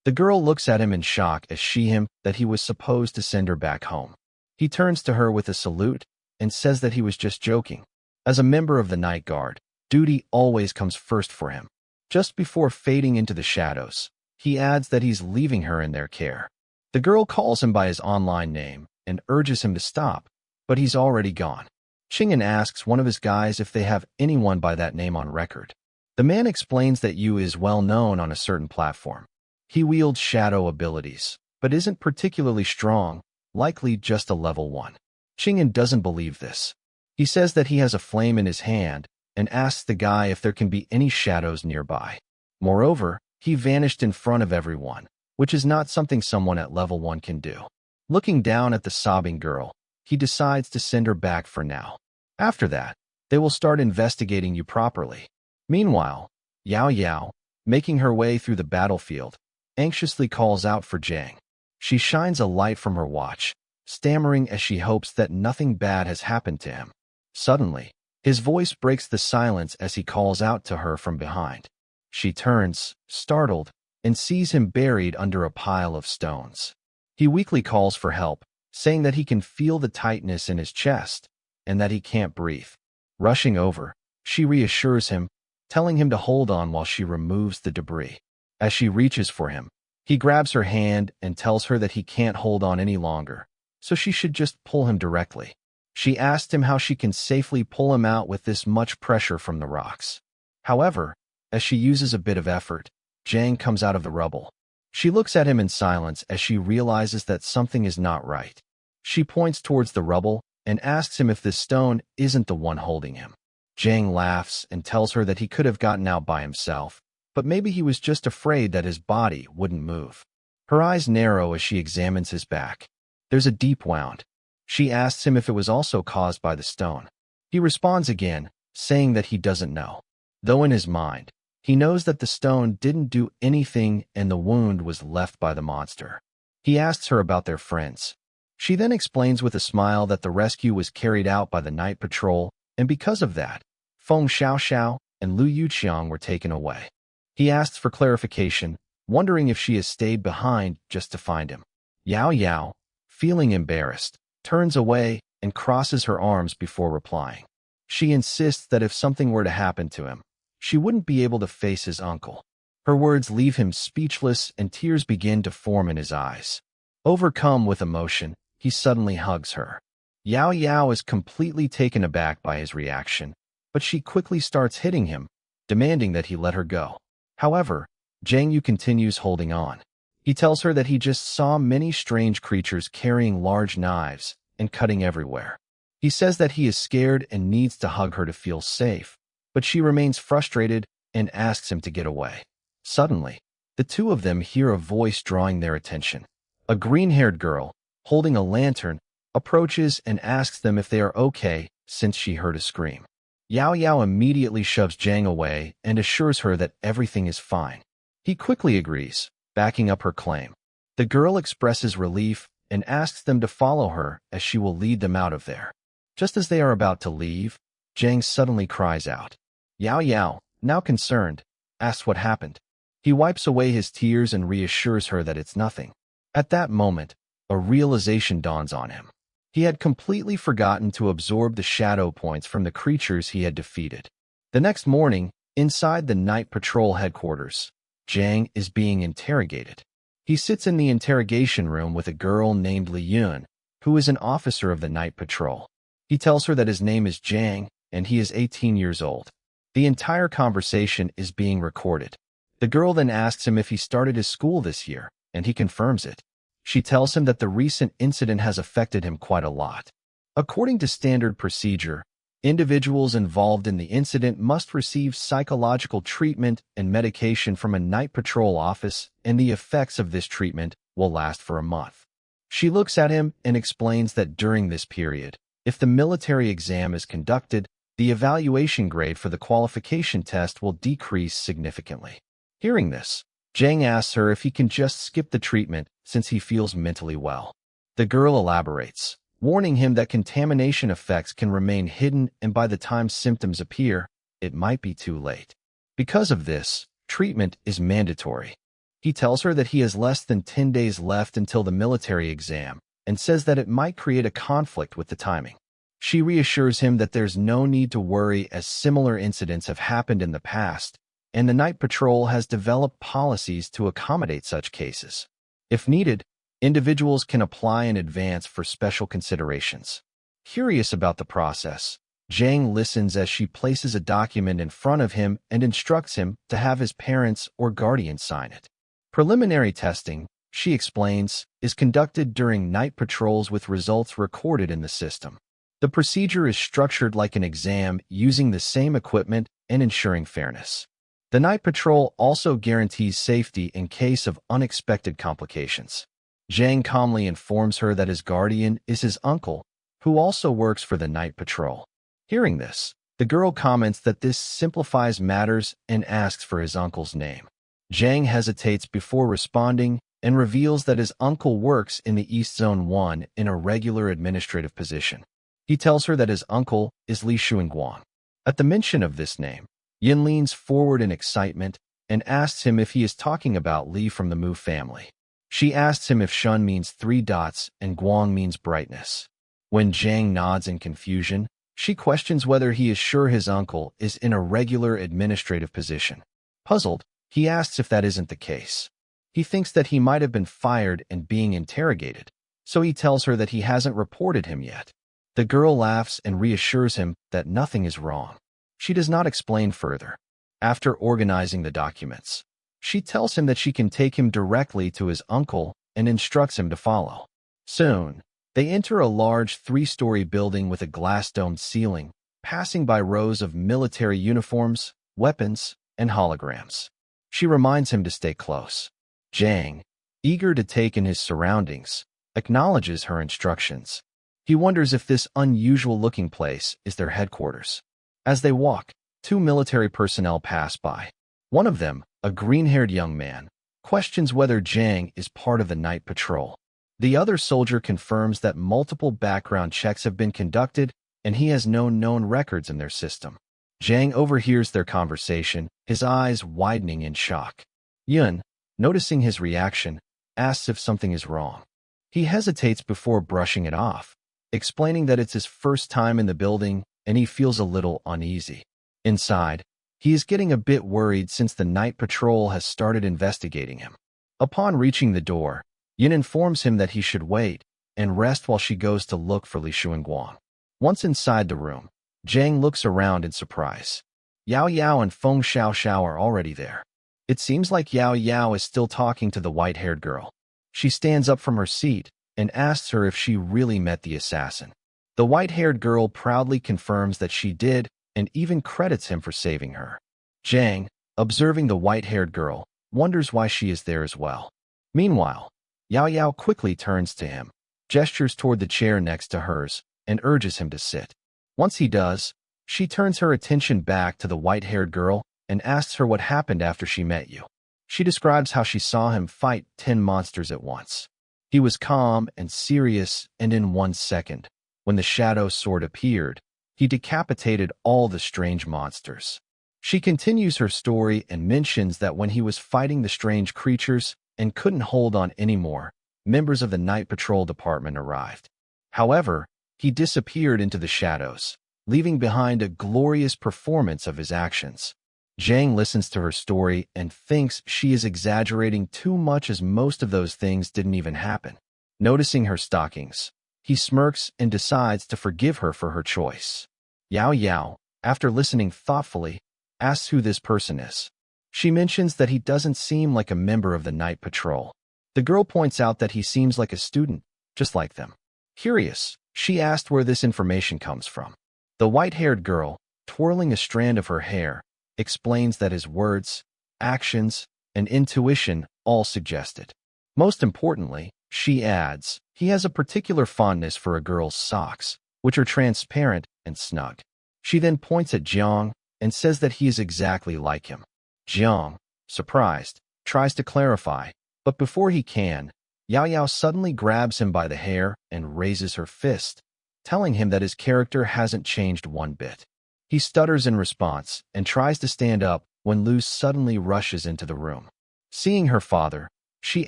The girl looks at him in shock as him that he was supposed to send her back home. He turns to her with a salute and says that he was just joking. As a member of the night guard, duty always comes first for him. Just before fading into the shadows, he adds that he's leaving her in their care. The girl calls him by his online name and urges him to stop, but he's already gone. Chingen asks one of his guys if they have anyone by that name on record. The man explains that Yu is well known on a certain platform. He wields shadow abilities, but isn't particularly strong, likely just a level 1. Chingen doesn't believe this. He says that he has a flame in his hand and asks the guy if there can be any shadows nearby. Moreover, he vanished in front of everyone, which is not something someone at level 1 can do. Looking down at the sobbing girl, he decides to send her back for now. After that, they will start investigating you properly. Meanwhile, Yao Yao, making her way through the battlefield, anxiously calls out for Jang. She shines a light from her watch, stammering as she hopes that nothing bad has happened to him. Suddenly, his voice breaks the silence as he calls out to her from behind. She turns, startled, and sees him buried under a pile of stones. He weakly calls for help, saying that he can feel the tightness in his chest and that he can't breathe. Rushing over, she reassures him, telling him to hold on while she removes the debris. As she reaches for him, he grabs her hand and tells her that he can't hold on any longer, so she should just pull him directly. She asks him how she can safely pull him out with this much pressure from the rocks. However, as she uses a bit of effort, Jang comes out of the rubble. She looks at him in silence as she realizes that something is not right. She points towards the rubble and asks him if this stone isn't the one holding him. Jang laughs and tells her that he could have gotten out by himself, but maybe he was just afraid that his body wouldn't move. Her eyes narrow as she examines his back. There's a deep wound. She asks him if it was also caused by the stone. He responds again, saying that he doesn't know. Though in his mind, he knows that the stone didn't do anything and the wound was left by the monster. He asks her about their friends. She then explains with a smile that the rescue was carried out by the night patrol, and because of that, Feng Xiaoxiao and Lu Yuqiang were taken away. He asks for clarification, wondering if she has stayed behind just to find him. Yao Yao, feeling embarrassed, turns away and crosses her arms before replying. She insists that if something were to happen to him, she wouldn't be able to face his uncle. Her words leave him speechless and tears begin to form in his eyes. Overcome with emotion, he suddenly hugs her. Yao Yao is completely taken aback by his reaction, but she quickly starts hitting him, demanding that he let her go. However, Jang Yu continues holding on. He tells her that he just saw many strange creatures carrying large knives and cutting everywhere. He says that he is scared and needs to hug her to feel safe, but she remains frustrated and asks him to get away. Suddenly, the two of them hear a voice drawing their attention. A green-haired girl, holding a lantern, approaches and asks them if they are okay since she heard a scream. Yao Yao immediately shoves Jang away and assures her that everything is fine. He quickly agrees, backing up her claim. The girl expresses relief and asks them to follow her as she will lead them out of there. Just as they are about to leave, Jang suddenly cries out. Yao Yao, now concerned, asks what happened. He wipes away his tears and reassures her that it's nothing. At that moment, a realization dawns on him. He had completely forgotten to absorb the shadow points from the creatures he had defeated. The next morning, inside the night patrol headquarters, Jang is being interrogated. He sits in the interrogation room with a girl named Li Yun, who is an officer of the night patrol. He tells her that his name is Jang and he is 18 years old. The entire conversation is being recorded. The girl then asks him if he started his school this year, and he confirms it. She tells him that the recent incident has affected him quite a lot. According to standard procedure, individuals involved in the incident must receive psychological treatment and medication from a night patrol office, and the effects of this treatment will last for a month. She looks at him and explains that during this period, if the military exam is conducted, the evaluation grade for the qualification test will decrease significantly. Hearing this, Jang asks her if he can just skip the treatment since he feels mentally well. The girl elaborates, warning him that contamination effects can remain hidden and by the time symptoms appear, it might be too late. Because of this, treatment is mandatory. He tells her that he has less than 10 days left until the military exam and says that it might create a conflict with the timing. She reassures him that there's no need to worry as similar incidents have happened in the past, and the night patrol has developed policies to accommodate such cases. If needed, individuals can apply in advance for special considerations. Curious about the process, Jang listens as she places a document in front of him and instructs him to have his parents or guardian sign it. Preliminary testing, she explains, is conducted during night patrols with results recorded in the system. The procedure is structured like an exam using the same equipment and ensuring fairness. The night patrol also guarantees safety in case of unexpected complications. Jang calmly informs her that his guardian is his uncle, who also works for the night patrol. Hearing this, the girl comments that this simplifies matters and asks for his uncle's name. Jang hesitates before responding and reveals that his uncle works in the East Zone 1 in a regular administrative position. He tells her that his uncle is Li Xuanguang. At the mention of this name, Yin leans forward in excitement and asks him if he is talking about Li from the Mu family. She asks him if Shun means 3 dots and Guang means brightness. When Jang nods in confusion, she questions whether he is sure his uncle is in a regular administrative position. Puzzled, he asks if that isn't the case. He thinks that he might have been fired and being interrogated, so he tells her that he hasn't reported him yet. The girl laughs and reassures him that nothing is wrong. She does not explain further. After organizing the documents, she tells him that she can take him directly to his uncle and instructs him to follow. Soon, they enter a large 3-story building with a glass-domed ceiling, passing by rows of military uniforms, weapons, and holograms. She reminds him to stay close. Jang, eager to take in his surroundings, acknowledges her instructions. He wonders if this unusual-looking place is their headquarters. As they walk, 2 military personnel pass by. One of them, a green-haired young man, questions whether Jang is part of the night patrol. The other soldier confirms that multiple background checks have been conducted and he has no known records in their system. Jang overhears their conversation, his eyes widening in shock. Yun, noticing his reaction, asks if something is wrong. He hesitates before brushing it off, explaining that it's his first time in the building and he feels a little uneasy. Inside, he is getting a bit worried since the night patrol has started investigating him. Upon reaching the door, Yin informs him that he should wait and rest while she goes to look for Li Xuanguang. Once inside the room, Jang looks around in surprise. Yao Yao and Feng Xiaoxiao are already there. It seems like Yao Yao is still talking to the white-haired girl. She stands up from her seat and asks her if she really met the assassin. The white-haired girl proudly confirms that she did and even credits him for saving her. Jang, observing the white-haired girl, wonders why she is there as well. Meanwhile, Yao Yao quickly turns to him, gestures toward the chair next to hers, and urges him to sit. Once he does, she turns her attention back to the white-haired girl and asks her what happened after she met you. She describes how she saw him fight 10 monsters at once. He was calm and serious, and in 1 second, when the shadow sword appeared, he decapitated all the strange monsters. She continues her story and mentions that when he was fighting the strange creatures and couldn't hold on anymore, members of the Night Patrol Department arrived. However, he disappeared into the shadows, leaving behind a glorious performance of his actions. Jang listens to her story and thinks she is exaggerating too much as most of those things didn't even happen. Noticing her stockings, he smirks and decides to forgive her for her choice. Yao Yao, after listening thoughtfully, asks who this person is. She mentions that he doesn't seem like a member of the Night Patrol. The girl points out that he seems like a student, just like them. Curious, she asked where this information comes from. The white-haired girl, twirling a strand of her hair, explains that his words, actions, and intuition all suggest it. Most importantly, she adds, he has a particular fondness for a girl's socks, which are transparent and snug. She then points at Jang and says that he is exactly like him. Jang, surprised, tries to clarify, but before he can, Yao Yao suddenly grabs him by the hair and raises her fist, telling him that his character hasn't changed one bit. He stutters in response and tries to stand up when Luz suddenly rushes into the room. Seeing her father, she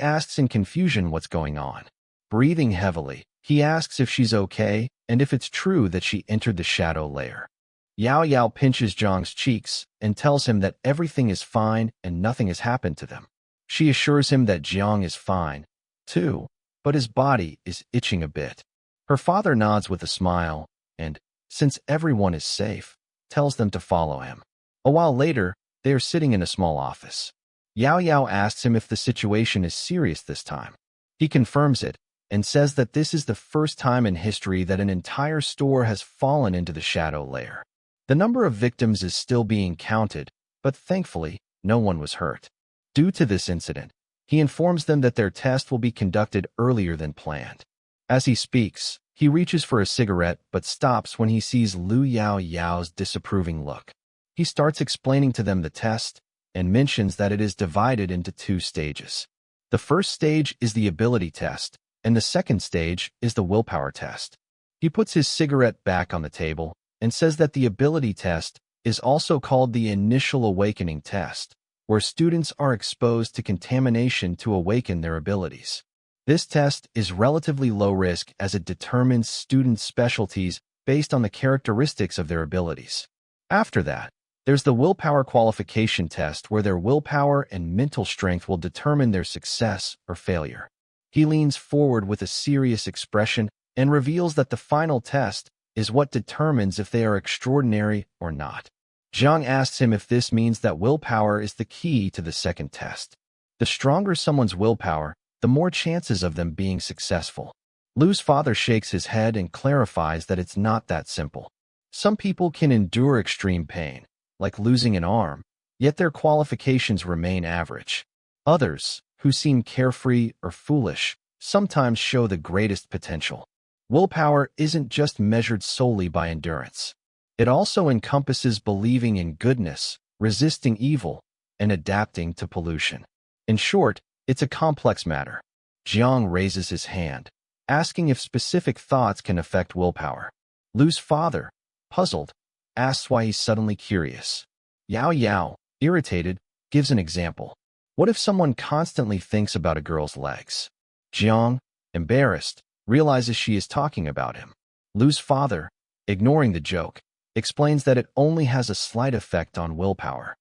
asks in confusion what's going on. Breathing heavily, he asks if she's okay and if it's true that she entered the shadow layer. Yao Yao pinches Zhang's cheeks and tells him that everything is fine and nothing has happened to them. She assures him that Jiang is fine, too, but his body is itching a bit. Her father nods with a smile and, since everyone is safe, tells them to follow him. A while later, they are sitting in a small office. Yao Yao asks him if the situation is serious this time. He confirms it and says that this is the first time in history that an entire store has fallen into the shadow layer. The number of victims is still being counted, but thankfully, no one was hurt. Due to this incident, he informs them that their test will be conducted earlier than planned. As he speaks, he reaches for a cigarette but stops when he sees Lu Yao Yao's disapproving look. He starts explaining to them the test and mentions that it is divided into 2 stages. The first stage is the ability test, and the second stage is the willpower test. He puts his cigarette back on the table and says that the ability test is also called the initial awakening test, where students are exposed to contamination to awaken their abilities. This test is relatively low risk as it determines students' specialties based on the characteristics of their abilities. After that, there's the willpower qualification test where their willpower and mental strength will determine their success or failure. He leans forward with a serious expression and reveals that the final test is what determines if they are extraordinary or not. Zhang asks him if this means that willpower is the key to the second test. The stronger someone's willpower, the more chances of them being successful. Lu's father shakes his head and clarifies that it's not that simple. Some people can endure extreme pain, like losing an arm, yet their qualifications remain average. Others, who seem carefree or foolish, sometimes show the greatest potential. Willpower isn't just measured solely by endurance. It also encompasses believing in goodness, resisting evil, and adapting to pollution. In short, it's a complex matter. Jiang raises his hand, asking if specific thoughts can affect willpower. Lu's father, puzzled, asks why he's suddenly curious. Yao Yao, irritated, gives an example. What if someone constantly thinks about a girl's legs? Jiang, embarrassed, realizes she is talking about him. Lu's father, ignoring the joke, explains that it only has a slight effect on willpower.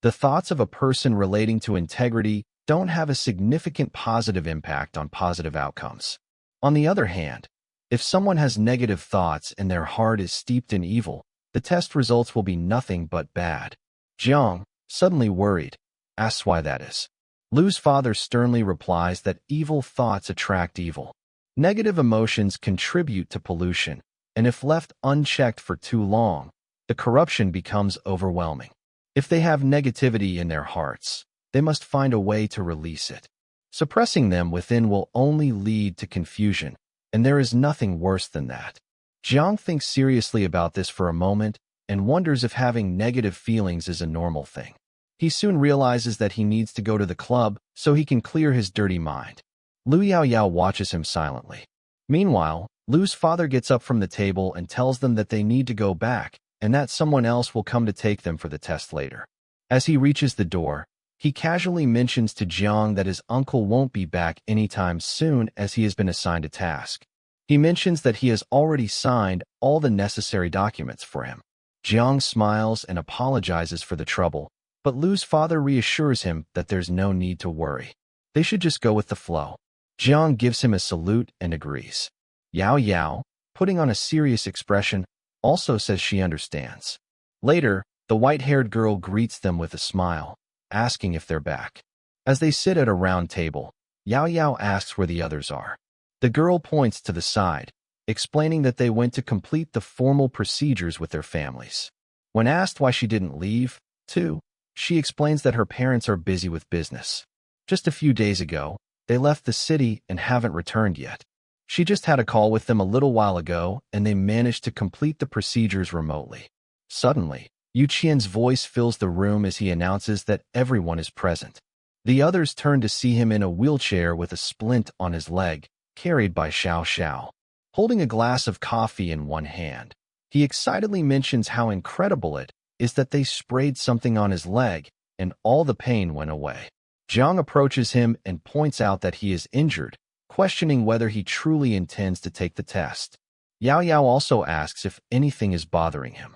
The thoughts of a person relating to integrity don't have a significant positive impact on positive outcomes. On the other hand, if someone has negative thoughts and their heart is steeped in evil, the test results will be nothing but bad. Jiang, suddenly worried, asks why that is. Lu's father sternly replies that evil thoughts attract evil. Negative emotions contribute to pollution, and if left unchecked for too long, the corruption becomes overwhelming. If they have negativity in their hearts, they must find a way to release it. Suppressing them within will only lead to confusion, and there is nothing worse than that. Jiang thinks seriously about this for a moment and wonders if having negative feelings is a normal thing. He soon realizes that he needs to go to the club so he can clear his dirty mind. Lu Yao Yao watches him silently. Meanwhile, Lu's father gets up from the table and tells them that they need to go back and that someone else will come to take them for the test later. As he reaches the door, he casually mentions to Jiang that his uncle won't be back anytime soon as he has been assigned a task. He mentions that he has already signed all the necessary documents for him. Jiang smiles and apologizes for the trouble, but Lu's father reassures him that there's no need to worry. They should just go with the flow. Jiang gives him a salute and agrees. Yao Yao, putting on a serious expression, also says she understands. Later, the white-haired girl greets them with a smile, asking if they're back. As they sit at a round table, Yao Yao asks where the others are. The girl points to the side, explaining that they went to complete the formal procedures with their families. When asked why she didn't leave, too, she explains that her parents are busy with business. Just a few days ago, they left the city and haven't returned yet. She just had a call with them a little while ago, and they managed to complete the procedures remotely. Suddenly, Yu Qian's voice fills the room as he announces that everyone is present. The others turn to see him in a wheelchair with a splint on his leg, carried by Xiao Xiao. Holding a glass of coffee in one hand, he excitedly mentions how incredible it is that they sprayed something on his leg and all the pain went away. Jang approaches him and points out that he is injured, questioning whether he truly intends to take the test. Yao Yao also asks if anything is bothering him.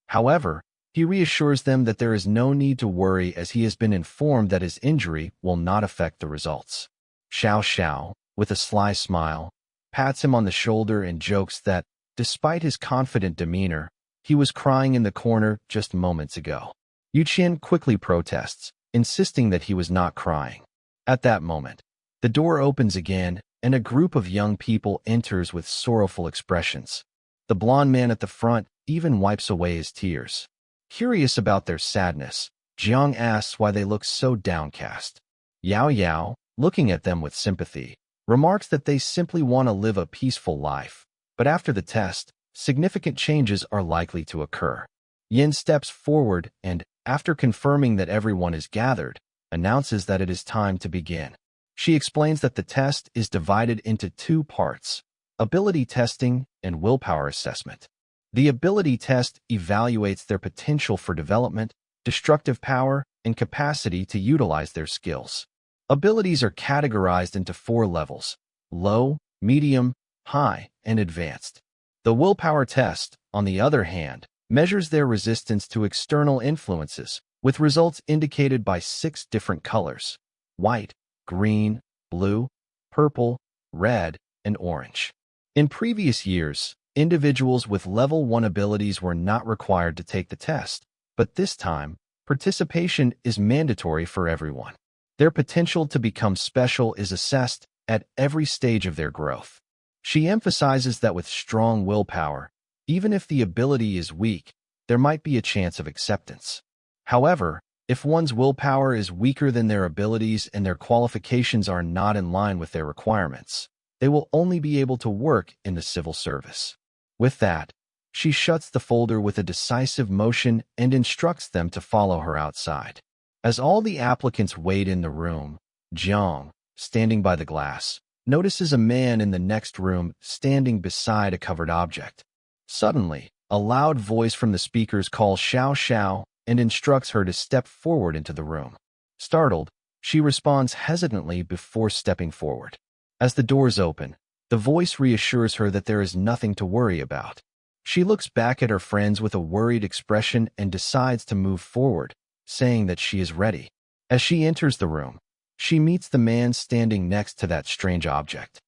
However, he reassures them that there is no need to worry as he has been informed that his injury will not affect the results. Xiao Xiao, with a sly smile, pats him on the shoulder and jokes that, despite his confident demeanor, he was crying in the corner just moments ago. Yu Qian quickly protests, insisting that he was not crying. At that moment, the door opens again, and a group of young people enters with sorrowful expressions. The blond man at the front even wipes away his tears. Curious about their sadness, Jiang asks why they look so downcast. Yao Yao, looking at them with sympathy, remarks that they simply want to live a peaceful life, but after the test, significant changes are likely to occur. Yin steps forward and, after confirming that everyone is gathered, announces that it is time to begin. She explains that the test is divided into two parts: ability testing and willpower assessment. The ability test evaluates their potential for development, destructive power, and capacity to utilize their skills. Abilities are categorized into 4 levels: low, medium, high, and advanced. The willpower test, on the other hand, measures their resistance to external influences, with results indicated by 6 different colors: white, green, blue, purple, red, and orange. In previous years, individuals with level 1 abilities were not required to take the test, but this time, participation is mandatory for everyone. Their potential to become special is assessed at every stage of their growth. She emphasizes that with strong willpower, even if the ability is weak, there might be a chance of acceptance. However, if one's willpower is weaker than their abilities and their qualifications are not in line with their requirements, they will only be able to work in the civil service. With that, she shuts the folder with a decisive motion and instructs them to follow her outside. As all the applicants wait in the room, Jang, standing by the glass, notices a man in the next room standing beside a covered object. Suddenly, a loud voice from the speakers calls Xiao Xiao and instructs her to step forward into the room. Startled, she responds hesitantly before stepping forward. As the doors open, the voice reassures her that there is nothing to worry about. She looks back at her friends with a worried expression and decides to move forward, saying that she is ready. As she enters the room, she meets the man standing next to that strange object.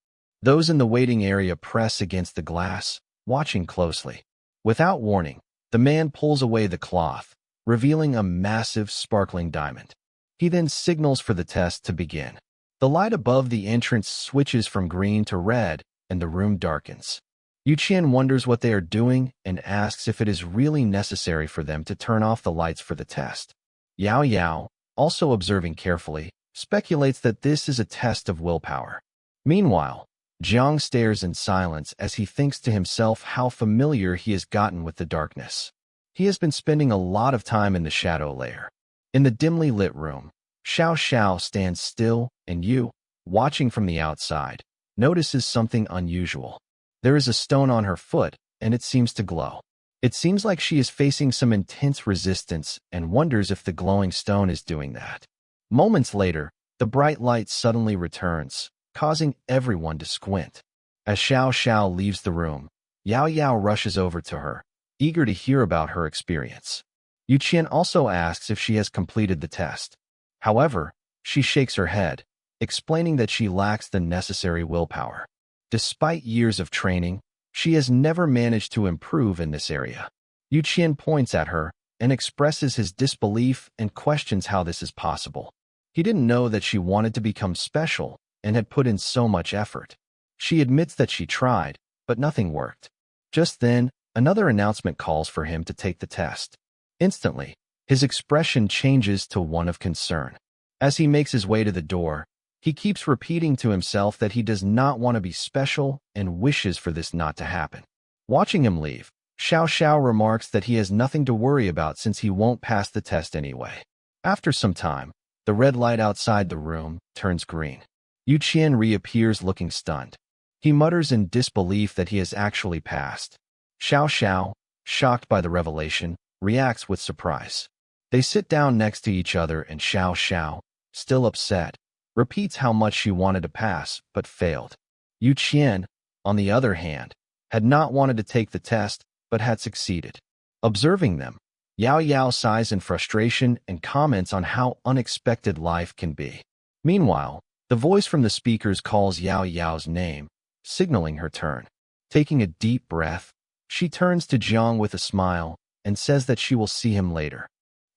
Those in the waiting area press against the glass, watching closely. Without warning, the man pulls away the cloth, revealing a massive, sparkling diamond. He then signals for the test to begin. The light above the entrance switches from green to red, and the room darkens. Yu Qian wonders what they are doing and asks if it is really necessary for them to turn off the lights for the test. Yao Yao, also observing carefully, speculates that this is a test of willpower. Meanwhile, Jiang stares in silence as he thinks to himself how familiar he has gotten with the darkness. He has been spending a lot of time in the shadow layer. In the dimly lit room, Xiao Xiao stands still, and Yu, watching from the outside, notices something unusual. There is a stone on her foot, and it seems to glow. It seems like she is facing some intense resistance and wonders if the glowing stone is doing that. Moments later, the bright light suddenly returns, causing everyone to squint. As Xiao Xiao leaves the room, Yao Yao rushes over to her, eager to hear about her experience. Yu Qian also asks if she has completed the test. However, she shakes her head, explaining that she lacks the necessary willpower. Despite years of training, she has never managed to improve in this area. Yu Qian points at her and expresses his disbelief and questions how this is possible. He didn't know that she wanted to become special and had put in so much effort. She admits that she tried, but nothing worked. Just then, another announcement calls for him to take the test. Instantly, his expression changes to one of concern. As he makes his way to the door, he keeps repeating to himself that he does not want to be special and wishes for this not to happen. Watching him leave, Xiao Xiao remarks that he has nothing to worry about since he won't pass the test anyway. After some time, the red light outside the room turns green. Yu Qian reappears looking stunned. He mutters in disbelief that he has actually passed. Xiao Xiao, shocked by the revelation, reacts with surprise. They sit down next to each other and Xiao Xiao, still upset, repeats how much she wanted to pass but failed. Yu Qian, on the other hand, had not wanted to take the test but had succeeded. Observing them, Yao Yao sighs in frustration and comments on how unexpected life can be. Meanwhile, the voice from the speakers calls Yao Yao's name, signaling her turn. Taking a deep breath, she turns to Jang with a smile and says that she will see him later.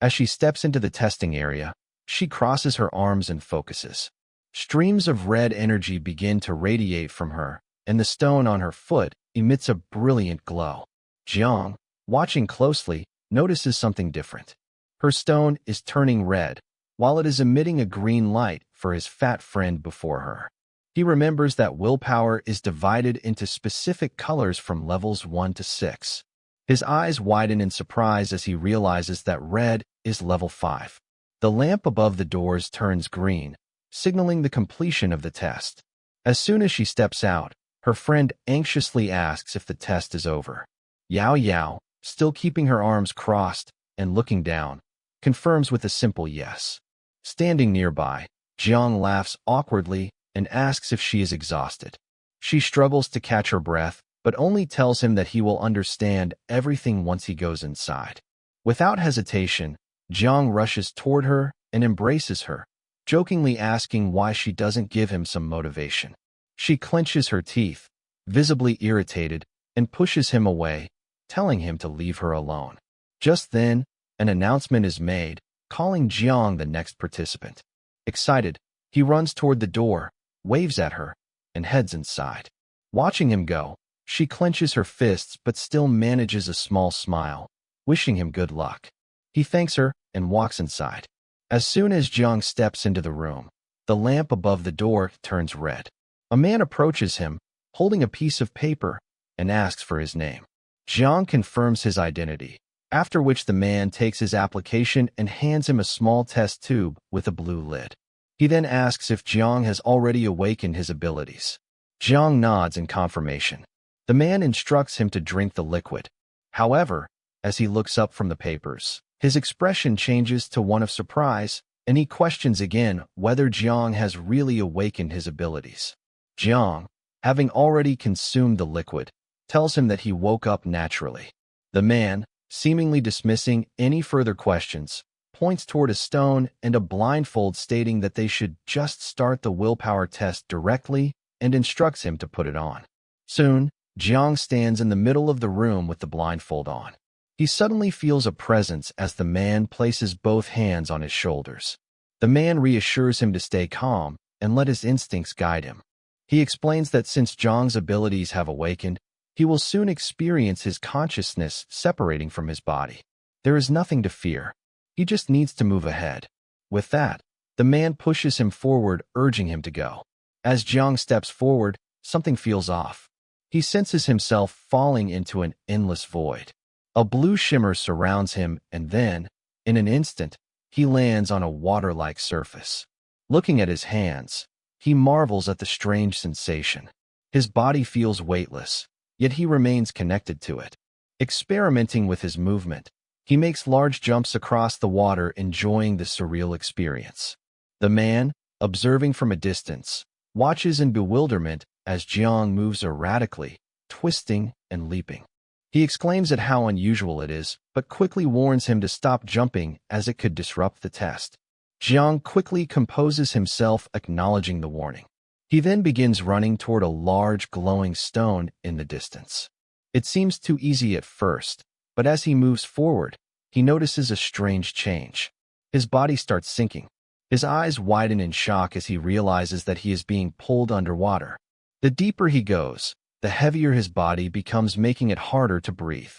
As she steps into the testing area, she crosses her arms and focuses. Streams of red energy begin to radiate from her, and the stone on her foot emits a brilliant glow. Jiang, watching closely, notices something different. Her stone is turning red, while it is emitting a green light for his fat friend before her. He remembers that willpower is divided into specific colors from levels 1 to 6. His eyes widen in surprise as he realizes that red is level 5. The lamp above the doors turns green, signaling the completion of the test. As soon as she steps out, her friend anxiously asks if the test is over. Yao Yao, still keeping her arms crossed and looking down, confirms with a simple yes. Standing nearby, Jiang laughs awkwardly and asks if she is exhausted. She struggles to catch her breath, but only tells him that he will understand everything once he goes inside. Without hesitation, Jiang rushes toward her and embraces her, jokingly asking why she doesn't give him some motivation. She clenches her teeth, visibly irritated, and pushes him away, telling him to leave her alone. Just then, an announcement is made, calling Jiang the next participant. Excited, he runs toward the door, waves at her, and heads inside. Watching him go, she clenches her fists but still manages a small smile, wishing him good luck. He thanks her and walks inside. As soon as Jiang steps into the room, the lamp above the door turns red. A man approaches him, holding a piece of paper, and asks for his name. Jiang confirms his identity, after which the man takes his application and hands him a small test tube with a blue lid. He then asks if Jiang has already awakened his abilities. Jiang nods in confirmation. The man instructs him to drink the liquid. However, as he looks up from the papers, his expression changes to one of surprise, and he questions again whether Jiang has really awakened his abilities. Jiang, having already consumed the liquid, tells him that he woke up naturally. The man, seemingly dismissing any further questions, points toward a stone and a blindfold stating that they should just start the willpower test directly and instructs him to put it on. Soon, Jiang stands in the middle of the room with the blindfold on. He suddenly feels a presence as the man places both hands on his shoulders. The man reassures him to stay calm and let his instincts guide him. He explains that since Jiang's abilities have awakened, he will soon experience his consciousness separating from his body. There is nothing to fear. He just needs to move ahead. With that, the man pushes him forward, urging him to go. As Jiang steps forward, something feels off. He senses himself falling into an endless void. A blue shimmer surrounds him, and then, in an instant, he lands on a water-like surface. Looking at his hands, he marvels at the strange sensation. His body feels weightless, yet he remains connected to it. Experimenting with his movement, he makes large jumps across the water, enjoying the surreal experience. The man, observing from a distance, watches in bewilderment as Jiang moves erratically, twisting and leaping. He exclaims at how unusual it is, but quickly warns him to stop jumping as it could disrupt the test. Jiang quickly composes himself, acknowledging the warning. He then begins running toward a large glowing stone in the distance. It seems too easy at first, but as he moves forward, he notices a strange change. His body starts sinking. His eyes widen in shock as he realizes that he is being pulled underwater. The deeper he goes, the heavier his body becomes, making it harder to breathe.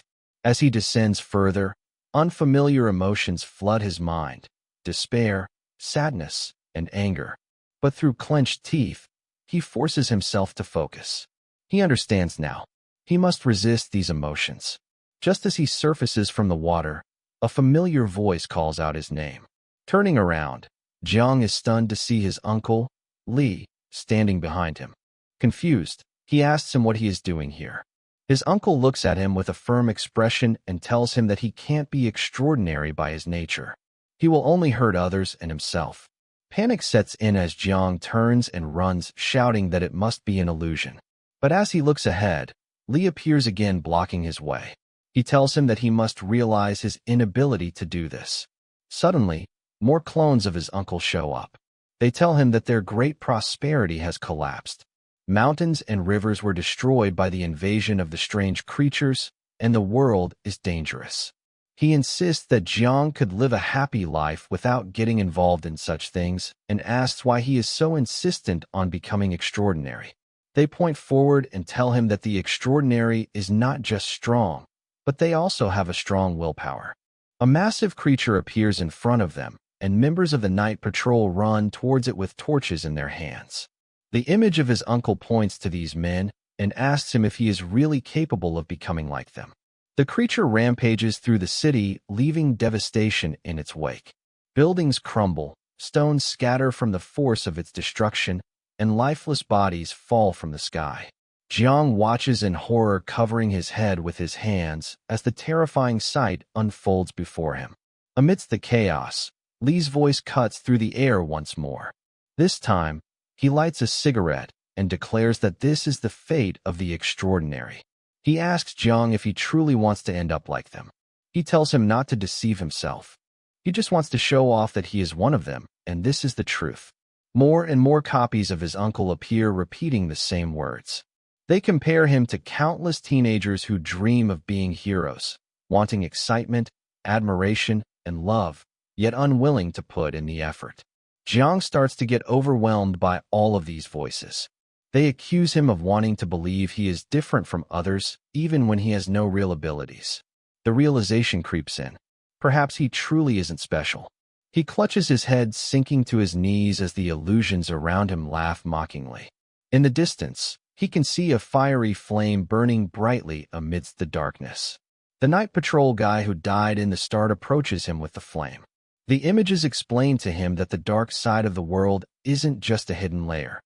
As he descends further, unfamiliar emotions flood his mind: despair, sadness, and anger. But through clenched teeth, he forces himself to focus. He understands now. He must resist these emotions. Just as he surfaces from the water, a familiar voice calls out his name. Turning around, Jang is stunned to see his uncle, Li, standing behind him. Confused, he asks him what he is doing here. His uncle looks at him with a firm expression and tells him that he can't be extraordinary by his nature. He will only hurt others and himself. Panic sets in as Jiang turns and runs, shouting that it must be an illusion. But as he looks ahead, Li appears again, blocking his way. He tells him that he must realize his inability to do this. Suddenly, more clones of his uncle show up. They tell him that their great prosperity has collapsed. Mountains and rivers were destroyed by the invasion of the strange creatures, and the world is dangerous. He insists that Jiang could live a happy life without getting involved in such things, and asks why he is so insistent on becoming extraordinary. They point forward and tell him that the extraordinary is not just strong, but they also have a strong willpower. A massive creature appears in front of them, and members of the night patrol run towards it with torches in their hands. The image of his uncle points to these men and asks him if he is really capable of becoming like them. The creature rampages through the city, leaving devastation in its wake. Buildings crumble, stones scatter from the force of its destruction, and lifeless bodies fall from the sky. Jiang watches in horror, covering his head with his hands as the terrifying sight unfolds before him. Amidst the chaos, Li's voice cuts through the air once more. This time, he lights a cigarette and declares that this is the fate of the extraordinary. He asks Jiang if he truly wants to end up like them. He tells him not to deceive himself. He just wants to show off that he is one of them, and this is the truth. More and more copies of his uncle appear, repeating the same words. They compare him to countless teenagers who dream of being heroes, wanting excitement, admiration, and love, yet unwilling to put in the effort. Jiang starts to get overwhelmed by all of these voices. They accuse him of wanting to believe he is different from others, even when he has no real abilities. The realization creeps in. Perhaps he truly isn't special. He clutches his head, sinking to his knees as the illusions around him laugh mockingly. In the distance, he can see a fiery flame burning brightly amidst the darkness. The night patrol guy who died in the start approaches him with the flame. The images explain to him that the dark side of the world isn't just a hidden layer.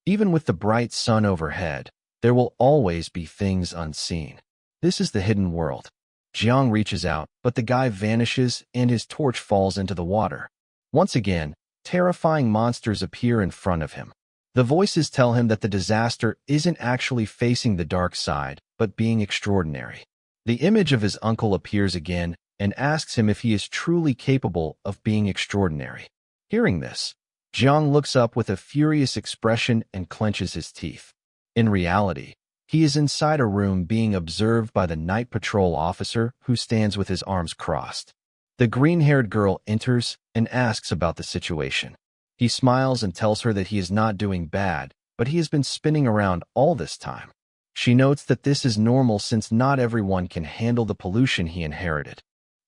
Even with the bright sun overhead, there will always be things unseen. This is the hidden world. Jiang reaches out, but the guy vanishes and his torch falls into the water. Once again, terrifying monsters appear in front of him. The voices tell him that the disaster isn't actually facing the dark side, but being extraordinary. The image of his uncle appears again and asks him if he is truly capable of being extraordinary. Hearing this, Jiang looks up with a furious expression and clenches his teeth. In reality, he is inside a room being observed by the night patrol officer who stands with his arms crossed. The green-haired girl enters and asks about the situation. He smiles and tells her that he is not doing bad, but he has been spinning around all this time. She notes that this is normal since not everyone can handle the pollution he inherited.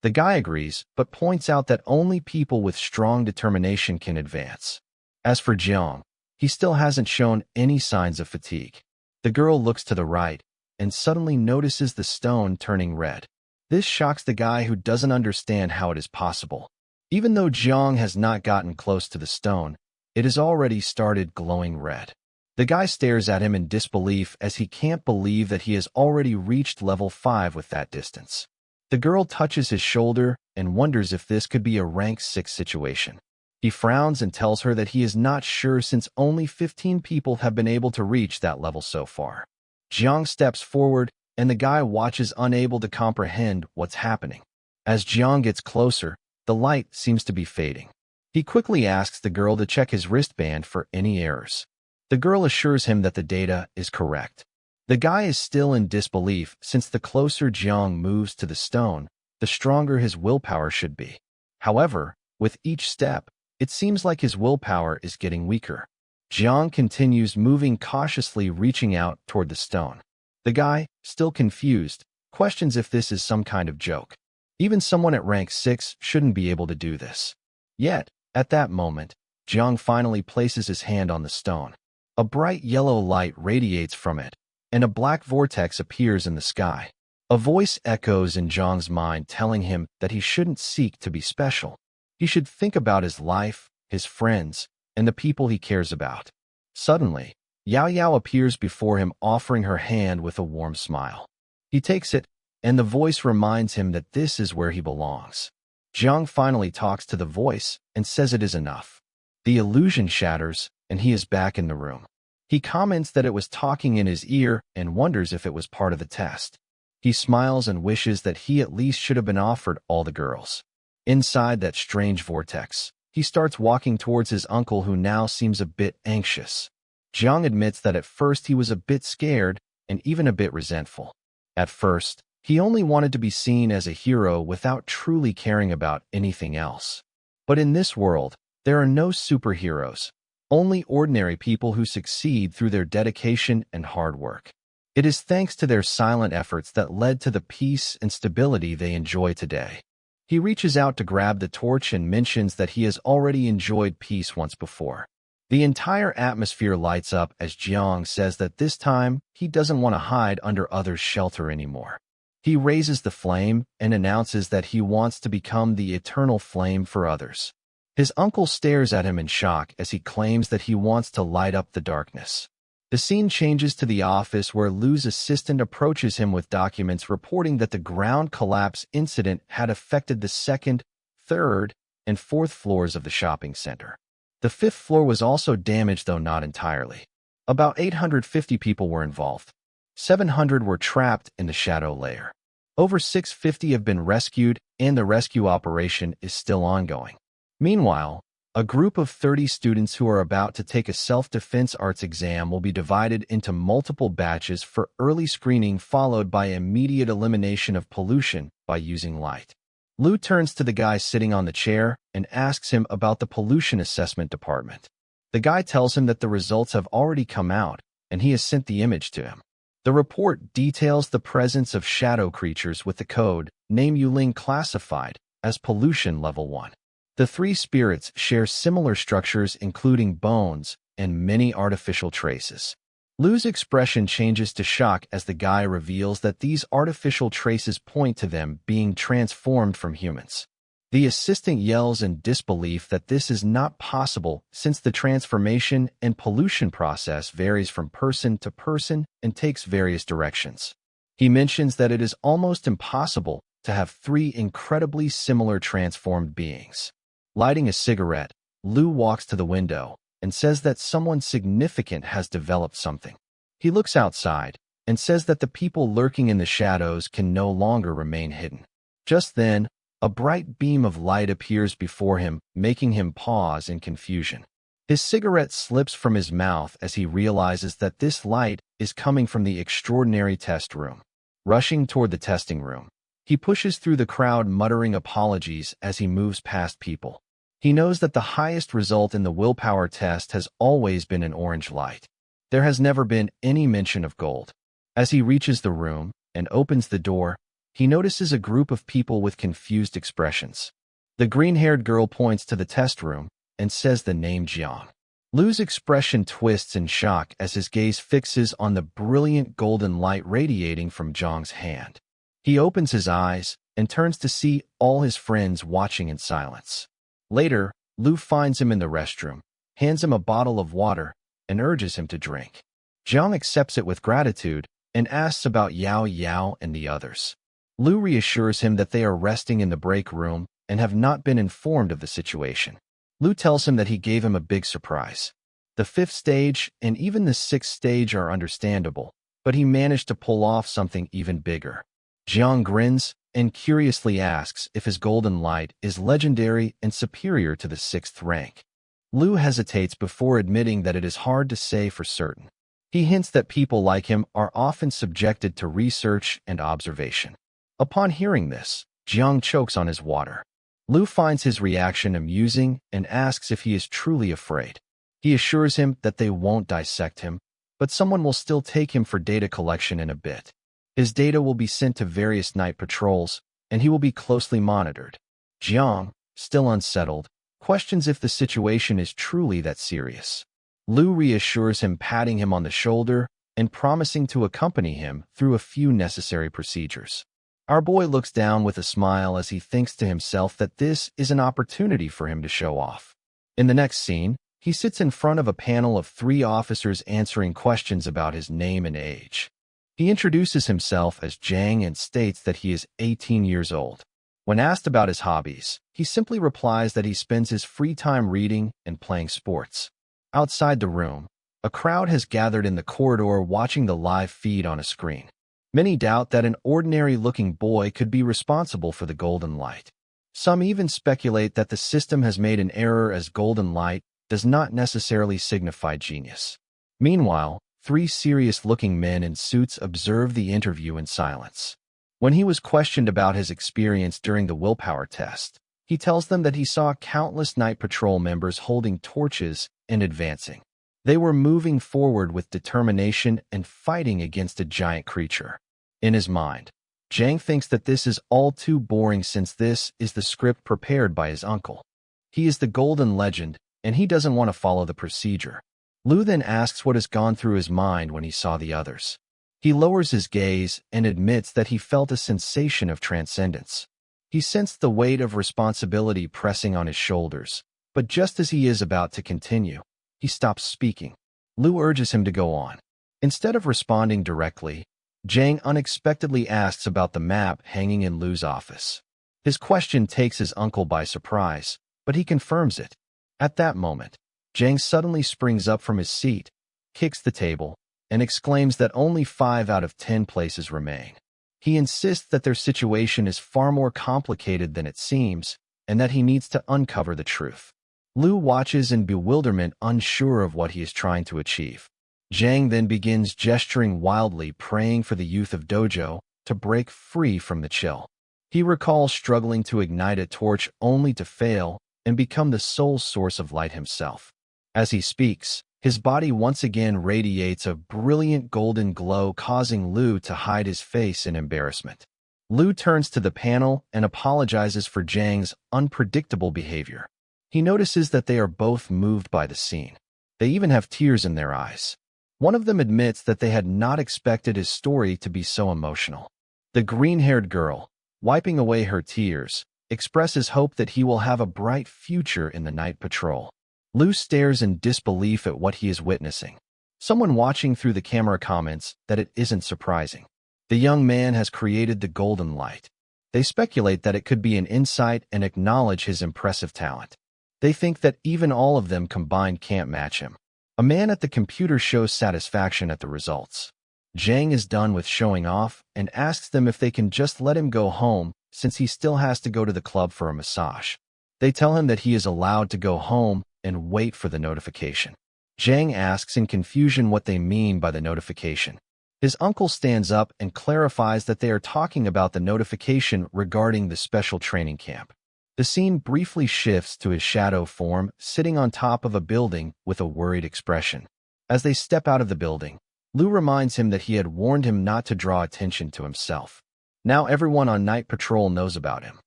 The guy agrees, but points out that only people with strong determination can advance. As for Jiang, he still hasn't shown any signs of fatigue. The girl looks to the right and suddenly notices the stone turning red. This shocks the guy who doesn't understand how it is possible. Even though Jiang has not gotten close to the stone, it has already started glowing red. The guy stares at him in disbelief as he can't believe that he has already reached level 5 with that distance. The girl touches his shoulder and wonders if this could be a rank 6 situation. He frowns and tells her that he is not sure since only 15 people have been able to reach that level so far. Jiang steps forward and the guy watches, unable to comprehend what's happening. As Jiang gets closer, the light seems to be fading. He quickly asks the girl to check his wristband for any errors. The girl assures him that the data is correct. The guy is still in disbelief since the closer Jiang moves to the stone, the stronger his willpower should be. However, with each step, it seems like his willpower is getting weaker. Jiang continues moving cautiously, reaching out toward the stone. The guy, still confused, questions if this is some kind of joke. Even someone at rank 6 shouldn't be able to do this. Yet, at that moment, Jiang finally places his hand on the stone. A bright yellow light radiates from it, and a black vortex appears in the sky. A voice echoes in Jang's mind telling him that he shouldn't seek to be special. He should think about his life, his friends, and the people he cares about. Suddenly, Yao Yao appears before him offering her hand with a warm smile. He takes it, and the voice reminds him that this is where he belongs. Jang finally talks to the voice and says it is enough. The illusion shatters, and he is back in the room. He comments that it was talking in his ear and wonders if it was part of the test. He smiles and wishes that he at least should have been offered all the girls. Inside that strange vortex, he starts walking towards his uncle who now seems a bit anxious. Jang admits that at first he was a bit scared and even a bit resentful. At first, he only wanted to be seen as a hero without truly caring about anything else. But in this world, there are no superheroes, only ordinary people who succeed through their dedication and hard work. It is thanks to their silent efforts that led to the peace and stability they enjoy today. He reaches out to grab the torch and mentions that he has already enjoyed peace once before. The entire atmosphere lights up as Jiang says that this time he doesn't want to hide under others' shelter anymore. He raises the flame and announces that he wants to become the eternal flame for others. His uncle stares at him in shock as he claims that he wants to light up the darkness. The scene changes to the office where Lu's assistant approaches him with documents reporting that the ground collapse incident had affected the second, third, and fourth floors of the shopping center. The fifth floor was also damaged, though not entirely. About 850 people were involved. 700 were trapped in the shadow layer. Over 650 have been rescued, and the rescue operation is still ongoing. Meanwhile, a group of 30 students who are about to take a self-defense arts exam will be divided into multiple batches for early screening, followed by immediate elimination of pollution by using light. Lu turns to the guy sitting on the chair and asks him about the pollution assessment department. The guy tells him that the results have already come out, and he has sent the image to him. The report details the presence of shadow creatures with the code name Yuling classified as pollution level 1. The three spirits share similar structures including bones and many artificial traces. Lu's expression changes to shock as the guy reveals that these artificial traces point to them being transformed from humans. The assistant yells in disbelief that this is not possible since the transformation and pollution process varies from person to person and takes various directions. He mentions that it is almost impossible to have three incredibly similar transformed beings. Lighting a cigarette, Lu walks to the window and says that someone significant has developed something. He looks outside and says that the people lurking in the shadows can no longer remain hidden. Just then, a bright beam of light appears before him, making him pause in confusion. His cigarette slips from his mouth as he realizes that this light is coming from the extraordinary test room. Rushing toward the testing room, he pushes through the crowd muttering apologies as he moves past people. He knows that the highest result in the willpower test has always been an orange light. There has never been any mention of gold. As he reaches the room and opens the door, he notices a group of people with confused expressions. The green-haired girl points to the test room and says the name Jiang. Lu's expression twists in shock as his gaze fixes on the brilliant golden light radiating from Jiang's hand. He opens his eyes and turns to see all his friends watching in silence. Later, Lu finds him in the restroom, hands him a bottle of water, and urges him to drink. Jiang accepts it with gratitude and asks about Yao Yao and the others. Lu reassures him that they are resting in the break room and have not been informed of the situation. Lu tells him that he gave him a big surprise. The fifth stage and even the sixth stage are understandable, but he managed to pull off something even bigger. Jiang grins and curiously asks if his golden light is legendary and superior to the sixth rank. Lu hesitates before admitting that it is hard to say for certain. He hints that people like him are often subjected to research and observation. Upon hearing this, Jiang chokes on his water. Lu finds his reaction amusing and asks if he is truly afraid. He assures him that they won't dissect him, but someone will still take him for data collection in a bit. His data will be sent to various night patrols, and he will be closely monitored. Jiang, still unsettled, questions if the situation is truly that serious. Lu reassures him, patting him on the shoulder and promising to accompany him through a few necessary procedures. Our boy looks down with a smile as he thinks to himself that this is an opportunity for him to show off. In the next scene, he sits in front of a panel of 3 officers answering questions about his name and age. He introduces himself as Jang and states that he is 18 years old. When asked about his hobbies, he simply replies that he spends his free time reading and playing sports. Outside the room, a crowd has gathered in the corridor watching the live feed on a screen. Many doubt that an ordinary-looking boy could be responsible for the golden light. Some even speculate that the system has made an error, as golden light does not necessarily signify genius. Meanwhile, 3 serious-looking men in suits observe the interview in silence. When he was questioned about his experience during the willpower test, he tells them that he saw countless night patrol members holding torches and advancing. They were moving forward with determination and fighting against a giant creature. In his mind, Jang thinks that this is all too boring since this is the script prepared by his uncle. He is the golden legend, and he doesn't want to follow the procedure. Lu then asks what has gone through his mind when he saw the others. He lowers his gaze and admits that he felt a sensation of transcendence. He sensed the weight of responsibility pressing on his shoulders, but just as he is about to continue, he stops speaking. Lu urges him to go on. Instead of responding directly, Jang unexpectedly asks about the map hanging in Lu's office. His question takes his uncle by surprise, but he confirms it. At that moment, Jang suddenly springs up from his seat, kicks the table, and exclaims that only 5 out of 10 places remain. He insists that their situation is far more complicated than it seems, and that he needs to uncover the truth. Lu watches in bewilderment, unsure of what he is trying to achieve. Jang then begins gesturing wildly, praying for the youth of Dojo to break free from the chill. He recalls struggling to ignite a torch only to fail and become the sole source of light himself. As he speaks, his body once again radiates a brilliant golden glow, causing Lu to hide his face in embarrassment. Lu turns to the panel and apologizes for Jang's unpredictable behavior. He notices that they are both moved by the scene. They even have tears in their eyes. One of them admits that they had not expected his story to be so emotional. The green-haired girl, wiping away her tears, expresses hope that he will have a bright future in the night patrol. Lu stares in disbelief at what he is witnessing. Someone watching through the camera comments that it isn't surprising. The young man has created the golden light. They speculate that it could be an insight and acknowledge his impressive talent. They think that even all of them combined can't match him. A man at the computer shows satisfaction at the results. Jang is done with showing off and asks them if they can just let him go home since he still has to go to the club for a massage. They tell him that he is allowed to go home and wait for the notification. Jang asks in confusion what they mean by the notification. His uncle stands up and clarifies that they are talking about the notification regarding the special training camp. The scene briefly shifts to his shadow form sitting on top of a building with a worried expression. As they step out of the building, Lu reminds him that he had warned him not to draw attention to himself. Now everyone on night patrol knows about him.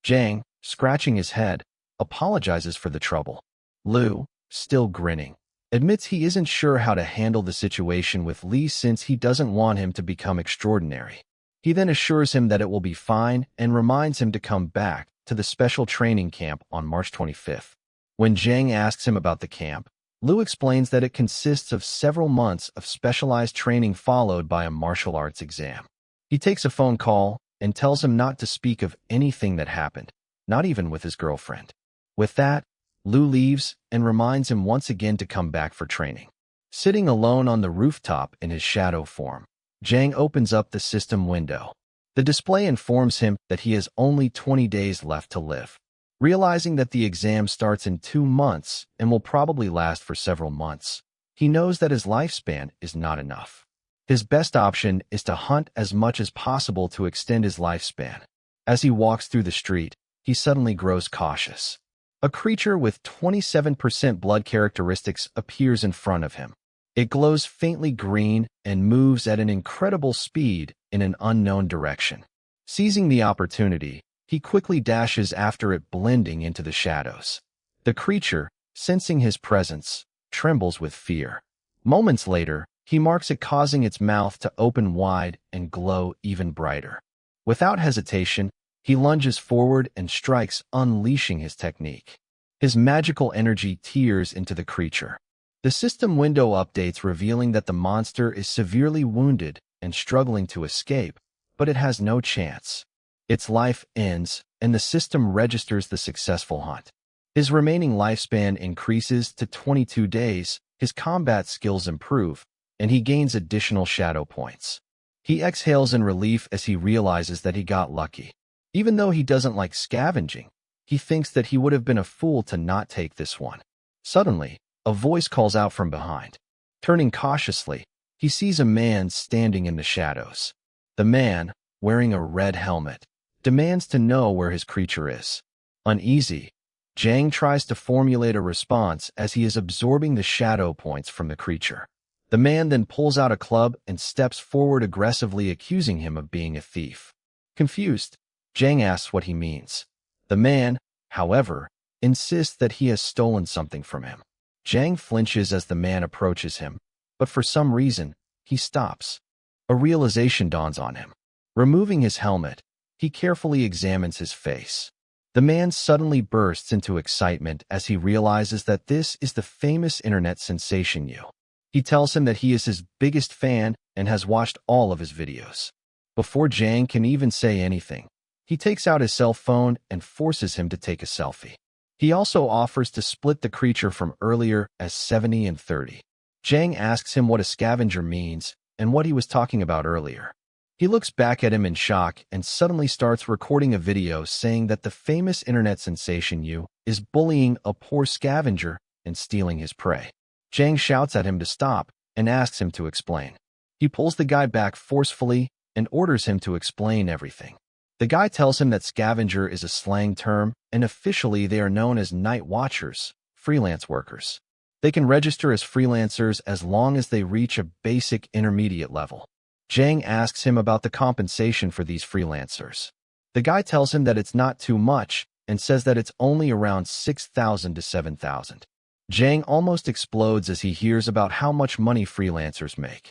Jang, scratching his head, apologizes for the trouble. Lu, still grinning, admits he isn't sure how to handle the situation with Li since he doesn't want him to become extraordinary. He then assures him that it will be fine and reminds him to come back to the special training camp on March 25th. When Jang asks him about the camp, Lu explains that it consists of several months of specialized training followed by a martial arts exam. He takes a phone call and tells him not to speak of anything that happened, not even with his girlfriend. With that, Lu leaves and reminds him once again to come back for training. Sitting alone on the rooftop in his shadow form, Jang opens up the system window. The display informs him that he has only 20 days left to live. Realizing that the exam starts in 2 months and will probably last for several months, he knows that his lifespan is not enough. His best option is to hunt as much as possible to extend his lifespan. As he walks through the street, he suddenly grows cautious. A creature with 27% blood characteristics appears in front of him. It glows faintly green and moves at an incredible speed in an unknown direction. Seizing the opportunity, he quickly dashes after it, blending into the shadows. The creature, sensing his presence, trembles with fear. Moments later, He marks it, causing its mouth to open wide and glow even brighter. Without hesitation, he lunges forward and strikes, unleashing his technique. His magical energy tears into the creature. The system window updates, revealing that the monster is severely wounded and struggling to escape, but it has no chance. Its life ends, and the system registers the successful hunt. His remaining lifespan increases to 22 days, his combat skills improve, and he gains additional shadow points. He exhales in relief as he realizes that he got lucky. Even though he doesn't like scavenging, he thinks that he would have been a fool to not take this one. Suddenly, a voice calls out from behind. Turning cautiously, he sees a man standing in the shadows. The man, wearing a red helmet, demands to know where his creature is. Uneasy, Jang tries to formulate a response as he is absorbing the shadow points from the creature. The man then pulls out a club and steps forward aggressively, accusing him of being a thief. Confused, Jang asks what he means. The man, however, insists that he has stolen something from him. Jang flinches as the man approaches him, but for some reason, he stops. A realization dawns on him. Removing his helmet, he carefully examines his face. The man suddenly bursts into excitement as he realizes that this is the famous internet sensation Yao. He tells him that he is his biggest fan and has watched all of his videos. Before Jang can even say anything, he takes out his cell phone and forces him to take a selfie. He also offers to split the creature from earlier as 70 and 30. Jang asks him what a scavenger means and what he was talking about earlier. He looks back at him in shock and suddenly starts recording a video saying that the famous internet sensation Yao is bullying a poor scavenger and stealing his prey. Jang shouts at him to stop and asks him to explain. He pulls the guy back forcefully and orders him to explain everything. The guy tells him that scavenger is a slang term, and officially they are known as night watchers, freelance workers. They can register as freelancers as long as they reach a basic intermediate level. Jang asks him about the compensation for these freelancers. The guy tells him that it's not too much and says that it's only around 6,000 to 7,000. Jang almost explodes as he hears about how much money freelancers make.